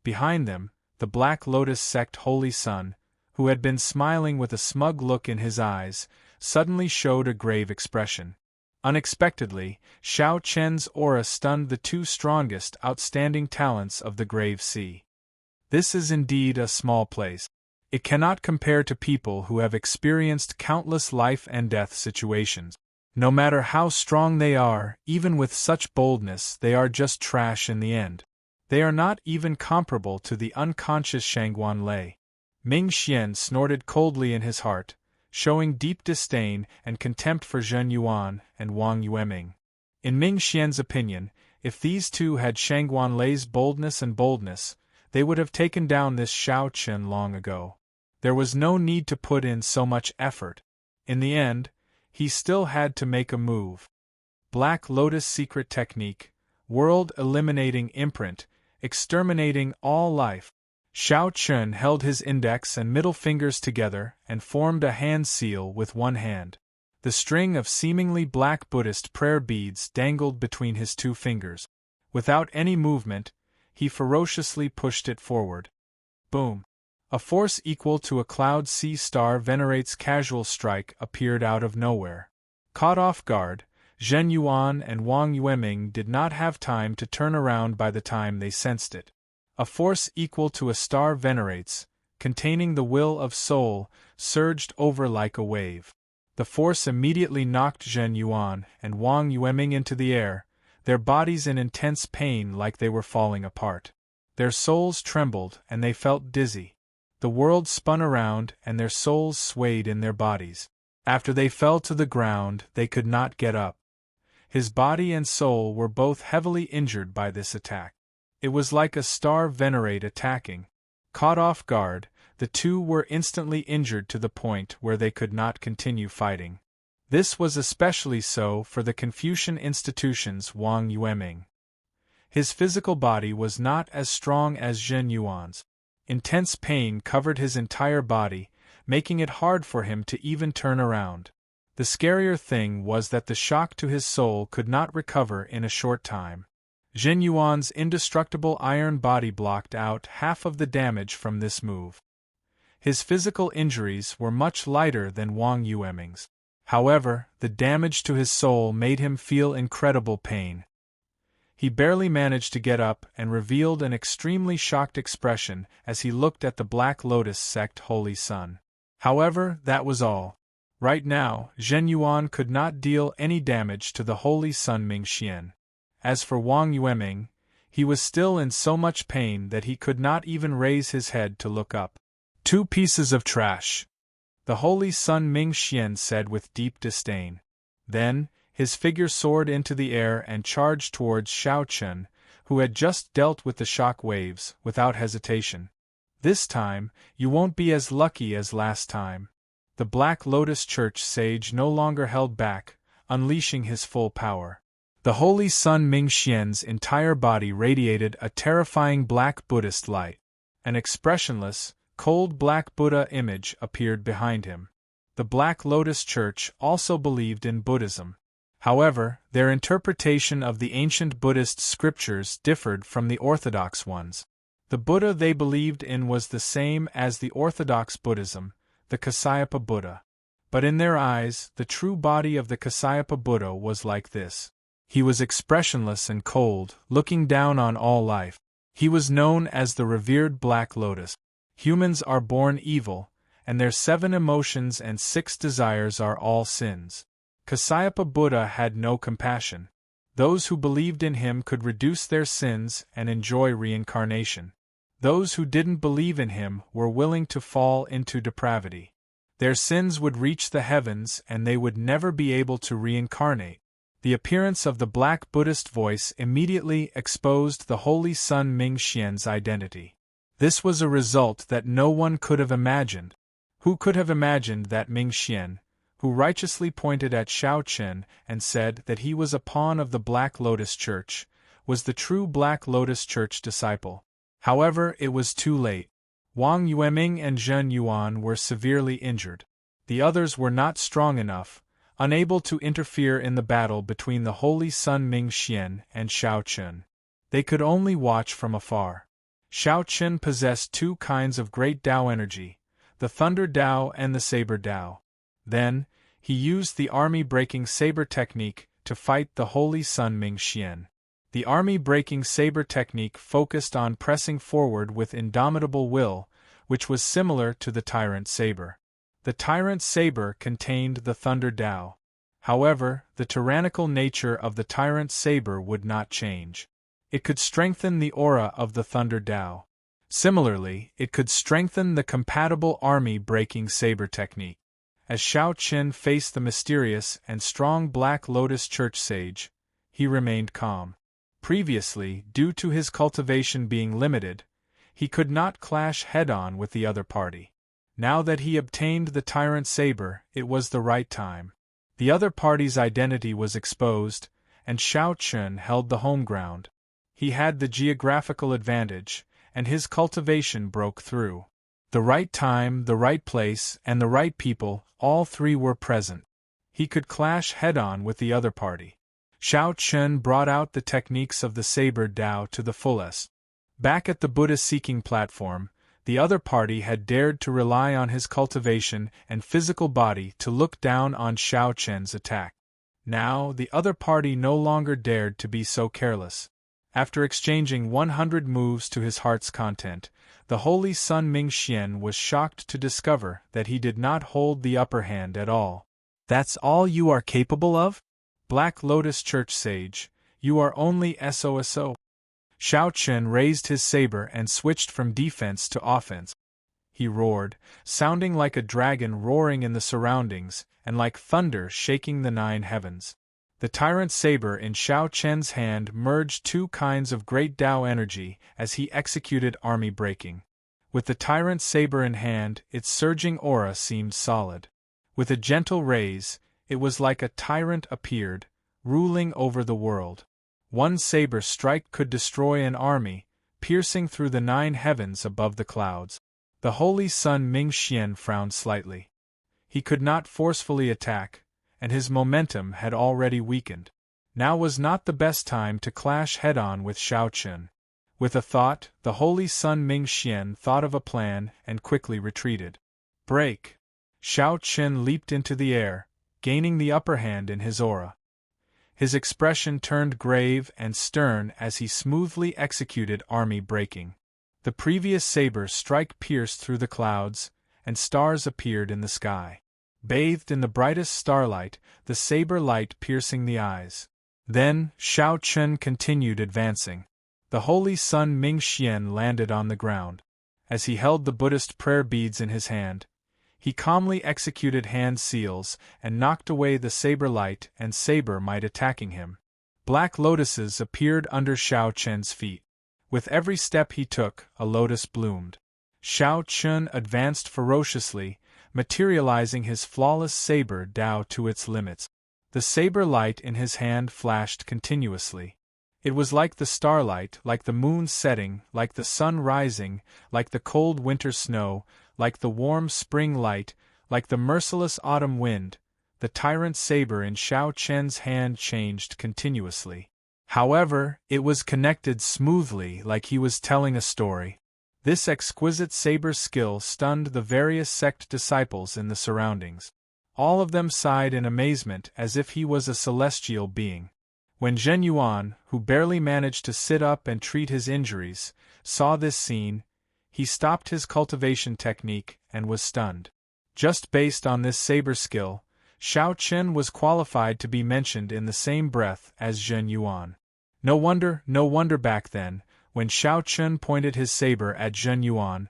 Behind them, the Black Lotus sect Holy Son, who had been smiling with a smug look in his eyes, suddenly showed a grave expression. Unexpectedly, Xiao Chen's aura stunned the two strongest outstanding talents of the Grave Sea. This is indeed a small place. It cannot compare to people who have experienced countless life and death situations. No matter how strong they are, even with such boldness, they are just trash in the end. They are not even comparable to the unconscious Shangguan Lei. Ming Xian snorted coldly in his heart, showing deep disdain and contempt for Zhen Yuan and Wang Yueming. In Ming Xian's opinion, if these two had Shangguan Lei's boldness, they would have taken down this Xiao Chen long ago. There was no need to put in so much effort. In the end, he still had to make a move. Black Lotus secret technique, world-eliminating imprint, exterminating all life. Xiao Chen held his index and middle fingers together and formed a hand seal with one hand. The string of seemingly black Buddhist prayer beads dangled between his two fingers. Without any movement, he ferociously pushed it forward. Boom! A force equal to a Cloud Sea Star Venerate's casual strike appeared out of nowhere. Caught off guard, Zhen Yuan and Wang Yueming did not have time to turn around by the time they sensed it. A force equal to a star Venerate's, containing the will of soul, surged over like a wave. The force immediately knocked Zhen Yuan and Wang Yueming into the air, their bodies in intense pain like they were falling apart. Their souls trembled and they felt dizzy. The world spun around and their souls swayed in their bodies. After they fell to the ground, they could not get up. His body and soul were both heavily injured by this attack. It was like a star Venerate attacking. Caught off guard, the two were instantly injured to the point where they could not continue fighting. This was especially so for the Confucian institution's Wang Yueming. His physical body was not as strong as Zhen Yuan's. Intense pain covered his entire body, making it hard for him to even turn around. The scarier thing was that the shock to his soul could not recover in a short time. Zhen Yuan's indestructible iron body blocked out half of the damage from this move. His physical injuries were much lighter than Wang Yueming's. However, the damage to his soul made him feel incredible pain. He barely managed to get up and revealed an extremely shocked expression as he looked at the Black Lotus sect Holy Sun. However, that was all. Right now, Zhen Yuan could not deal any damage to the Holy Sun Mingxian. As for Wang Yueming, he was still in so much pain that he could not even raise his head to look up. 2 pieces of trash, the Holy Sun Mingxian said with deep disdain. Then, his figure soared into the air and charged towards Xiao Chen, who had just dealt with the shock waves, without hesitation. This time, you won't be as lucky as last time. The Black Lotus Church sage no longer held back, unleashing his full power. The Holy Sun Mingxian's entire body radiated a terrifying black Buddhist light. An expressionless, cold black Buddha image appeared behind him. The Black Lotus Church also believed in Buddhism. However, their interpretation of the ancient Buddhist scriptures differed from the orthodox ones. The Buddha they believed in was the same as the orthodox Buddhism, the Kasyapa Buddha. But in their eyes, the true body of the Kasyapa Buddha was like this. He was expressionless and cold, looking down on all life. He was known as the revered Black Lotus. Humans are born evil, and their 7 emotions and 6 desires are all sins. Kasyapa Buddha had no compassion. Those who believed in him could reduce their sins and enjoy reincarnation. Those who didn't believe in him were willing to fall into depravity. Their sins would reach the heavens and they would never be able to reincarnate. The appearance of the Black Buddhist voice immediately exposed the Holy Sun Mingxian's identity. This was a result that no one could have imagined. Who could have imagined that Mingxian, who righteously pointed at Xiao Chen and said that he was a pawn of the Black Lotus Church, was the true Black Lotus Church disciple? However, it was too late. Wang Yueming and Zhen Yuan were severely injured. The others were not strong enough, unable to interfere in the battle between the Holy Sun Mingxian and Xiao Chen. They could only watch from afar. Xiao Chen possessed 2 kinds of great Tao energy, the Thunder Tao and the Saber Tao. Then, he used the army-breaking saber technique to fight the Holy Sun Mingxian. The army-breaking saber technique focused on pressing forward with indomitable will, which was similar to the Tyrant Saber. The Tyrant Saber contained the Thunder Tao. However, the tyrannical nature of the Tyrant Saber would not change. It could strengthen the aura of the Thunder Tao. Similarly, it could strengthen the compatible army-breaking saber technique. As Xiao Chen faced the mysterious and strong Black Lotus Church sage, he remained calm. Previously, due to his cultivation being limited, he could not clash head-on with the other party. Now that he obtained the Tyrant Saber, it was the right time. The other party's identity was exposed, and Xiao Chen held the home ground. He had the geographical advantage, and his cultivation broke through. The right time, the right place, and the right people, all 3 were present. He could clash head-on with the other party. Xiao Chen brought out the techniques of the Saber Tao to the fullest. Back at the Buddha-seeking platform, the other party had dared to rely on his cultivation and physical body to look down on Xiao Chen's attack. Now, the other party no longer dared to be so careless. After exchanging 100 moves to his heart's content, the Holy Sun Mingxian was shocked to discover that he did not hold the upper hand at all. "That's all you are capable of? Black Lotus Church Sage, you are only SOSO." Xiao Chen raised his saber and switched from defense to offense. He roared, sounding like a dragon roaring in the surroundings, and like thunder shaking the 9 heavens. The Tyrant Saber in Xiao Chen's hand merged 2 kinds of great Tao energy as he executed army breaking. With the Tyrant Saber in hand, its surging aura seemed solid. With a gentle raise, it was like a tyrant appeared, ruling over the world. One saber strike could destroy an army, piercing through the 9 heavens above the clouds. The Holy Sun Mingxian frowned slightly. He could not forcefully attack, and his momentum had already weakened. Now was not the best time to clash head-on with Xiao Chen. With a thought, the Holy Sun Mingxian thought of a plan and quickly retreated. Break! Xiao Chen leaped into the air, gaining the upper hand in his aura. His expression turned grave and stern as he smoothly executed army breaking. The previous saber strike pierced through the clouds, and stars appeared in the sky. Bathed in the brightest starlight, the saber light piercing the eyes. Then, Shao Chun continued advancing. The holy sun Ming Xian landed on the ground. As he held the Buddhist prayer beads in his hand, he calmly executed hand seals and knocked away the saber light and saber might attacking him. Black lotuses appeared under Shao Chun's feet. With every step he took, a lotus bloomed. Shao Chun advanced ferociously, materializing his flawless saber Dao to its limits. The saber light in his hand flashed continuously. It was like the starlight, like the moon setting, like the sun rising, like the cold winter snow, like the warm spring light, like the merciless autumn wind. The tyrant saber in Shao Chen's hand changed continuously. However, it was connected smoothly like he was telling a story. This exquisite saber skill stunned the various sect disciples in the surroundings. All of them sighed in amazement as if he was a celestial being. When Zhen Yuan, who barely managed to sit up and treat his injuries, saw this scene, he stopped his cultivation technique and was stunned. Just based on this saber skill, Shao Chen was qualified to be mentioned in the same breath as Zhen Yuan. No wonder back then, when Shao Chen pointed his saber at Zhen Yuan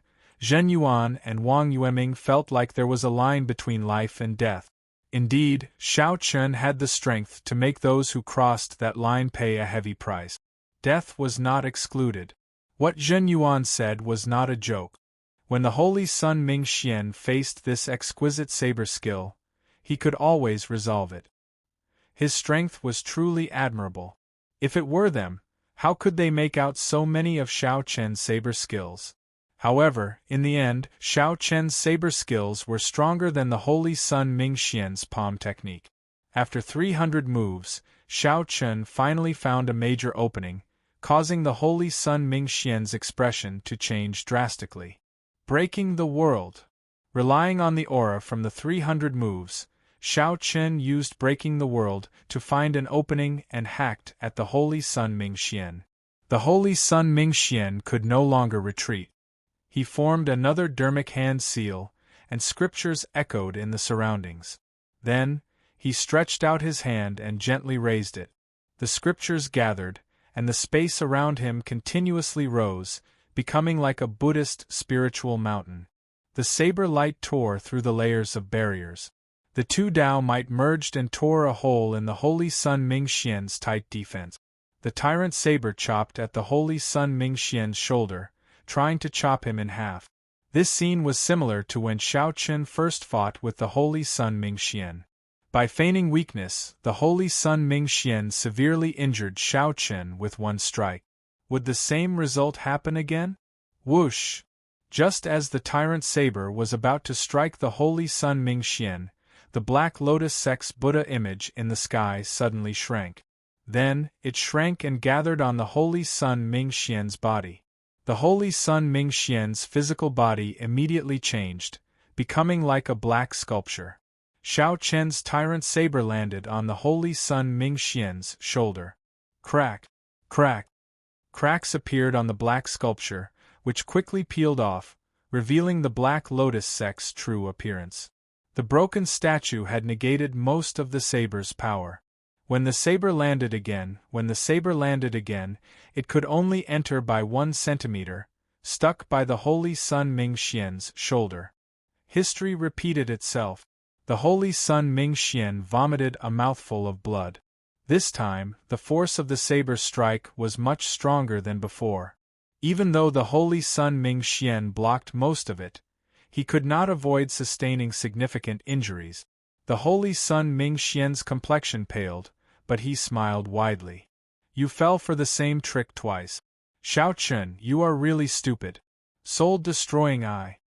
and Wang Yueming felt like there was a line between life and death. Indeed, Shao Chen had the strength to make those who crossed that line pay a heavy price. Death was not excluded. What Zhen Yuan said was not a joke. When the holy sun Ming Xian faced this exquisite saber skill, he could always resolve it. His strength was truly admirable. If it were them, how could they make out so many of Shao Chen's saber skills? However, in the end, Shao Chen's saber skills were stronger than the holy sun Ming Xian's palm technique. After 300 moves, Shao Chen finally found a major opening, causing the holy sun Ming Xian's expression to change drastically. Breaking the world. Relying on the aura from the 300 moves, Shao Chen used breaking the world to find an opening and hacked at the holy sun Ming Xian. The holy sun Ming Xian could no longer retreat. He formed another dermic hand seal, and scriptures echoed in the surroundings. Then, he stretched out his hand and gently raised it. The scriptures gathered, and the space around him continuously rose, becoming like a Buddhist spiritual mountain. The saber light tore through the layers of barriers. The two Dao might merged and tore a hole in the holy sun Ming Xian's tight defense. The tyrant saber chopped at the holy sun Ming Xian's shoulder, trying to chop him in half. This scene was similar to when Shao Chen first fought with the holy sun Ming Xian. By feigning weakness, the holy sun Ming Xian severely injured Shao Chen with one strike. Would the same result happen again? Whoosh! Just as the tyrant saber was about to strike the holy sun Ming Xian, the black lotus sex Buddha image in the sky suddenly shrank. Then, it shrank and gathered on the holy sun Ming Xian's body. The holy sun Ming Xian's physical body immediately changed, becoming like a black sculpture. Shao Chen's tyrant saber landed on the holy sun Ming Xian's shoulder. Crack! Crack! Cracks appeared on the black sculpture, which quickly peeled off, revealing the black lotus sect's true appearance. The broken statue had negated most of the saber's power. When the saber landed again, it could only enter by 1 centimeter, stuck by the holy sun Ming Xian's shoulder. History repeated itself. The holy sun Ming Xian vomited a mouthful of blood. This time, the force of the saber strike was much stronger than before. Even though the holy sun Ming Xian blocked most of it, he could not avoid sustaining significant injuries. The holy sun Ming Xian's complexion paled, but he smiled widely. You fell for the same trick twice. Shao Chen, you are really stupid. Soul-destroying eye.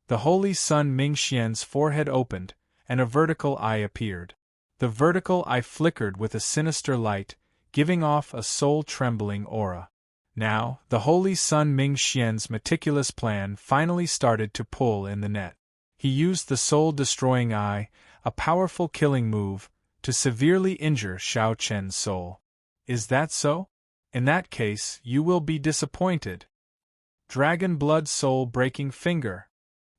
The holy sun Ming Xian's forehead opened, and a vertical eye appeared. The vertical eye flickered with a sinister light, giving off a soul-trembling aura. Now, the holy sun Ming Xian's meticulous plan finally started to pull in the net. He used the soul-destroying eye, a powerful killing move, to severely injure Xiao Chen's soul. Is that so? In that case, you will be disappointed. Dragon blood soul-breaking finger.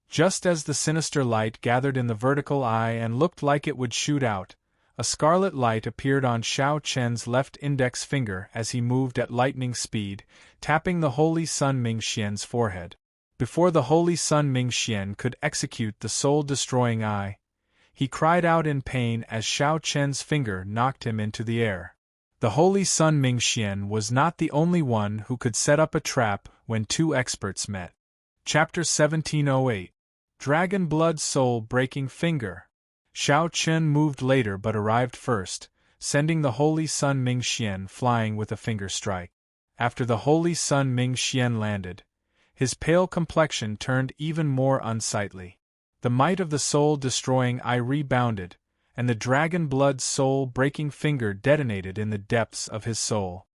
Just as the sinister light gathered in the vertical eye and looked like it would shoot out, a scarlet light appeared on Xiao Chen's left index finger as he moved at lightning speed, tapping the Holy Sun Mingxian's forehead. Before the Holy Sun Mingxian could execute the soul-destroying eye, he cried out in pain as Xiao Chen's finger knocked him into the air. The Holy Sun Mingxian was not the only one who could set up a trap when two experts met. Chapter 1708. Dragon Blood Soul-Breaking Finger. Xiao Chen moved later but arrived first, sending the Holy Sun Mingxian flying with a finger strike. After the Holy Sun Mingxian landed, his pale complexion turned even more unsightly. The might of the soul-destroying eye rebounded, and the dragon blood soul-breaking finger detonated in the depths of his soul.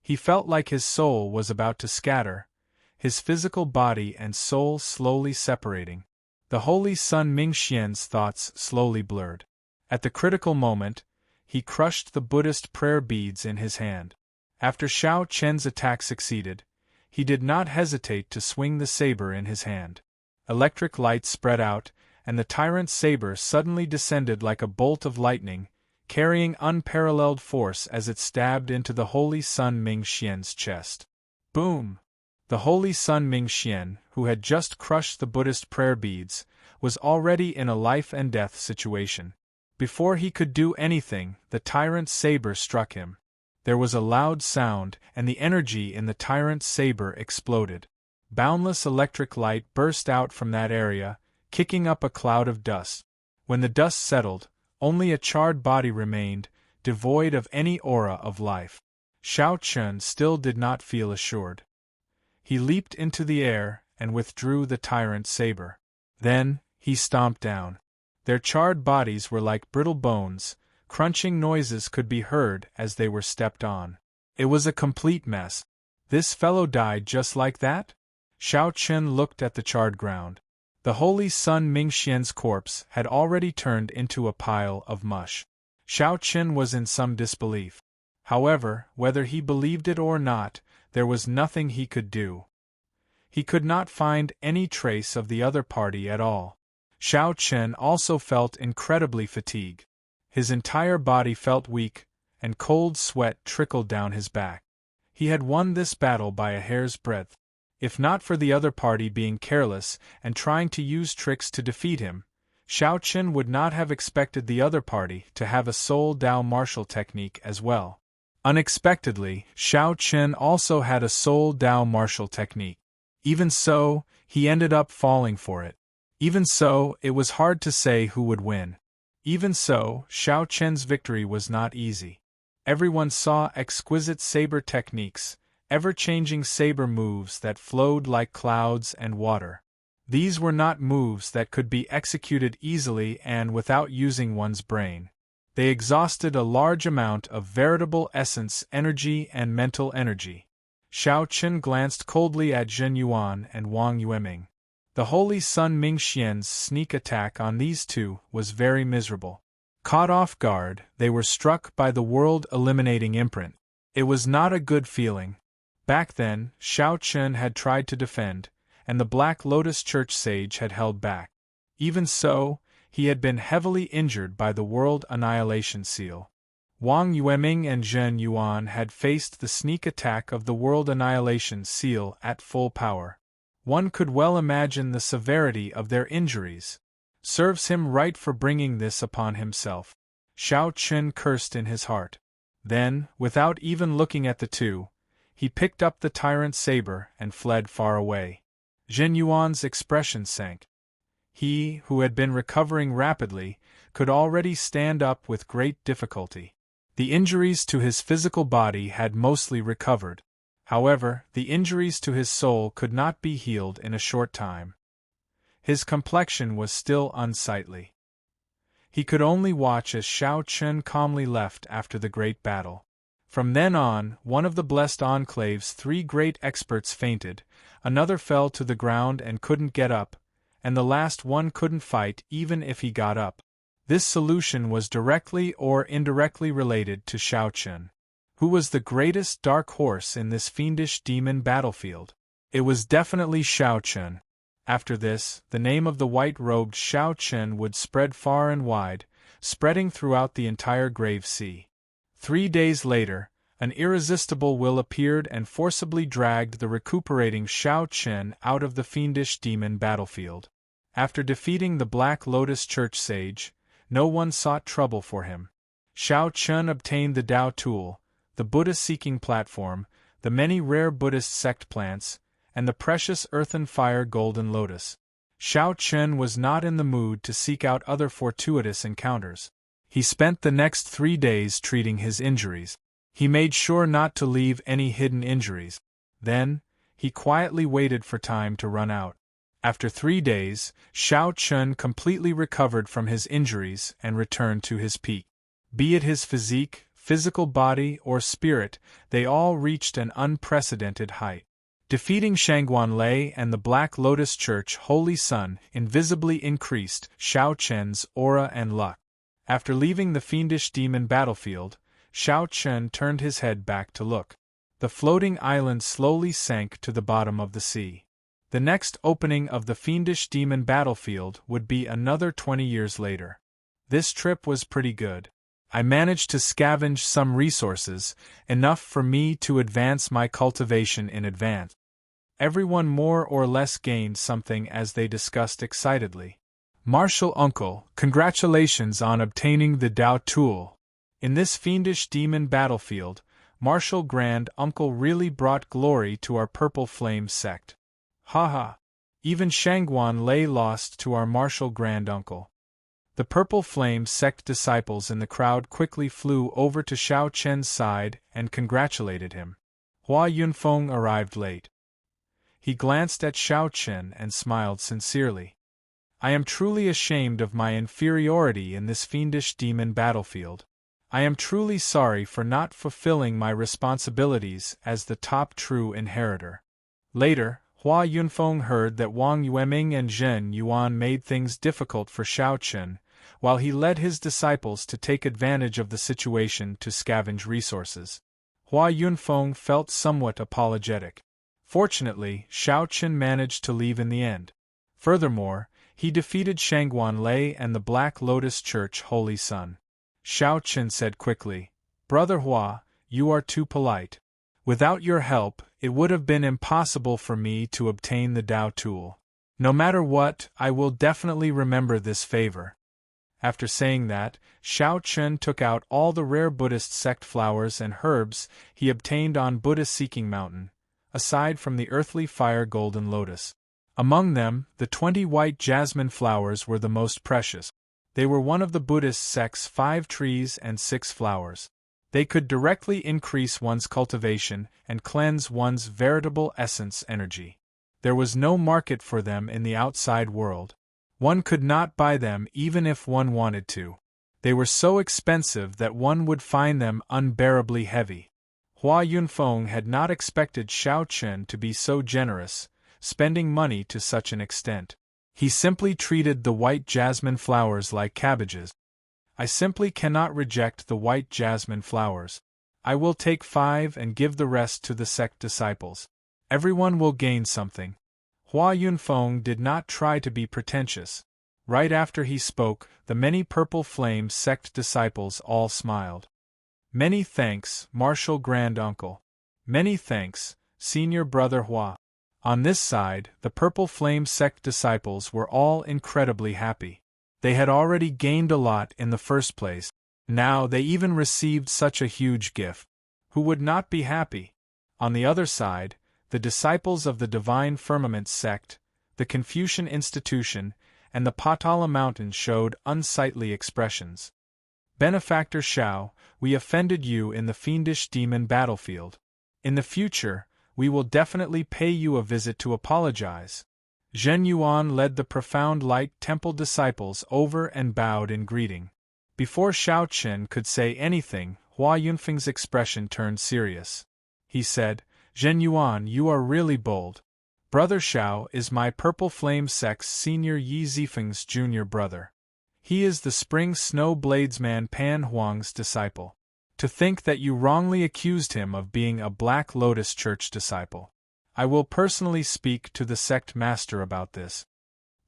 He felt like his soul was about to scatter, his physical body and soul slowly separating. The Holy Sun Mingxian's thoughts slowly blurred. At the critical moment, he crushed the Buddhist prayer beads in his hand. After Xiao Chen's attack succeeded, he did not hesitate to swing the saber in his hand. Electric light spread out, and the tyrant's saber suddenly descended like a bolt of lightning, carrying unparalleled force as it stabbed into the Holy Sun Mingxian's chest. Boom! The Holy Sun Mingxian, who had just crushed the Buddhist prayer beads, was already in a life-and-death situation. Before he could do anything, the tyrant's saber struck him. There was a loud sound, and the energy in the tyrant's saber exploded. Boundless electric light burst out from that area, kicking up a cloud of dust. When the dust settled, only a charred body remained, devoid of any aura of life. Xiao Chen still did not feel assured. He leaped into the air and withdrew the tyrant's saber. Then, he stomped down. Their charred bodies were like brittle bones, crunching noises could be heard as they were stepped on. It was a complete mess. This fellow died just like that? Xiao Chen looked at the charred ground. The Holy Sun Mingxian's corpse had already turned into a pile of mush. Xiao Chen was in some disbelief. However, whether he believed it or not, there was nothing he could do. He could not find any trace of the other party at all. Xiao Chen also felt incredibly fatigued. His entire body felt weak, and cold sweat trickled down his back. He had won this battle by a hair's breadth. If not for the other party being careless and trying to use tricks to defeat him, Xiao Chen would not have expected the other party to have a Soul Dao martial technique as well. Unexpectedly, Xiao Chen also had a Soul Dao martial technique. Even so, he ended up falling for it. Even so, it was hard to say who would win. Even so, Xiao Chen's victory was not easy. Everyone saw exquisite saber techniques, ever-changing saber moves that flowed like clouds and water. These were not moves that could be executed easily and without using one's brain. They exhausted a large amount of veritable essence energy and mental energy. Xiao Chen glanced coldly at Zhen Yuan and Wang Yueming. The Holy Sun Mingxian's sneak attack on these two was very miserable. Caught off guard, they were struck by the world-eliminating imprint. It was not a good feeling. Back then, Xiao Chen had tried to defend, and the Black Lotus Church sage had held back. Even so, he had been heavily injured by the World Annihilation Seal. Wang Yueming and Zhen Yuan had faced the sneak attack of the World Annihilation Seal at full power. One could well imagine the severity of their injuries. Serves him right for bringing this upon himself. Xiao Chen cursed in his heart. Then, without even looking at the two, he picked up the tyrant's saber and fled far away. Zhen Yuan's expression sank. He, who had been recovering rapidly, could already stand up with great difficulty. The injuries to his physical body had mostly recovered. However, the injuries to his soul could not be healed in a short time. His complexion was still unsightly. He could only watch as Xiao Chen calmly left after the great battle. From then on, one of the Blessed Enclave's 3 great experts fainted, another fell to the ground and couldn't get up, and the last one couldn't fight even if he got up. This solution was directly or indirectly related to Shao Chun, who was the greatest dark horse in this fiendish demon battlefield. It was definitely Shao Chun. After this, the name of the white-robed Shao Chun would spread far and wide, spreading throughout the entire Grave Sea. 3 days later, an irresistible will appeared and forcibly dragged the recuperating Shao Chun out of the fiendish demon battlefield. After defeating the Black Lotus Church sage, no one sought trouble for him. Shao Chun obtained the Tao tool, the Buddha-seeking platform, the many rare Buddhist sect plants, and the precious earthen fire golden lotus. Shao Chun was not in the mood to seek out other fortuitous encounters. He spent the next 3 days treating his injuries. He made sure not to leave any hidden injuries. Then, he quietly waited for time to run out. After 3 days, Shao Chun completely recovered from his injuries and returned to his peak. Be it his physique, physical body, or spirit, they all reached an unprecedented height. Defeating Shangguan Lei and the Black Lotus Church Holy Sun invisibly increased Shao Chun's aura and luck. After leaving the fiendish demon battlefield, Shao Chun turned his head back to look. The floating island slowly sank to the bottom of the sea. The next opening of the fiendish demon battlefield would be another 20 years later. This trip was pretty good. I managed to scavenge some resources, enough for me to advance my cultivation in advance. Everyone more or less gained something as they discussed excitedly. Martial Uncle, congratulations on obtaining the Tao tool. In this fiendish demon battlefield, Martial Grand Uncle really brought glory to our Purple Flame sect. Haha. Even Shangguan Lei lost to our Martial Grand Uncle. The Purple Flame sect disciples in the crowd quickly flew over to Shao Chun's side and congratulated him. Hua Yunfeng arrived late. He glanced at Shao Chun and smiled sincerely. I am truly ashamed of my inferiority in this fiendish demon battlefield. I am truly sorry for not fulfilling my responsibilities as the top true inheritor. Later, Hua Yunfeng heard that Wang Yueming and Zhen Yuan made things difficult for Shao Chun, while he led his disciples to take advantage of the situation to scavenge resources. Hua Yunfeng felt somewhat apologetic. Fortunately, Shao Chun managed to leave in the end. Furthermore, he defeated Shangguan Lei and the Black Lotus Church Holy Sun. Shao Chun said quickly, "Brother Hua, you are too polite. Without your help, it would have been impossible for me to obtain the Tao tool. No matter what, I will definitely remember this favor." After saying that, Shao Chun took out all the rare Buddhist sect flowers and herbs he obtained on Buddha-seeking mountain, aside from the earthly fire golden lotus. Among them, the 20 white jasmine flowers were the most precious. They were one of the Buddhist sect's 5 trees and 6 flowers. They could directly increase one's cultivation and cleanse one's veritable essence energy. There was no market for them in the outside world. One could not buy them even if one wanted to. They were so expensive that one would find them unbearably heavy. Hua Yunfeng had not expected Shao Chun to be so generous, spending money to such an extent. He simply treated the white jasmine flowers like cabbages. I simply cannot reject the white jasmine flowers. I will take 5 and give the rest to the sect disciples. Everyone will gain something. Hua Yunfeng did not try to be pretentious. Right after he spoke, the many Purple Flame sect disciples all smiled. Many thanks, Martial Grand Uncle. Many thanks, Senior Brother Hua. On this side, the Purple Flame sect disciples were all incredibly happy. They had already gained a lot in the first place. Now they even received such a huge gift. Who would not be happy? On the other side, the disciples of the Divine Firmament sect, the Confucian institution, and the Patala Mountain showed unsightly expressions. Benefactor Shao, we offended you in the fiendish demon battlefield. In the future, we will definitely pay you a visit to apologize. Zhen Yuan led the Profound Light Temple disciples over and bowed in greeting. Before Shao Chun could say anything, Hua Yunfeng's expression turned serious. He said, "Zhen Yuan, you are really bold. Brother Shao is my Purple Flame sect's senior Yi Zifeng's junior brother. He is the spring snow bladesman Pan Huang's disciple. To think that you wrongly accused him of being a Black Lotus Church disciple. I will personally speak to the sect master about this.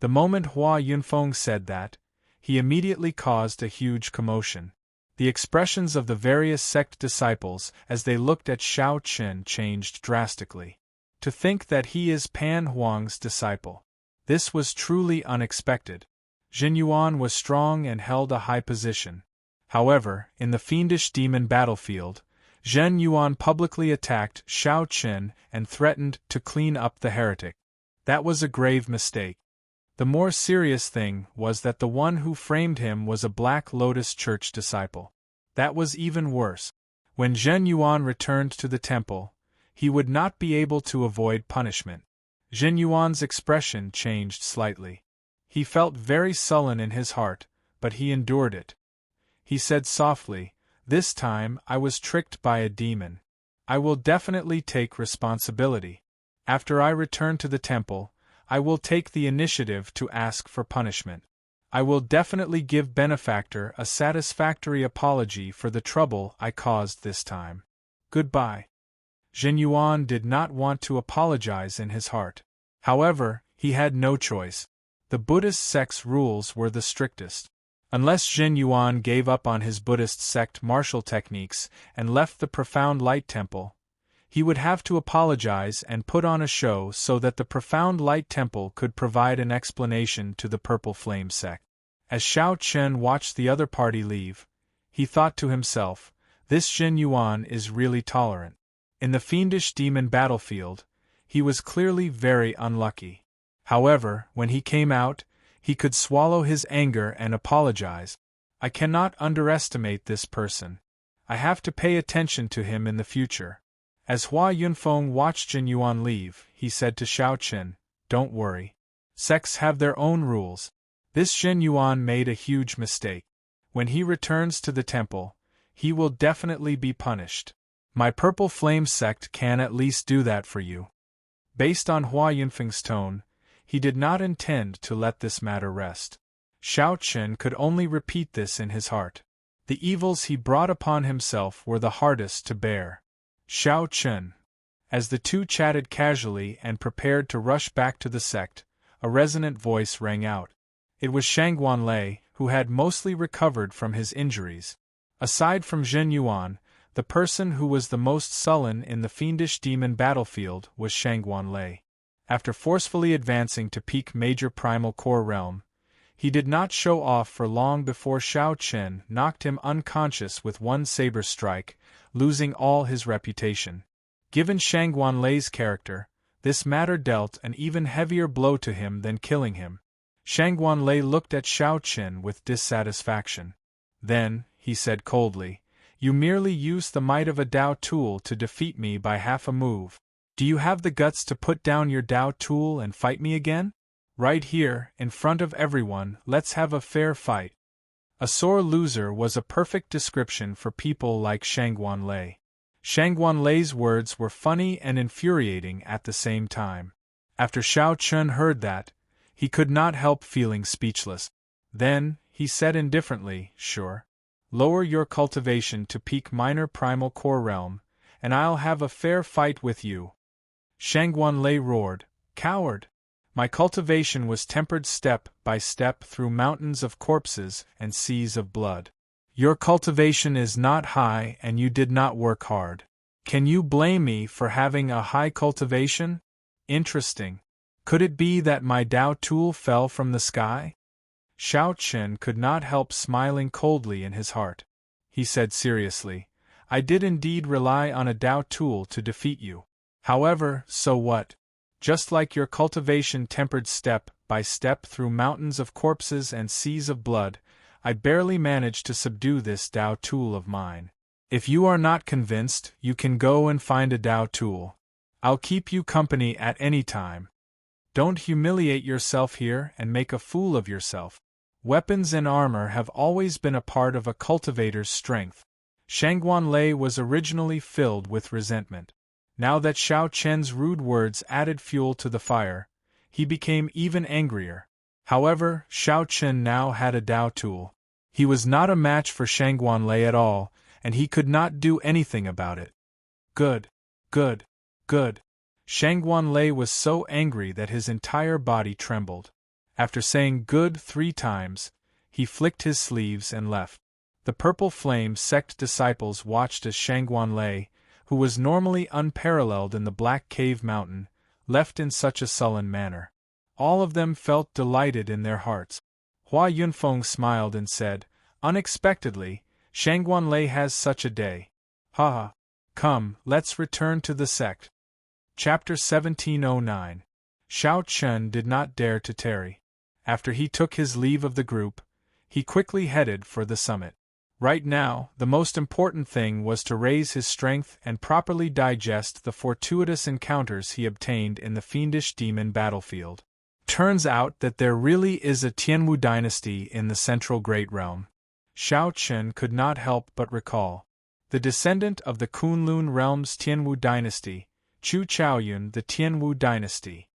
The moment Hua Yunfeng said that, he immediately caused a huge commotion. The expressions of the various sect disciples as they looked at Xiao Chen changed drastically. To think that he is Pan Huang's disciple. This was truly unexpected. Jin Yuan was strong and held a high position. However, in the fiendish demon battlefield, Zhen Yuan publicly attacked Xiao Chen and threatened to clean up the heretic. That was a grave mistake. The more serious thing was that the one who framed him was a Black Lotus Church disciple. That was even worse. When Zhen Yuan returned to the temple, he would not be able to avoid punishment. Zhen Yuan's expression changed slightly. He felt very sullen in his heart, but he endured it. He said softly, "This time I was tricked by a demon. I will definitely take responsibility. After I return to the temple, I will take the initiative to ask for punishment. I will definitely give benefactor a satisfactory apology for the trouble I caused this time. Goodbye." Jin Yuan did not want to apologize in his heart. However, he had no choice. The Buddhist sect's rules were the strictest. Unless Jin Yuan gave up on his Buddhist sect martial techniques and left the Profound Light Temple, he would have to apologize and put on a show so that the Profound Light Temple could provide an explanation to the Purple Flame sect. As Xiao Chen watched the other party leave, he thought to himself, "This Jin Yuan is really tolerant." In the fiendish demon battlefield, he was clearly very unlucky. However, when he came out, he could swallow his anger and apologize. "I cannot underestimate this person. I have to pay attention to him in the future." As Hua Yunfeng watched Jin Yuan leave, he said to Xiao Chen, "Don't worry. Sects have their own rules. This Jin Yuan made a huge mistake. When he returns to the temple, he will definitely be punished. My Purple Flame sect can at least do that for you." Based on Hua Yunfeng's tone, he did not intend to let this matter rest. Xiao Chen could only repeat this in his heart. The evils he brought upon himself were the hardest to bear. Xiao Chen. As the two chatted casually and prepared to rush back to the sect, a resonant voice rang out. It was Shangguan Lei, who had mostly recovered from his injuries. Aside from Zhen Yuan, the person who was the most sullen in the fiendish demon battlefield was Shangguan Lei. After forcefully advancing to peak Major Primal Core Realm, he did not show off for long before Xiao Chen knocked him unconscious with one saber strike, losing all his reputation. Given Shangguan Lei's character, this matter dealt an even heavier blow to him than killing him. Shangguan Lei looked at Xiao Chen with dissatisfaction. Then, he said coldly, "You merely used the might of a Dao tool to defeat me by half a move. Do you have the guts to put down your Dao tool and fight me again? Right here, in front of everyone, let's have a fair fight." A sore loser was a perfect description for people like Shangguan Lei. Shangguan Lei's words were funny and infuriating at the same time. After Xiao Chen heard that, he could not help feeling speechless. Then, he said indifferently, "Sure. Lower your cultivation to peak minor primal core realm, and I'll have a fair fight with you." Shangguan Lei roared, "Coward! My cultivation was tempered step by step through mountains of corpses and seas of blood. Your cultivation is not high and you did not work hard. Can you blame me for having a high cultivation? Interesting. Could it be that my Dao tool fell from the sky?" Xiao Chen could not help smiling coldly in his heart. He said seriously, "I did indeed rely on a Dao tool to defeat you. However, so what? Just like your cultivation tempered step by step through mountains of corpses and seas of blood, I barely managed to subdue this Dao tool of mine. If you are not convinced, you can go and find a Dao tool. I'll keep you company at any time. Don't humiliate yourself here and make a fool of yourself. Weapons and armor have always been a part of a cultivator's strength." Shangguan Lei was originally filled with resentment. Now that Xiao Chen's rude words added fuel to the fire, he became even angrier. However, Xiao Chen now had a Dao tool. He was not a match for Shangguan Lei at all, and he could not do anything about it. Good. Good. Good. Shangguan Lei was so angry that his entire body trembled. After saying good 3 times, he flicked his sleeves and left. The Purple Flame sect disciples watched as Shangguan Lei, who was normally unparalleled in the Black Cave Mountain, left in such a sullen manner. All of them felt delighted in their hearts. Hua Yunfeng smiled and said, unexpectedly, Shangguan Lei has such a day. Ha ha. Come, let's return to the sect. Chapter 1709. Xiao Chen did not dare to tarry. After he took his leave of the group, he quickly headed for the summit. Right now, the most important thing was to raise his strength and properly digest the fortuitous encounters he obtained in the fiendish demon battlefield. Turns out that there really is a Tianwu dynasty in the central Great Realm. Xiao Chen could not help but recall. The descendant of the Kunlun realm's Tianwu dynasty, Chu Chaoyun, the Tianwu dynasty.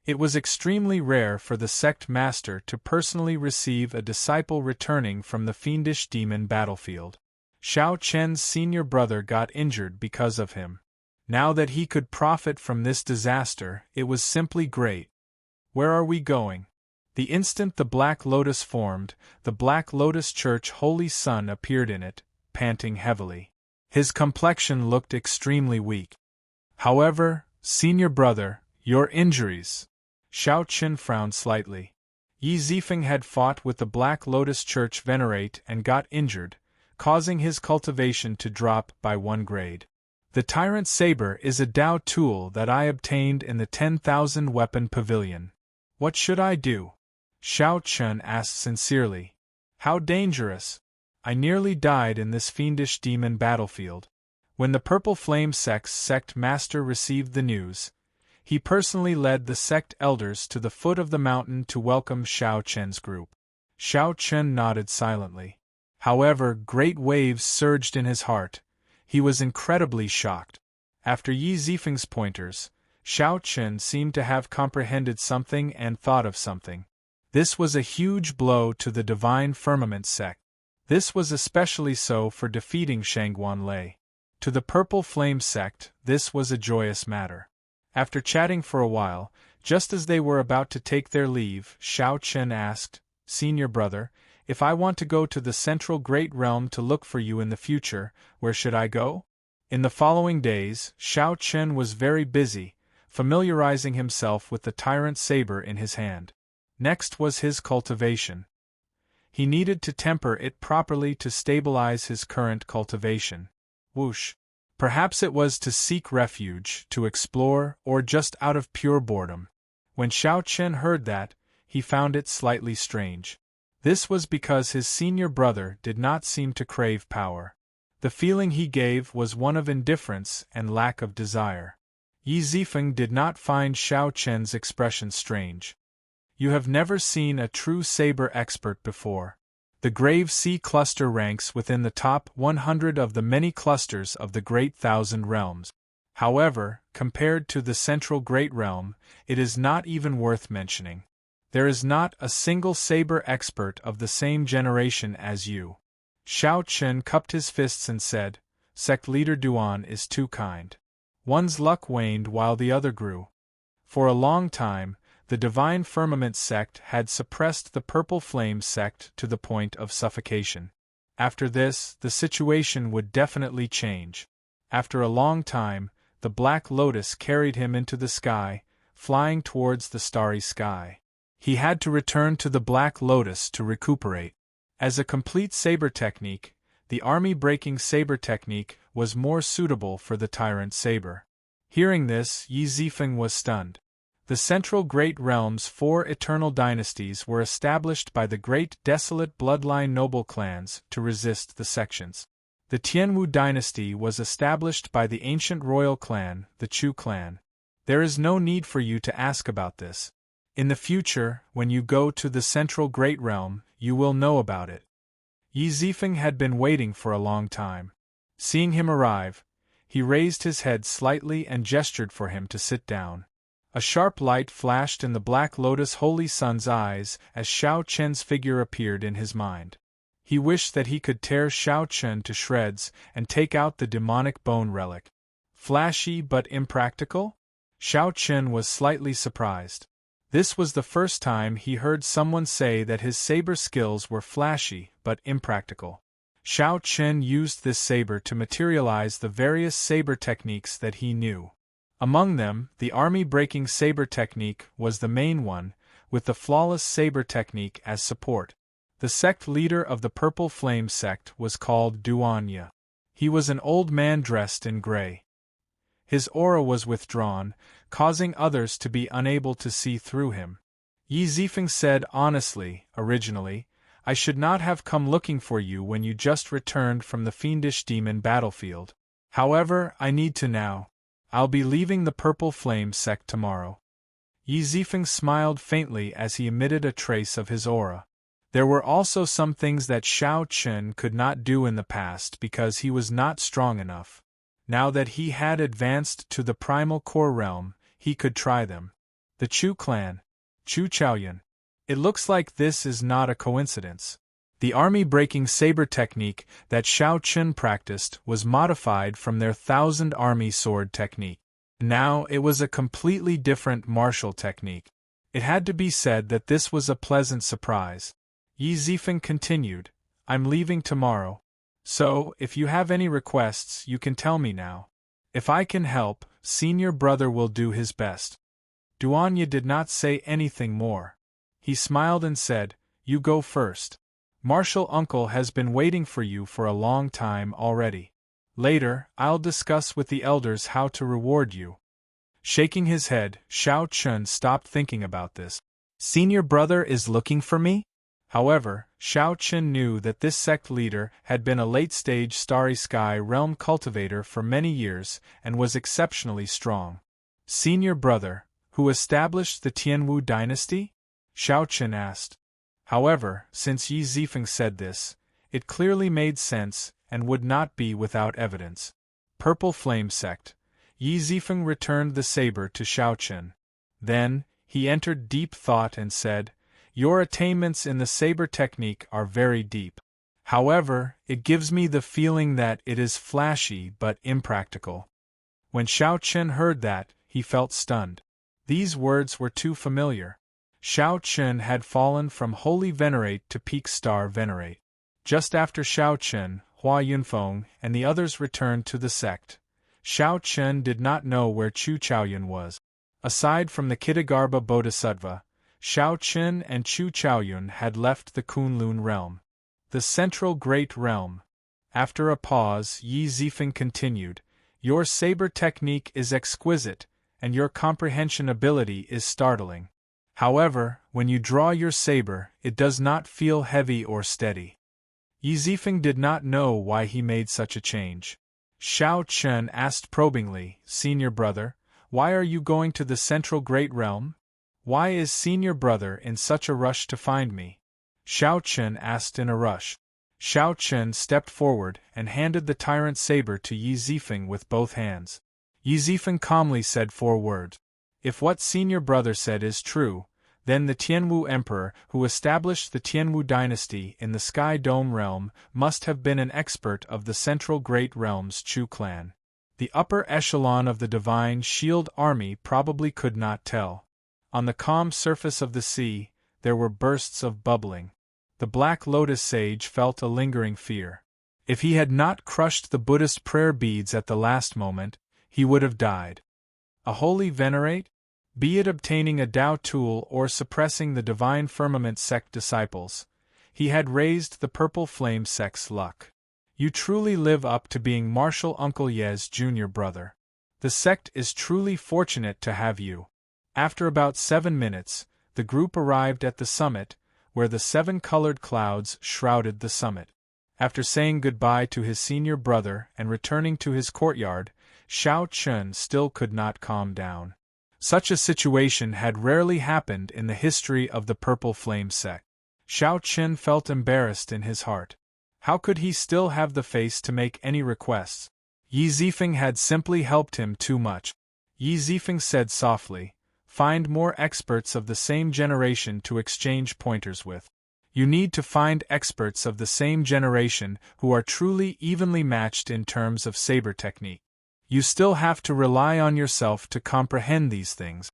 It was extremely rare for the sect master to personally receive a disciple returning from the fiendish demon battlefield. Xiao Chen's senior brother got injured because of him. Now that he could profit from this disaster, it was simply great. Where are we going? The instant the Black Lotus formed, the Black Lotus Church Holy Sun appeared in it, panting heavily. His complexion looked extremely weak. However, senior brother, your injuries. Xiao Chen frowned slightly. Yi Zifeng had fought with the Black Lotus Church Venerate and got injured, causing his cultivation to drop by 1 grade. The Tyrant Saber is a Dao tool that I obtained in the 10,000 weapon pavilion. What should I do? Xiao Chen asked sincerely. How dangerous? I nearly died in this fiendish demon battlefield. When the Purple Flame sect's sect master received the news, he personally led the sect elders to the foot of the mountain to welcome Xiao Chen's group. Xiao Chen nodded silently. However, great waves surged in his heart. He was incredibly shocked. After Yi Zifeng's pointers, Xiao Chen seemed to have comprehended something and thought of something. This was a huge blow to the Divine Firmament sect. This was especially so for defeating Shangguan Lei. To the Purple Flame sect, this was a joyous matter. After chatting for a while, just as they were about to take their leave, Xiao Chen asked, Senior brother, if I want to go to the central Great Realm to look for you in the future, where should I go? In the following days, Xiao Chen was very busy, familiarizing himself with the Tyrant Saber in his hand. Next was his cultivation. He needed to temper it properly to stabilize his current cultivation. Whoosh. Perhaps it was to seek refuge, to explore, or just out of pure boredom. When Xiao Chen heard that, he found it slightly strange. This was because his senior brother did not seem to crave power. The feeling he gave was one of indifference and lack of desire. Yi Zifeng did not find Xiao Chen's expression strange. You have never seen a true saber expert before. The Grave Sea cluster ranks within the top 100 of the many clusters of the Great Thousand Realms. However, compared to the Central Great Realm, it is not even worth mentioning. There is not a single saber expert of the same generation as you. Xiao Chen cupped his fists and said, Sect Leader Duan is too kind. One's luck waned while the other grew. For a long time, the Divine Firmament sect had suppressed the Purple Flame sect to the point of suffocation. After this, the situation would definitely change. After a long time, the Black Lotus carried him into the sky, flying towards the starry sky. He had to return to the Black Lotus to recuperate. As a complete saber technique, the army-breaking saber technique was more suitable for the Tyrant Saber. Hearing this, Yi Zifeng was stunned. The Central Great Realm's 4 eternal dynasties were established by the great desolate bloodline noble clans to resist the sections. The Tianwu dynasty was established by the ancient royal clan, the Chu clan. There is no need for you to ask about this. In the future, when you go to the Central Great Realm, you will know about it. Yi Zifeng had been waiting for a long time. Seeing him arrive, he raised his head slightly and gestured for him to sit down. A sharp light flashed in the Black Lotus Holy Sun's eyes as Xiao Chen's figure appeared in his mind. He wished that he could tear Xiao Chen to shreds and take out the demonic bone relic. Flashy but impractical? Xiao Chen was slightly surprised. This was the first time he heard someone say that his saber skills were flashy but impractical. Xiao Chen used this saber to materialize the various saber techniques that he knew. Among them, the army-breaking saber technique was the main one, with the flawless saber technique as support. The sect leader of the Purple Flame sect was called Duanya. He was an old man dressed in gray. His aura was withdrawn, causing others to be unable to see through him. Yi Zifeng said honestly, originally, I should not have come looking for you when you just returned from the fiendish demon battlefield. However, I need to now. I'll be leaving the Purple Flame sect tomorrow. Yi Zifeng smiled faintly as he emitted a trace of his aura. There were also some things that Xiao Chen could not do in the past because he was not strong enough. Now that he had advanced to the primal core realm, he could try them. The Chu clan. Chu Chaoyun. It looks like this is not a coincidence. The army-breaking saber technique that Xiao Chen practiced was modified from their 1,000 army sword technique. Now it was a completely different martial technique. It had to be said that this was a pleasant surprise. Yi Zifeng continued, I'm leaving tomorrow. So, if you have any requests, you can tell me now. If I can help, senior brother will do his best. Duanya did not say anything more. He smiled and said, You go first. Martial uncle has been waiting for you for a long time already. Later, I'll discuss with the elders how to reward you. Shaking his head, Xiao Chen stopped thinking about this. Senior brother is looking for me? However, Xiao Chen knew that this sect leader had been a late-stage Starry Sky realm cultivator for many years and was exceptionally strong. Senior brother, who established the Tianwu dynasty? Xiao Chen asked. However, since Yi Zifeng said this, it clearly made sense and would not be without evidence. Purple Flame sect. Yi Zifeng returned the saber to Xiao Chen. Then, he entered deep thought and said, Your attainments in the saber technique are very deep. However, it gives me the feeling that it is flashy but impractical. When Xiao Chen heard that, he felt stunned. These words were too familiar. Xiao Chen had fallen from Holy Venerate to Peak Star Venerate. Just after Xiao Chen, Hua Yunfeng, and the others returned to the sect, Xiao Chen did not know where Chu Chaoyun was. Aside from the Kitagarbha Bodhisattva, Xiao Chen and Chu Chaoyun had left the Kunlun realm. The Central Great Realm. After a pause, Yi Zifeng continued, Your saber technique is exquisite, and your comprehension ability is startling. However, when you draw your saber, it does not feel heavy or steady. Yi Zifeng did not know why he made such a change. Xiao Chen asked probingly, Senior brother, why are you going to the Central Great Realm? Why is senior brother in such a rush to find me? Xiao Chen asked in a rush. Xiao Chen stepped forward and handed the tyrant saber to Yi Zifeng with both hands. Yi Zifeng calmly said 4 words. If what senior brother said is true, then the Tianwu emperor who established the Tianwu dynasty in the Sky Dome realm must have been an expert of the Central Great Realm's Chu clan. The upper echelon of the Divine Shield Army probably could not tell. On the calm surface of the sea, there were bursts of bubbling. The Black Lotus sage felt a lingering fear. If he had not crushed the Buddhist prayer beads at the last moment, he would have died. A holy venerate? Be it obtaining a Tao tool or suppressing the Divine Firmament sect disciples, he had raised the Purple Flame sect's luck. You truly live up to being Martial Uncle Ye's junior brother. The sect is truly fortunate to have you. After about 7 minutes, the group arrived at the summit, where the 7 colored clouds shrouded the summit. After saying goodbye to his senior brother and returning to his courtyard, Xiao Chen still could not calm down. Such a situation had rarely happened in the history of the Purple Flame sect. Xiao Chen felt embarrassed in his heart. How could he still have the face to make any requests? Yi Zifeng had simply helped him too much. Yi Zifeng said softly, find more experts of the same generation to exchange pointers with. You need to find experts of the same generation who are truly evenly matched in terms of saber technique. You still have to rely on yourself to comprehend these things.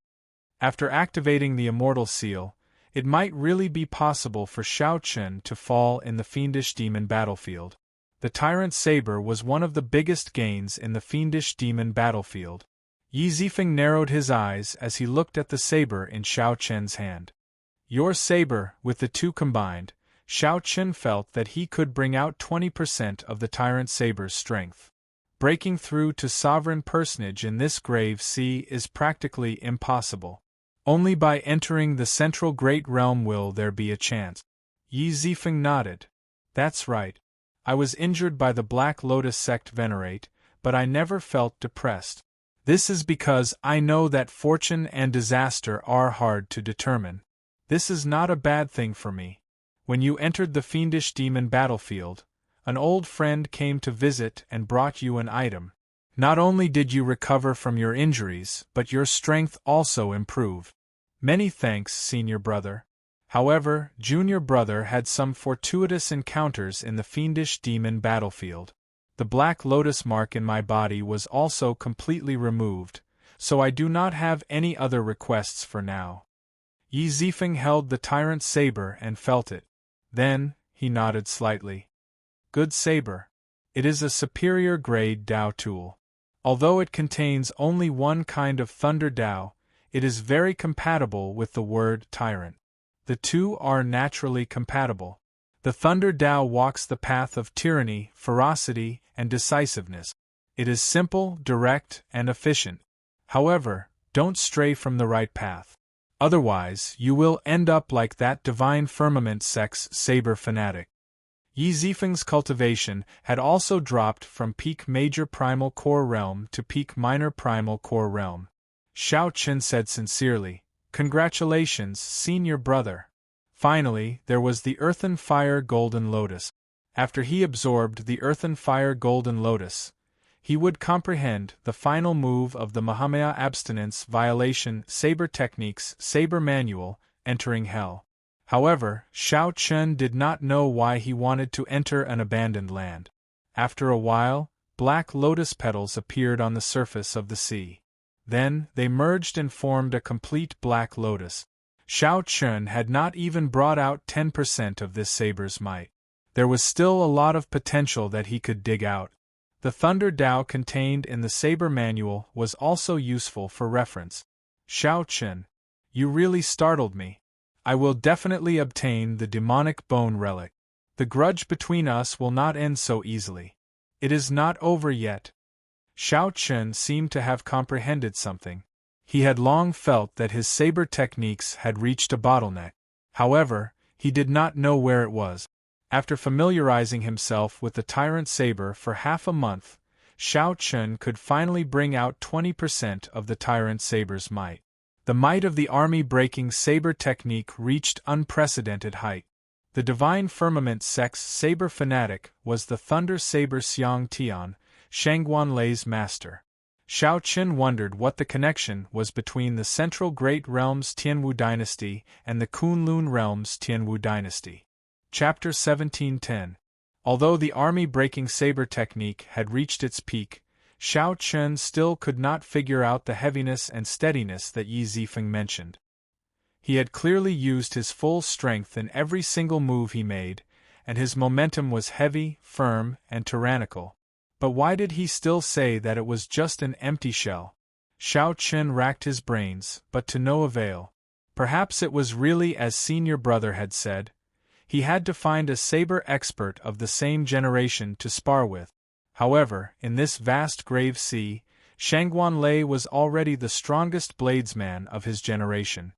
After activating the Immortal seal, it might really be possible for Xiao Chen to fall in the Fiendish Demon battlefield. The Tyrant Saber was one of the biggest gains in the Fiendish Demon battlefield. Yi Zifeng narrowed his eyes as he looked at the saber in Xiao Chen's hand. Your saber, with the two combined, Xiao Chen felt that he could bring out 20% of the Tyrant Saber's strength. Breaking through to sovereign personage in this grave sea is practically impossible. Only by entering the central great realm will there be a chance. Yi Zifeng nodded. That's right. I was injured by the Black Lotus sect Venerate, but I never felt depressed. This is because I know that fortune and disaster are hard to determine. This is not a bad thing for me. When you entered the Fiendish Demon battlefield, an old friend came to visit and brought you an item. Not only did you recover from your injuries, but your strength also improved. Many thanks, senior brother. However, junior brother had some fortuitous encounters in the Fiendish Demon battlefield. The Black Lotus mark in my body was also completely removed, so I do not have any other requests for now. Yi Zifeng held the Tyrant Saber and felt it. Then, he nodded slightly. Good saber. It is a superior grade Dao tool. Although it contains only one kind of Thunder Dao, it is very compatible with the word Tyrant. The two are naturally compatible. The Thunder Dao walks the path of tyranny, ferocity, and decisiveness. It is simple, direct, and efficient. However, don't stray from the right path. Otherwise, you will end up like that Divine Firmament Sect's saber fanatic. Yi Zifeng's cultivation had also dropped from peak Major Primal Core Realm to peak Minor Primal Core Realm. Xiao Chen said sincerely, "Congratulations, senior brother." Finally, there was the Earthen Fire Golden Lotus. After he absorbed the Earthen Fire Golden Lotus, he would comprehend the final move of the Mahamaya Abstinence Violation Saber Techniques Saber Manual, Entering Hell. However, Xiao Chen did not know why he wanted to enter an abandoned land. After a while, black lotus petals appeared on the surface of the sea. Then, they merged and formed a complete black lotus. Xiao Chen had not even brought out 10% of this saber's might. There was still a lot of potential that he could dig out. The Thunder Dao contained in the Saber Manual was also useful for reference. Xiao Chen, you really startled me. I will definitely obtain the demonic bone relic. The grudge between us will not end so easily. It is not over yet. Xiao Chen seemed to have comprehended something. He had long felt that his saber techniques had reached a bottleneck. However, he did not know where it was. After familiarizing himself with the Tyrant Saber for half a month, Xiao Chen could finally bring out 20% of the Tyrant Saber's might. The might of the army-breaking saber technique reached unprecedented height. The Divine Firmament Sect's saber fanatic was the Thunder Saber Xiang Tian, Shangguan Lei's master. Xiao Chen wondered what the connection was between the Central Great Realms Tianwu Dynasty and the Kunlun Realms Tianwu Dynasty. Chapter 1710. Although the army-breaking saber technique had reached its peak, Xiao Chen still could not figure out the heaviness and steadiness that Yi Zifeng mentioned. He had clearly used his full strength in every single move he made, and his momentum was heavy, firm, and tyrannical. But why did he still say that it was just an empty shell? Xiao Chen racked his brains, but to no avail. Perhaps it was really as senior brother had said. He had to find a saber expert of the same generation to spar with. However, in this vast grave sea, Shangguan Lei was already the strongest bladesman of his generation.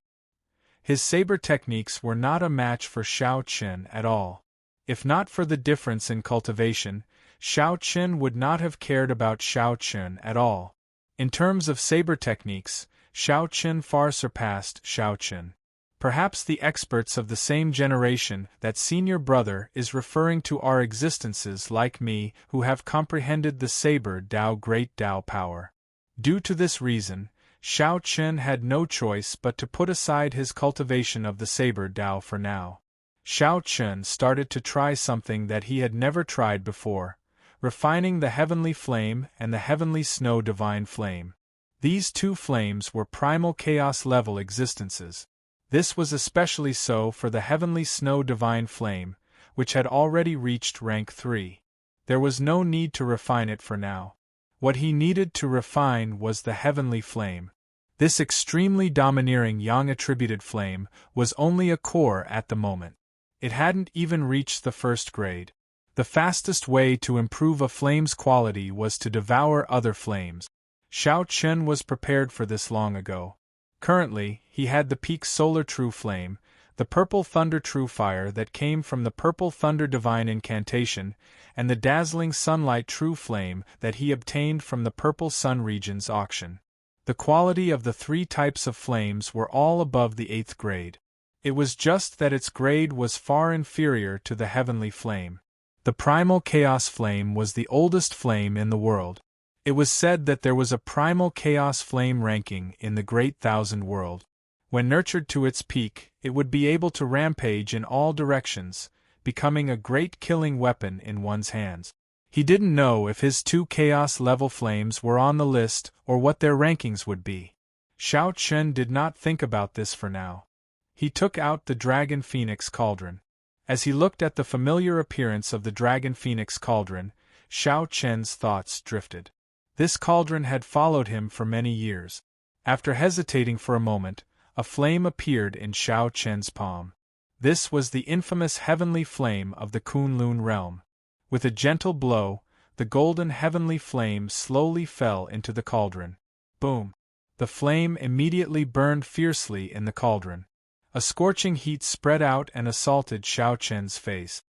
His saber techniques were not a match for Xiao Chen at all. If not for the difference in cultivation, Xiao Chen would not have cared about Xiao Chen at all. In terms of saber techniques, Xiao Chen far surpassed Xiao Chen. Perhaps the experts of the same generation that senior brother is referring to are existences like me who have comprehended the saber Dao Great Dao power. Due to this reason, Xiao Chen had no choice but to put aside his cultivation of the saber Dao for now. Xiao Chen started to try something that he had never tried before, refining the heavenly flame and the heavenly snow divine flame. These two flames were primal chaos-level existences. This was especially so for the heavenly snow divine flame, which had already reached rank 3. There was no need to refine it for now. What he needed to refine was the heavenly flame. This extremely domineering yang-attributed flame was only a core at the moment. It hadn't even reached the first grade. The fastest way to improve a flame's quality was to devour other flames. Xiao Chen was prepared for this long ago. Currently, he had the peak solar true flame, the purple thunder true fire that came from the purple thunder divine incantation, and the dazzling sunlight true flame that he obtained from the purple sun region's auction. The quality of the three types of flames were all above the 8th grade. It was just that its grade was far inferior to the heavenly flame. The primal chaos flame was the oldest flame in the world. It was said that there was a primal chaos flame ranking in the Great Thousand World. When nurtured to its peak, it would be able to rampage in all directions, becoming a great killing weapon in one's hands. He didn't know if his two chaos-level flames were on the list or what their rankings would be. Xiao Chen did not think about this for now. He took out the Dragon Phoenix Cauldron. As he looked at the familiar appearance of the Dragon Phoenix Cauldron, Xiao Chen's thoughts drifted. This cauldron had followed him for many years. After hesitating for a moment, a flame appeared in Xiao Chen's palm. This was the infamous heavenly flame of the Kunlun realm. With a gentle blow, the golden heavenly flame slowly fell into the cauldron. Boom! The flame immediately burned fiercely in the cauldron. A scorching heat spread out and assaulted Xiao Chen's face.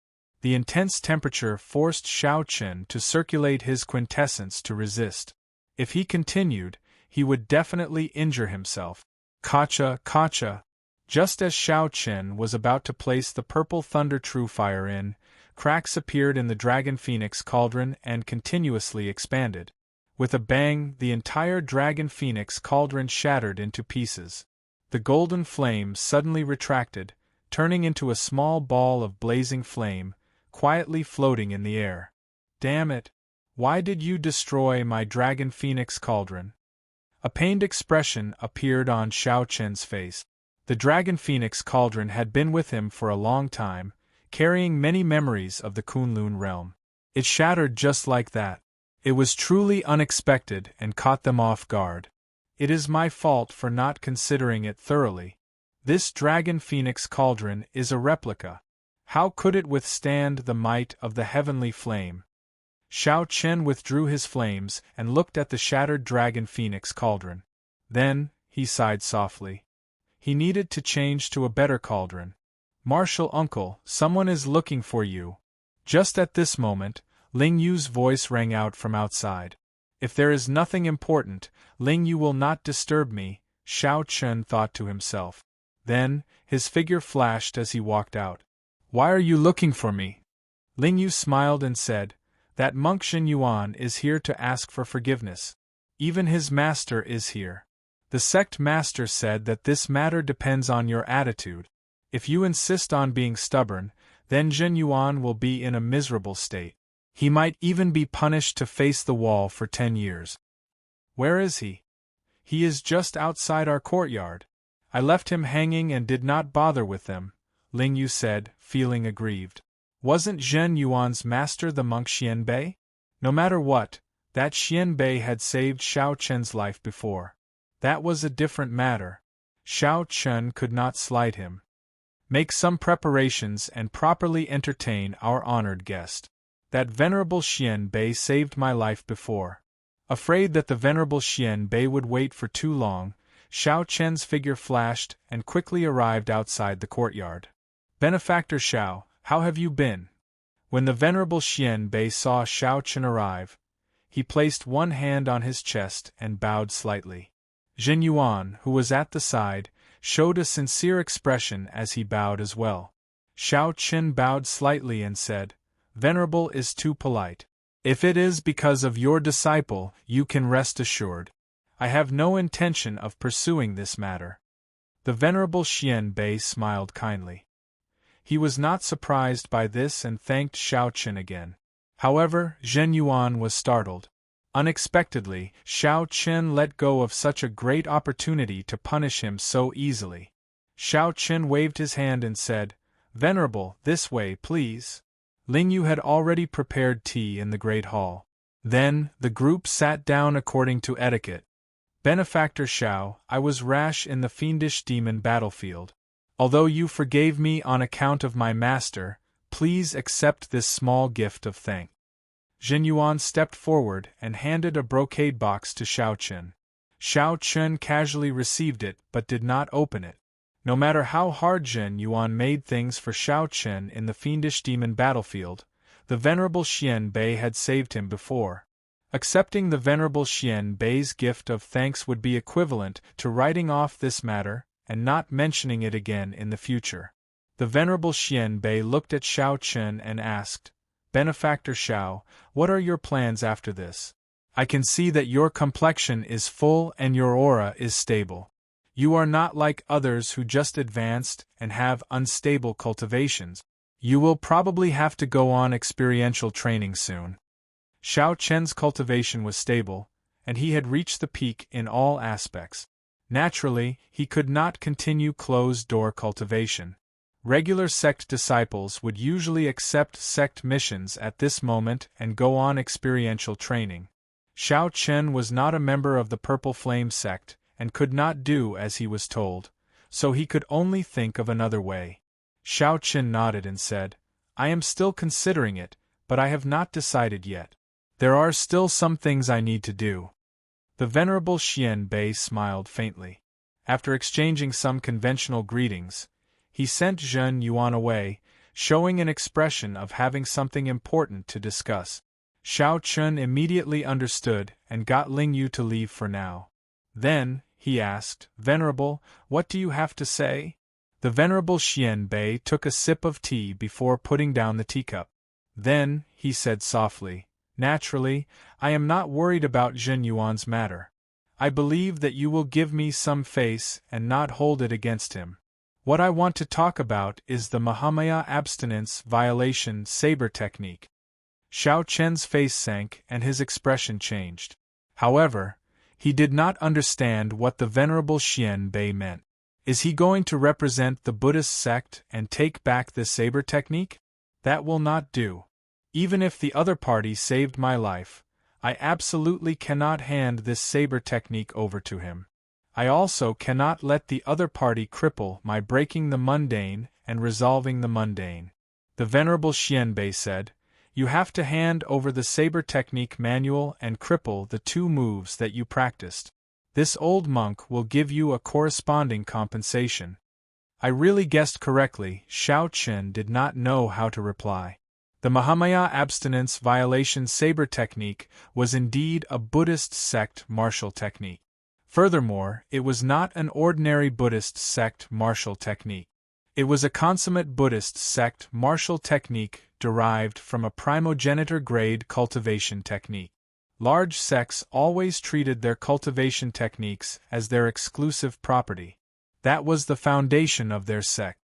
The intense temperature forced Xiao Chen to circulate his quintessence to resist. If he continued, he would definitely injure himself. Kacha, kacha! Just as Xiao Chen was about to place the purple thunder true fire in, cracks appeared in the Dragon Phoenix Cauldron and continuously expanded. With a bang, the entire Dragon Phoenix Cauldron shattered into pieces. The golden flame suddenly retracted, turning into a small ball of blazing flame, quietly floating in the air. Damn it! Why did you destroy my Dragon Phoenix Cauldron? A pained expression appeared on Xiao Chen's face. The Dragon Phoenix Cauldron had been with him for a long time, carrying many memories of the Kunlun realm. It shattered just like that. It was truly unexpected and caught them off guard. It is my fault for not considering it thoroughly. This Dragon Phoenix Cauldron is a replica. How could it withstand the might of the heavenly flame? Xiao Chen withdrew his flames and looked at the shattered Dragon Phoenix Cauldron. Then, he sighed softly. He needed to change to a better cauldron. Martial uncle, someone is looking for you. Just at this moment, Ling Yu's voice rang out from outside. If there is nothing important, Ling Yu will not disturb me, Xiao Chen thought to himself. Then, his figure flashed as he walked out. Why are you looking for me? Ling Yu smiled and said, that monk Xin Yuan is here to ask for forgiveness. Even his master is here. The sect master said that this matter depends on your attitude. If you insist on being stubborn, then Xin Yuan will be in a miserable state. He might even be punished to face the wall for 10 years. Where is he? He is just outside our courtyard. I left him hanging and did not bother with them, Ling Yu said, feeling aggrieved. Wasn't Zhen Yuan's master the monk Xian Bei? No matter what, that Xian Bei had saved Xiao Chen's life before. That was a different matter. Xiao Chen could not slight him. Make some preparations and properly entertain our honored guest. That venerable Xian Bei saved my life before. Afraid that the venerable Xian Bei would wait for too long, Xiao Chen's figure flashed and quickly arrived outside the courtyard. Benefactor Xiao, how have you been? When the venerable Xian Bei saw Xiao Chen arrive, he placed one hand on his chest and bowed slightly. Xin Yuan, who was at the side, showed a sincere expression as he bowed as well. Xiao Chen bowed slightly and said, Venerable is too polite. If it is because of your disciple, you can rest assured. I have no intention of pursuing this matter. The Venerable Xian Bei smiled kindly. He was not surprised by this and thanked Xiao Chen again. However, Zhen Yuan was startled. Unexpectedly, Xiao Chen let go of such a great opportunity to punish him so easily. Xiao Chen waved his hand and said, "Venerable, this way, please." Ling Yu had already prepared tea in the Great Hall. Then, the group sat down according to etiquette. "Benefactor Xiao, I was rash in the fiendish demon battlefield. Although you forgave me on account of my master, please accept this small gift of thanks." Zhen Yuan stepped forward and handed a brocade box to Xiao Chen. Xiao Chen casually received it but did not open it. No matter how hard Zhen Yuan made things for Xiao Chen in the fiendish demon battlefield, the Venerable Xian Bei had saved him before. Accepting the Venerable Xian Bei's gift of thanks would be equivalent to writing off this matter and not mentioning it again in the future. The Venerable Xian Bei looked at Xiao Chen and asked, "Benefactor Xiao, what are your plans after this? I can see that your complexion is full and your aura is stable. You are not like others who just advanced and have unstable cultivations. You will probably have to go on experiential training soon." Xiao Chen's cultivation was stable, and he had reached the peak in all aspects. Naturally, he could not continue closed-door cultivation. Regular sect disciples would usually accept sect missions at this moment and go on experiential training. Xiao Chen was not a member of the Purple Flame sect and could not do as he was told, so he could only think of another way. Xiao Chen nodded and said, "I am still considering it, but I have not decided yet. There are still some things I need to do." The Venerable Xian Bei smiled faintly. After exchanging some conventional greetings, he sent Zhen Yuan away, showing an expression of having something important to discuss. Xiao Chen immediately understood and got Ling Yu to leave for now. Then, he asked, "Venerable, what do you have to say?" The Venerable Xian Bei took a sip of tea before putting down the teacup. Then, he said softly, "Naturally, I am not worried about Zhen Yuan's matter. I believe that you will give me some face and not hold it against him. What I want to talk about is the Mahamaya abstinence violation saber technique." Xiao Chen's face sank and his expression changed. However, he did not understand what the Venerable Xian Bei meant. Is he going to represent the Buddhist sect and take back the saber technique? That will not do. Even if the other party saved my life, I absolutely cannot hand this saber technique over to him. I also cannot let the other party cripple my breaking the mundane and resolving the mundane. The Venerable Xian Bei said, "You have to hand over the saber technique manual and cripple the 2 moves that you practiced. This old monk will give you a corresponding compensation." I really guessed correctly. Xiao Chen did not know how to reply. The Mahamaya abstinence violation saber technique was indeed a Buddhist sect martial technique. Furthermore, it was not an ordinary Buddhist sect martial technique. It was a consummate Buddhist sect martial technique derived from a primogenitor grade cultivation technique. Large sects always treated their cultivation techniques as their exclusive property. That was the foundation of their sect.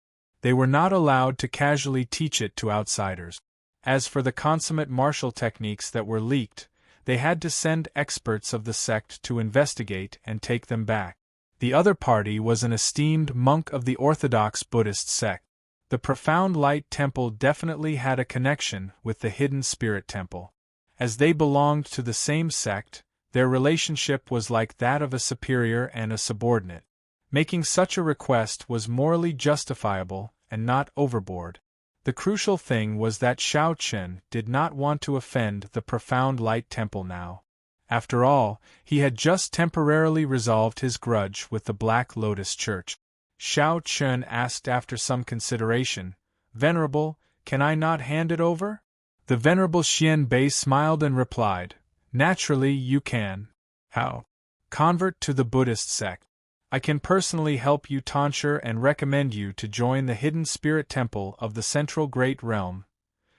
They were not allowed to casually teach it to outsiders. As for the consummate martial techniques that were leaked, they had to send experts of the sect to investigate and take them back. The other party was an esteemed monk of the Orthodox Buddhist sect. The Profound Light Temple definitely had a connection with the Hidden Spirit Temple. As they belonged to the same sect, their relationship was like that of a superior and a subordinate. Making such a request was morally justifiable and not overboard. The crucial thing was that Xiao Chen did not want to offend the Profound Light Temple now. After all, he had just temporarily resolved his grudge with the Black Lotus Church. Xiao Chen asked after some consideration, "Venerable, can I not hand it over?" The Venerable Xian Bei smiled and replied, "Naturally you can." "How?" "Convert to the Buddhist sect. I can personally help you tonsure and recommend you to join the Hidden Spirit Temple of the Central Great Realm."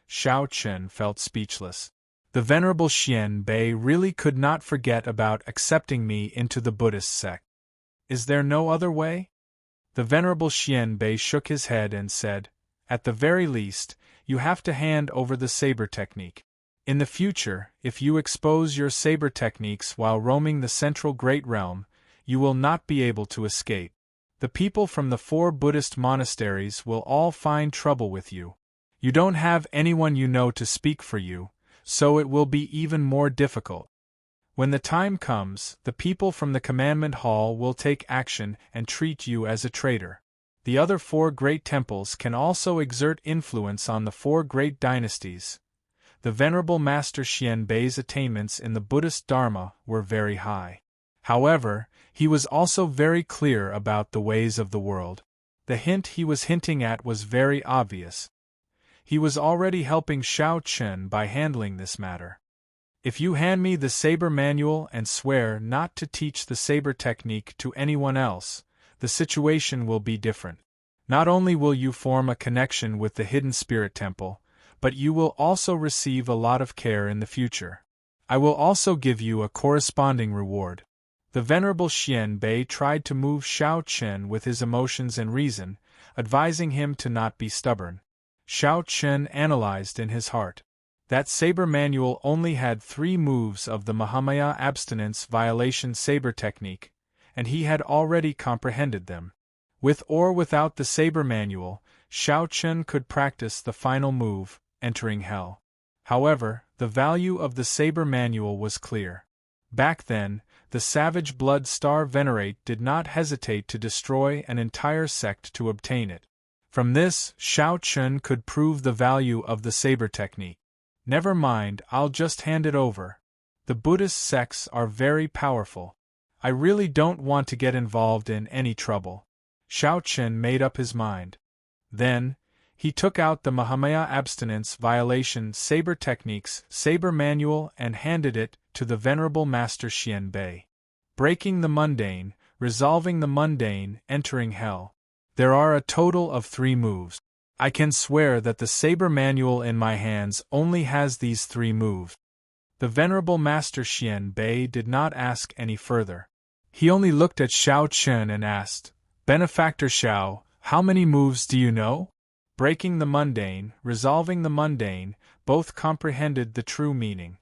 Xiao Chen felt speechless. The Venerable Xian Bei really could not forget about accepting me into the Buddhist sect. Is there no other way? The Venerable Xian Bei shook his head and said, at the very least, you have to hand over the saber technique. In the future, if you expose your saber techniques while roaming the central Great Realm, you will not be able to escape. The people from the 4 Buddhist monasteries will all find trouble with you. You don't have anyone you know to speak for you, so it will be even more difficult. When the time comes, the people from the Commandment Hall will take action and treat you as a traitor. The other 4 great temples can also exert influence on the 4 great dynasties. The Venerable Master Xian Bei's attainments in the Buddhist Dharma were very high. However, he was also very clear about the ways of the world. The hint he was hinting at was very obvious. He was already helping Shao Chen by handling this matter. If you hand me the saber manual and swear not to teach the saber technique to anyone else, the situation will be different. Not only will you form a connection with the Hidden Spirit Temple, but you will also receive a lot of care in the future. I will also give you a corresponding reward. The Venerable Xian Bei tried to move Shao Chen with his emotions and reason, advising him to not be stubborn. Shao Chen analyzed in his heart. That saber manual only had 3 moves of the Mahamaya abstinence violation saber technique, and he had already comprehended them. With or without the saber manual, Shao Chen could practice the final move, entering hell. However, the value of the saber manual was clear. Back then, the Savage Blood Star Venerate did not hesitate to destroy an entire sect to obtain it. From this, Shao Chen could prove the value of the saber technique. Never mind, I'll just hand it over. The Buddhist sects are very powerful. I really don't want to get involved in any trouble. Shao Chen made up his mind. Then, he took out the Mahamaya abstinence violation saber techniques saber manual and handed it to the Venerable Master Xian Bei. Breaking the mundane, resolving the mundane, entering hell. There are a total of 3 moves. I can swear that the saber manual in my hands only has these 3 moves. The Venerable Master Xian Bei did not ask any further. He only looked at Shao Chen and asked, Benefactor Shao, how many moves do you know? Breaking the mundane, resolving the mundane, both comprehended the true meaning.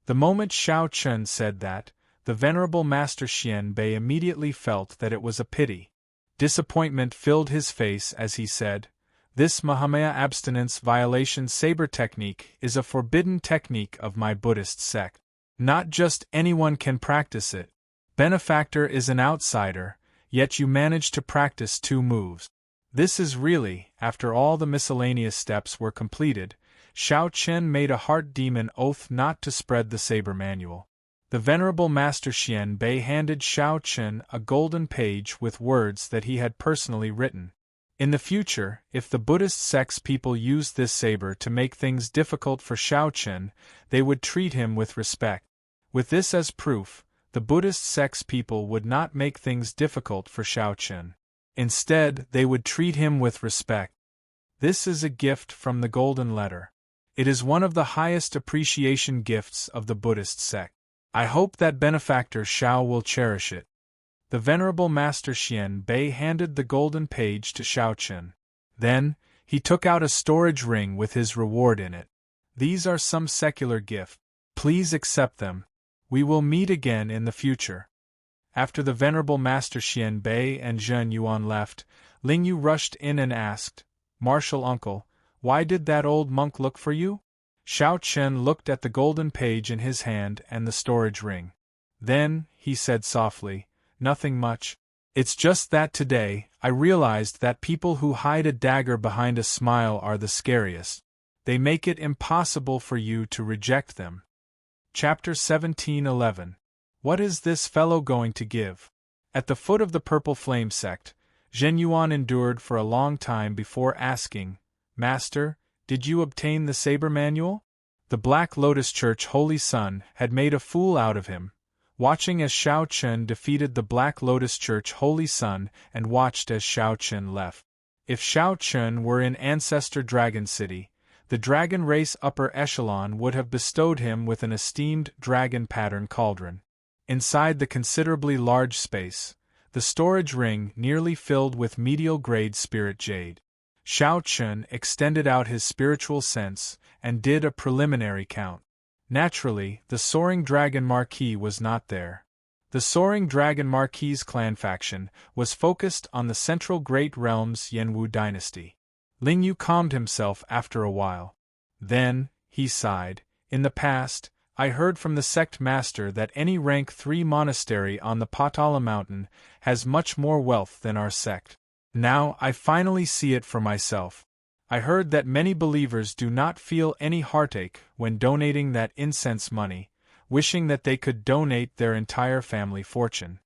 The moment Shao Chen said that, the Venerable Master Xian Bei immediately felt that it was a pity. Disappointment filled his face as he said, This Mahamaya abstinence violation saber technique is a forbidden technique of my Buddhist sect. Not just anyone can practice it. Benefactor is an outsider, yet you manage to practice 2 moves. This is really, after all the miscellaneous steps were completed, Shao Chen made a heart demon oath not to spread the saber manual. The Venerable Master Xian Bei handed Shao Chen a golden page with words that he had personally written. In the future, if the Buddhist sect's people used this saber to make things difficult for Shao Chen, they would treat him with respect. With this as proof, the Buddhist sect's people would not make things difficult for Shao Chen. Instead, they would treat him with respect. This is a gift from the Golden Letter. It is one of the highest appreciation gifts of the Buddhist sect. I hope that Benefactor Shao will cherish it. The Venerable Master Xian Bei handed the golden page to Shao Chen. Then, he took out a storage ring with his reward in it. These are some secular gifts. Please accept them. We will meet again in the future. After the Venerable Master Xian Bei and Zhen Yuan left, Ling Yu rushed in and asked, Martial uncle, why did that old monk look for you? Shao Chen looked at the golden page in his hand and the storage ring. Then, he said softly, Nothing much. It's just that today, I realized that people who hide a dagger behind a smile are the scariest. They make it impossible for you to reject them. Chapter 17:11. What is this fellow going to give? At the foot of the Purple Flame sect, Zhen Yuan endured for a long time before asking, Master, did you obtain the saber manual? The Black Lotus Church Holy Sun had made a fool out of him, watching as Shao Chen defeated the Black Lotus Church Holy Sun and watched as Shao Chen left. If Shao Chen were in Ancestor Dragon City, The dragon race upper echelon would have bestowed him with an esteemed dragon pattern cauldron. Inside the considerably large space, the storage ring nearly filled with medial-grade spirit jade. Xiao Chun extended out his spiritual sense and did a preliminary count. Naturally, the Soaring Dragon Marquis was not there. The Soaring Dragon Marquis' clan faction was focused on the central Great Realm's Yanwu dynasty. Ling Yu calmed himself after a while. Then, he sighed, in the past, I heard from the sect master that any rank 3 monastery on the Patala mountain has much more wealth than our sect. Now I finally see it for myself. I heard that many believers do not feel any heartache when donating that incense money, wishing that they could donate their entire family fortune.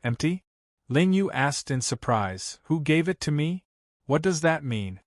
Empty? Ling Yu asked in surprise. Who gave it to me? What does that mean?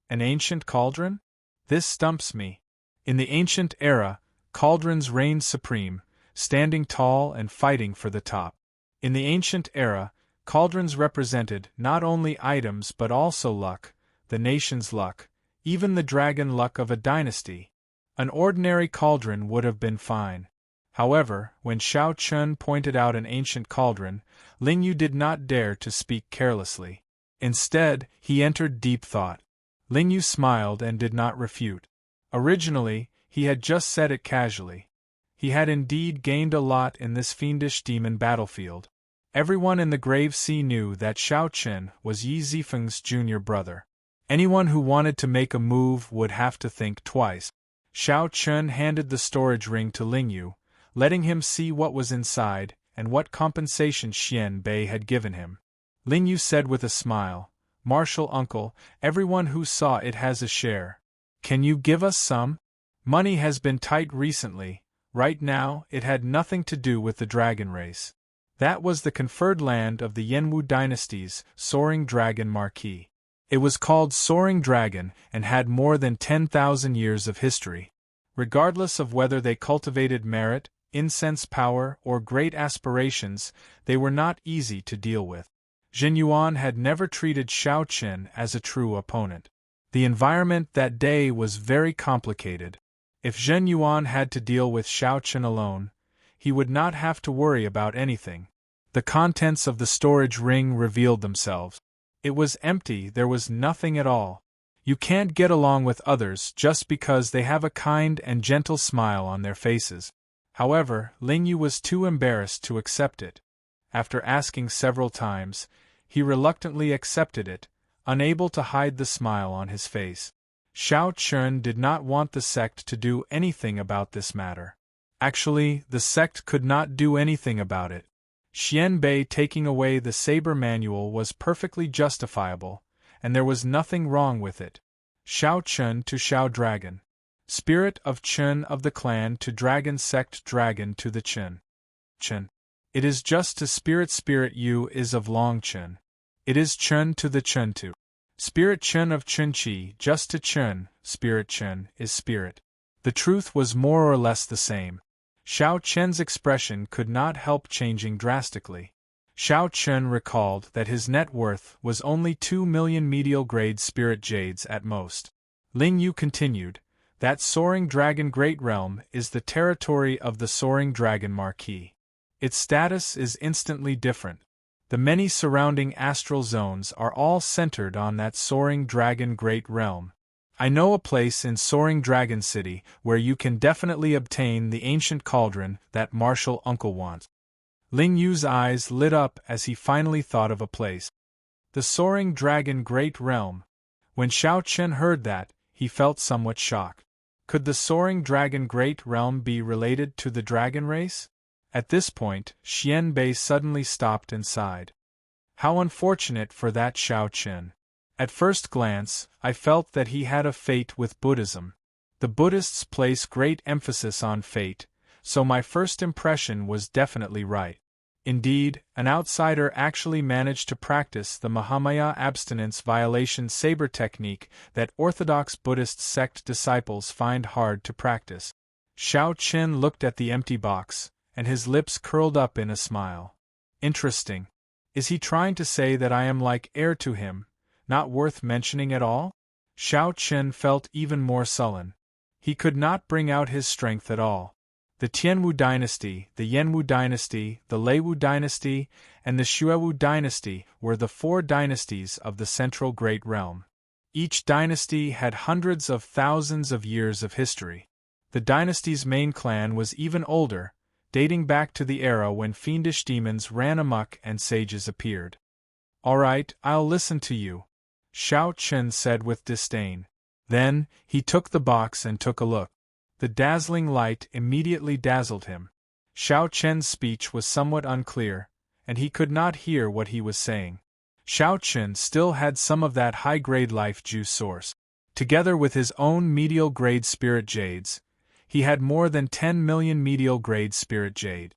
An ancient cauldron? This stumps me. In the ancient era, cauldrons reigned supreme, standing tall and fighting for the top. In the ancient era, cauldrons represented not only items but also luck, the nation's luck, even the dragon luck of a dynasty. An ordinary cauldron would have been fine. However, when Xiao Chun pointed out an ancient cauldron, Ling Yu did not dare to speak carelessly. Instead, he entered deep thought. Ling Yu smiled and did not refute. Originally, he had just said it casually. He had indeed gained a lot in this fiendish demon battlefield. Everyone in the Grave Sea knew that Xiao Chen was Yi Zifeng's junior brother. Anyone who wanted to make a move would have to think twice. Xiao Chen handed the storage ring to Ling Yu, letting him see what was inside and what compensation Xian Bei had given him. Ling Yu said with a smile, "Martial uncle, everyone who saw it has a share. Can you give us some? Money has been tight recently. Right now, it had nothing to do with the dragon race." That was the conferred land of the Yanwu dynasty's Soaring Dragon Marquis. It was called Soaring Dragon and had more than 10,000 years of history. Regardless of whether they cultivated merit, incense power, or great aspirations, they were not easy to deal with. Zhen Yuan had never treated Xiao Chen as a true opponent. The environment that day was very complicated. If Zhen Yuan had to deal with Xiao Chen alone, he would not have to worry about anything. The contents of the storage ring revealed themselves. It was empty, there was nothing at all. You can't get along with others just because they have a kind and gentle smile on their faces. However, Ling Yu was too embarrassed to accept it. After asking several times, he reluctantly accepted it, unable to hide the smile on his face. Xiao Chun did not want the sect to do anything about this matter. Actually, the sect could not do anything about it. Xian Bei taking away the saber manual was perfectly justifiable, and there was nothing wrong with it. Xiao Chun to Xiao Dragon. Spirit of Chun of the clan to Dragon Sect Dragon to the Chun. Chun. It is just to Spirit Yu is of Long Chun. It is Chun to the Chun to. Spirit Chun of Chun Chi just to Chun, Spirit Chun is Spirit. The truth was more or less the same. Xiao Chen's expression could not help changing drastically. Xiao Chen recalled that his net worth was only 2 million medial-grade spirit jades at most. Ling Yu continued, that Soaring Dragon Great Realm is the territory of the Soaring Dragon Marquis. Its status is instantly different. The many surrounding astral zones are all centered on that Soaring Dragon Great Realm. I know a place in Soaring Dragon City where you can definitely obtain the ancient cauldron that martial uncle wants. Ling Yu's eyes lit up as he finally thought of a place. The Soaring Dragon Great Realm. When Xiao Chen heard that, he felt somewhat shocked. Could the Soaring Dragon Great Realm be related to the dragon race? At this point, Xian Bei suddenly stopped and sighed. How unfortunate for that Xiao Chen. At first glance, I felt that he had a fate with Buddhism. The Buddhists place great emphasis on fate, so my first impression was definitely right. Indeed, an outsider actually managed to practice the Mahamaya abstinence violation saber technique that Orthodox Buddhist sect disciples find hard to practice. Xiao Chen looked at the empty box, and his lips curled up in a smile. Interesting. Is he trying to say that I am like heir to him, not worth mentioning at all? Xiao Chen felt even more sullen. He could not bring out his strength at all. The Tianwu dynasty, the Yanwu dynasty, the Leiwu dynasty, and the Xuewu dynasty were the 4 dynasties of the Central Great Realm. Each dynasty had hundreds of thousands of years of history. The dynasty's main clan was even older, dating back to the era when fiendish demons ran amok and sages appeared. "All right, I'll listen to you," Xiao Chen said with disdain. Then, he took the box and took a look. The dazzling light immediately dazzled him. Xiao Chen's speech was somewhat unclear, and he could not hear what he was saying. Xiao Chen still had some of that high-grade life juice source. Together with his own medial-grade spirit jades, he had more than 10 million medial-grade spirit jade.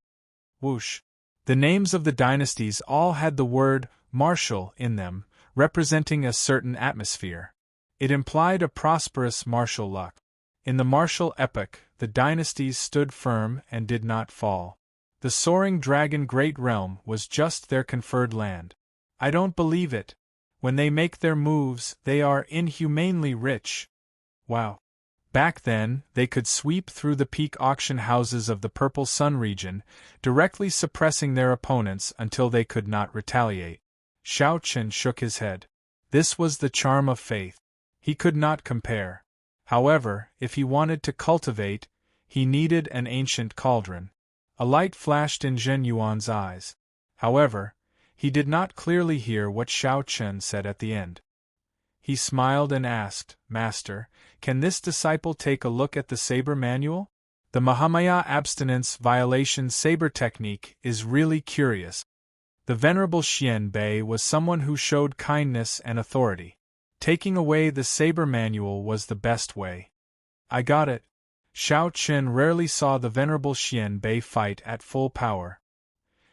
Whoosh! The names of the dynasties all had the word martial in them, representing a certain atmosphere. It implied a prosperous martial luck. In the martial epoch, the dynasties stood firm and did not fall. The soaring dragon Great Realm was just their conferred land. I don't believe it. When they make their moves, they are inhumanely rich. Wow. Back then, they could sweep through the peak auction houses of the Purple Sun region, directly suppressing their opponents until they could not retaliate. Xiao Chen shook his head. This was the charm of faith. He could not compare. However, if he wanted to cultivate, he needed an ancient cauldron. A light flashed in Zhen Yuan's eyes. However, he did not clearly hear what Xiao Chen said at the end. He smiled and asked, "Master, can this disciple take a look at the saber manual? The Mahamaya abstinence violation saber technique is really curious." The Venerable Xian Bei was someone who showed kindness and authority. Taking away the saber manual was the best way. "I got it." Xiao Chen rarely saw the Venerable Xian Bei fight at full power.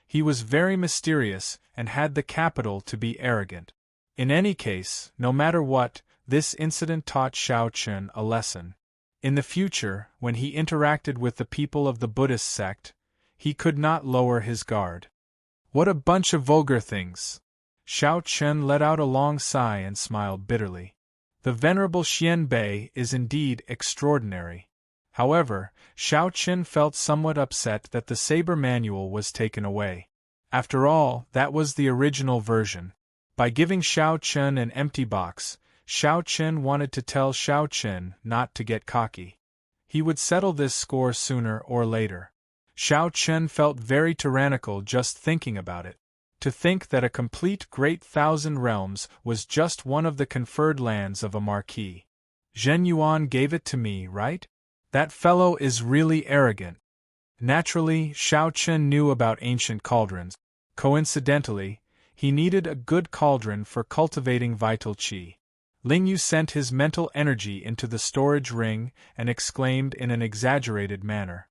He was very mysterious and had the capital to be arrogant. In any case, no matter what, this incident taught Xiao Chen a lesson. In the future, when he interacted with the people of the Buddhist sect, he could not lower his guard. What a bunch of vulgar things! Xiao Chen let out a long sigh and smiled bitterly. The Venerable Xian Bei is indeed extraordinary. However, Xiao Chen felt somewhat upset that the saber manual was taken away. After all, that was the original version. By giving Xiao Chen an empty box, Xiao Chen wanted to tell Xiao Chen not to get cocky. He would settle this score sooner or later. Xiao Chen felt very tyrannical just thinking about it. To think that a complete great thousand realms was just one of the conferred lands of a marquis. Zhen Yuan gave it to me, right? That fellow is really arrogant. Naturally, Xiao Chen knew about ancient cauldrons. Coincidentally, he needed a good cauldron for cultivating vital qi. Lingyu sent his mental energy into the storage ring and exclaimed in an exaggerated manner.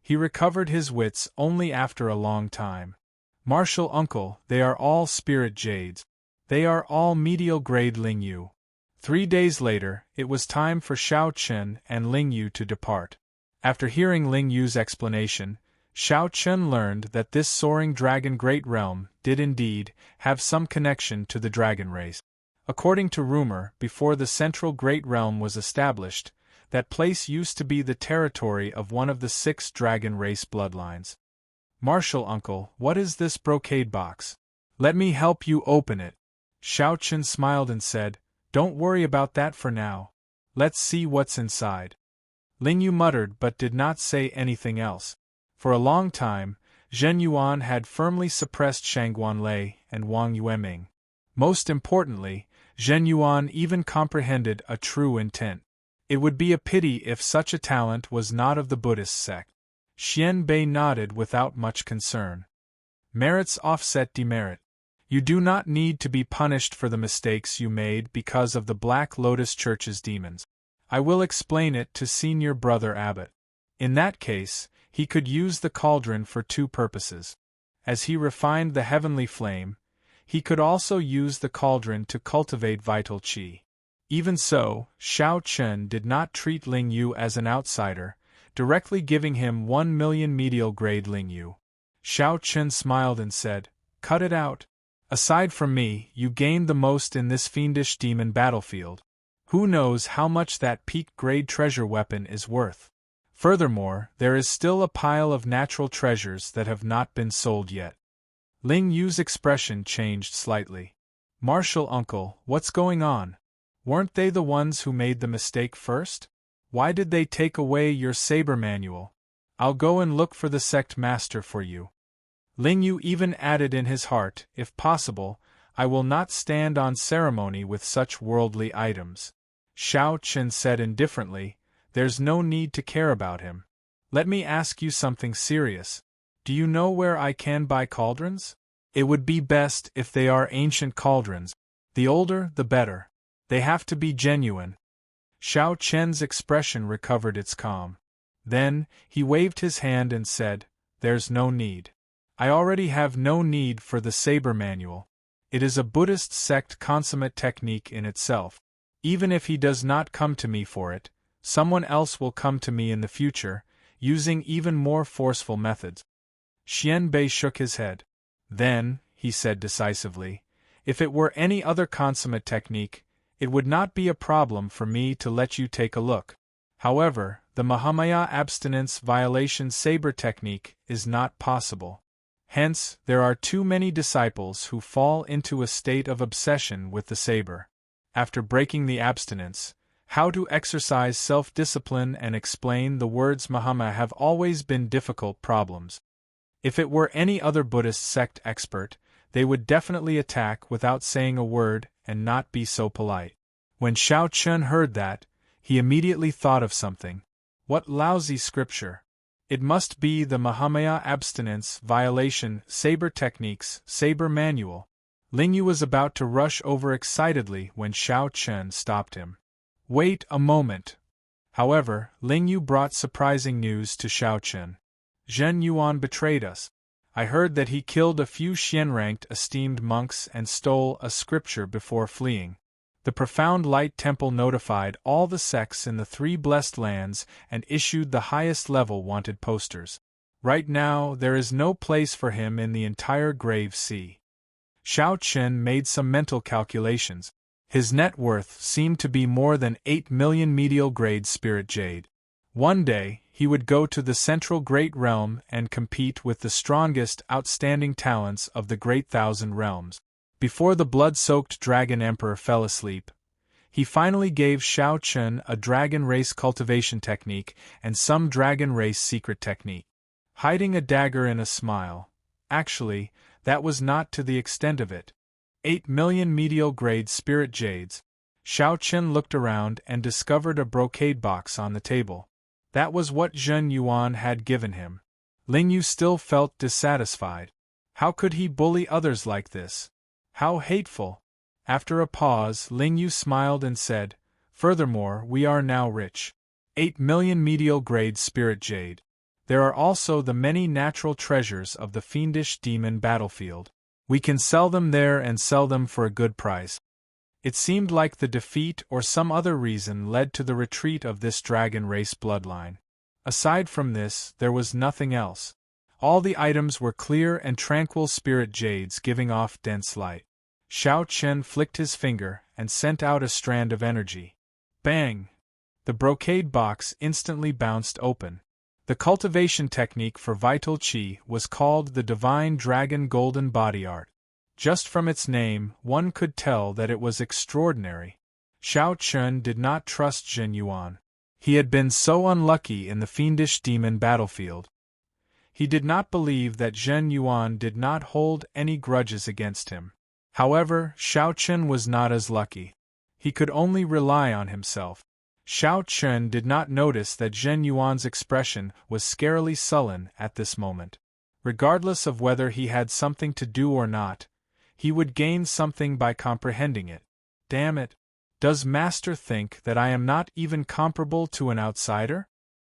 He recovered his wits only after a long time. "Martial uncle, they are all spirit jades. They are all medial grade Lingyu." 3 days later, it was time for Xiao Chen and Lingyu to depart. After hearing Lingyu's explanation, Xiao Chen learned that this soaring dragon Great Realm did indeed have some connection to the dragon race. According to rumor, before the Central Great Realm was established, that place used to be the territory of one of the 6 dragon race bloodlines. "Martial uncle, what is this brocade box? Let me help you open it." Xiao Chen smiled and said, "Don't worry about that for now. Let's see what's inside." Lingyu muttered but did not say anything else. For a long time, Zhen Yuan had firmly suppressed Shangguan Lei and Wang Yueming. Most importantly, Zhen Yuan even comprehended a true intent. It would be a pity if such a talent was not of the Buddhist sect. Xian Bei nodded without much concern. Merits offset demerit. You do not need to be punished for the mistakes you made because of the Black Lotus Church's demons. I will explain it to Senior Brother Abbot. In that case, he could use the cauldron for 2 purposes. As he refined the heavenly flame, he could also use the cauldron to cultivate vital qi. Even so, Xiao Chen did not treat Lingyu as an outsider, directly giving him 1 million medial grade Lingyu. Xiao Chen smiled and said, "Cut it out. Aside from me, you gained the most in this fiendish demon battlefield. Who knows how much that peak-grade treasure weapon is worth? Furthermore, there is still a pile of natural treasures that have not been sold yet. Ling Yu's expression changed slightly. Martial uncle, what's going on? Weren't they the ones who made the mistake first? Why did they take away your saber manual? I'll go and look for the sect master for you. Ling Yu even added in his heart, if possible, I will not stand on ceremony with such worldly items. Xiao Chen said indifferently, there's no need to care about him. Let me ask you something serious. Do you know where I can buy cauldrons? It would be best if they are ancient cauldrons. The older, the better. They have to be genuine. Xiao Chen's expression recovered its calm. Then, he waved his hand and said, there's no need. I already have no need for the saber manual. It is a Buddhist sect consummate technique in itself. Even if he does not come to me for it, someone else will come to me in the future, using even more forceful methods. Xian Bei shook his head. Then, he said decisively, if it were any other consummate technique, it would not be a problem for me to let you take a look. However, the Mahamaya abstinence violation saber technique is not possible. Hence, there are too many disciples who fall into a state of obsession with the saber. After breaking the abstinence, how to exercise self-discipline and explain the words Mahamaya have always been difficult problems. If it were any other Buddhist sect expert, they would definitely attack without saying a word and not be so polite. When Xiao Chen heard that, he immediately thought of something. What lousy scripture! It must be the Mahamaya abstinence violation saber techniques saber manual. Ling Yu was about to rush over excitedly when Xiao Chen stopped him. Wait a moment. However, Ling Yu brought surprising news to Xiao Chen. Zhen Yuan betrayed us. I heard that he killed a few Xian-ranked esteemed monks and stole a scripture before fleeing. The Profound Light Temple notified all the sects in the 3 blessed lands and issued the highest level wanted posters. Right now, there is no place for him in the entire Grave Sea. Xiao Chen made some mental calculations. His net worth seemed to be more than 8 million medial-grade spirit jade. One day, he would go to the central Great Realm and compete with the strongest outstanding talents of the Great Thousand Realms. Before the blood-soaked Dragon Emperor fell asleep, he finally gave Xiao Chen a dragon race cultivation technique and some dragon race secret technique. Hiding a dagger in a smile. Actually, that was not to the extent of it. 8 million medial-grade spirit jades. Xiao Chen looked around and discovered a brocade box on the table. That was what Zhen Yuan had given him. Ling Yu still felt dissatisfied. How could he bully others like this? How hateful! After a pause, Ling Yu smiled and said, furthermore, we are now rich. 8 million medial-grade spirit jade. There are also the many natural treasures of the fiendish demon battlefield. We can sell them there and sell them for a good price. It seemed like the defeat or some other reason led to the retreat of this dragon race bloodline. Aside from this, there was nothing else. All the items were clear and tranquil spirit jades giving off dense light. Xiao Chen flicked his finger and sent out a strand of energy. Bang! The brocade box instantly bounced open. The cultivation technique for vital qi was called the Divine Dragon Golden Body Art. Just from its name, one could tell that it was extraordinary. Xiao Chen did not trust Zhen Yuan. He had been so unlucky in the fiendish demon battlefield. He did not believe that Zhen Yuan did not hold any grudges against him. However, Xiao Chen was not as lucky. He could only rely on himself. Xiao Chen did not notice that Zhen Yuan's expression was scarily sullen at this moment. Regardless of whether he had something to do or not, he would gain something by comprehending it. Damn it! Does Master think that I am not even comparable to an outsider?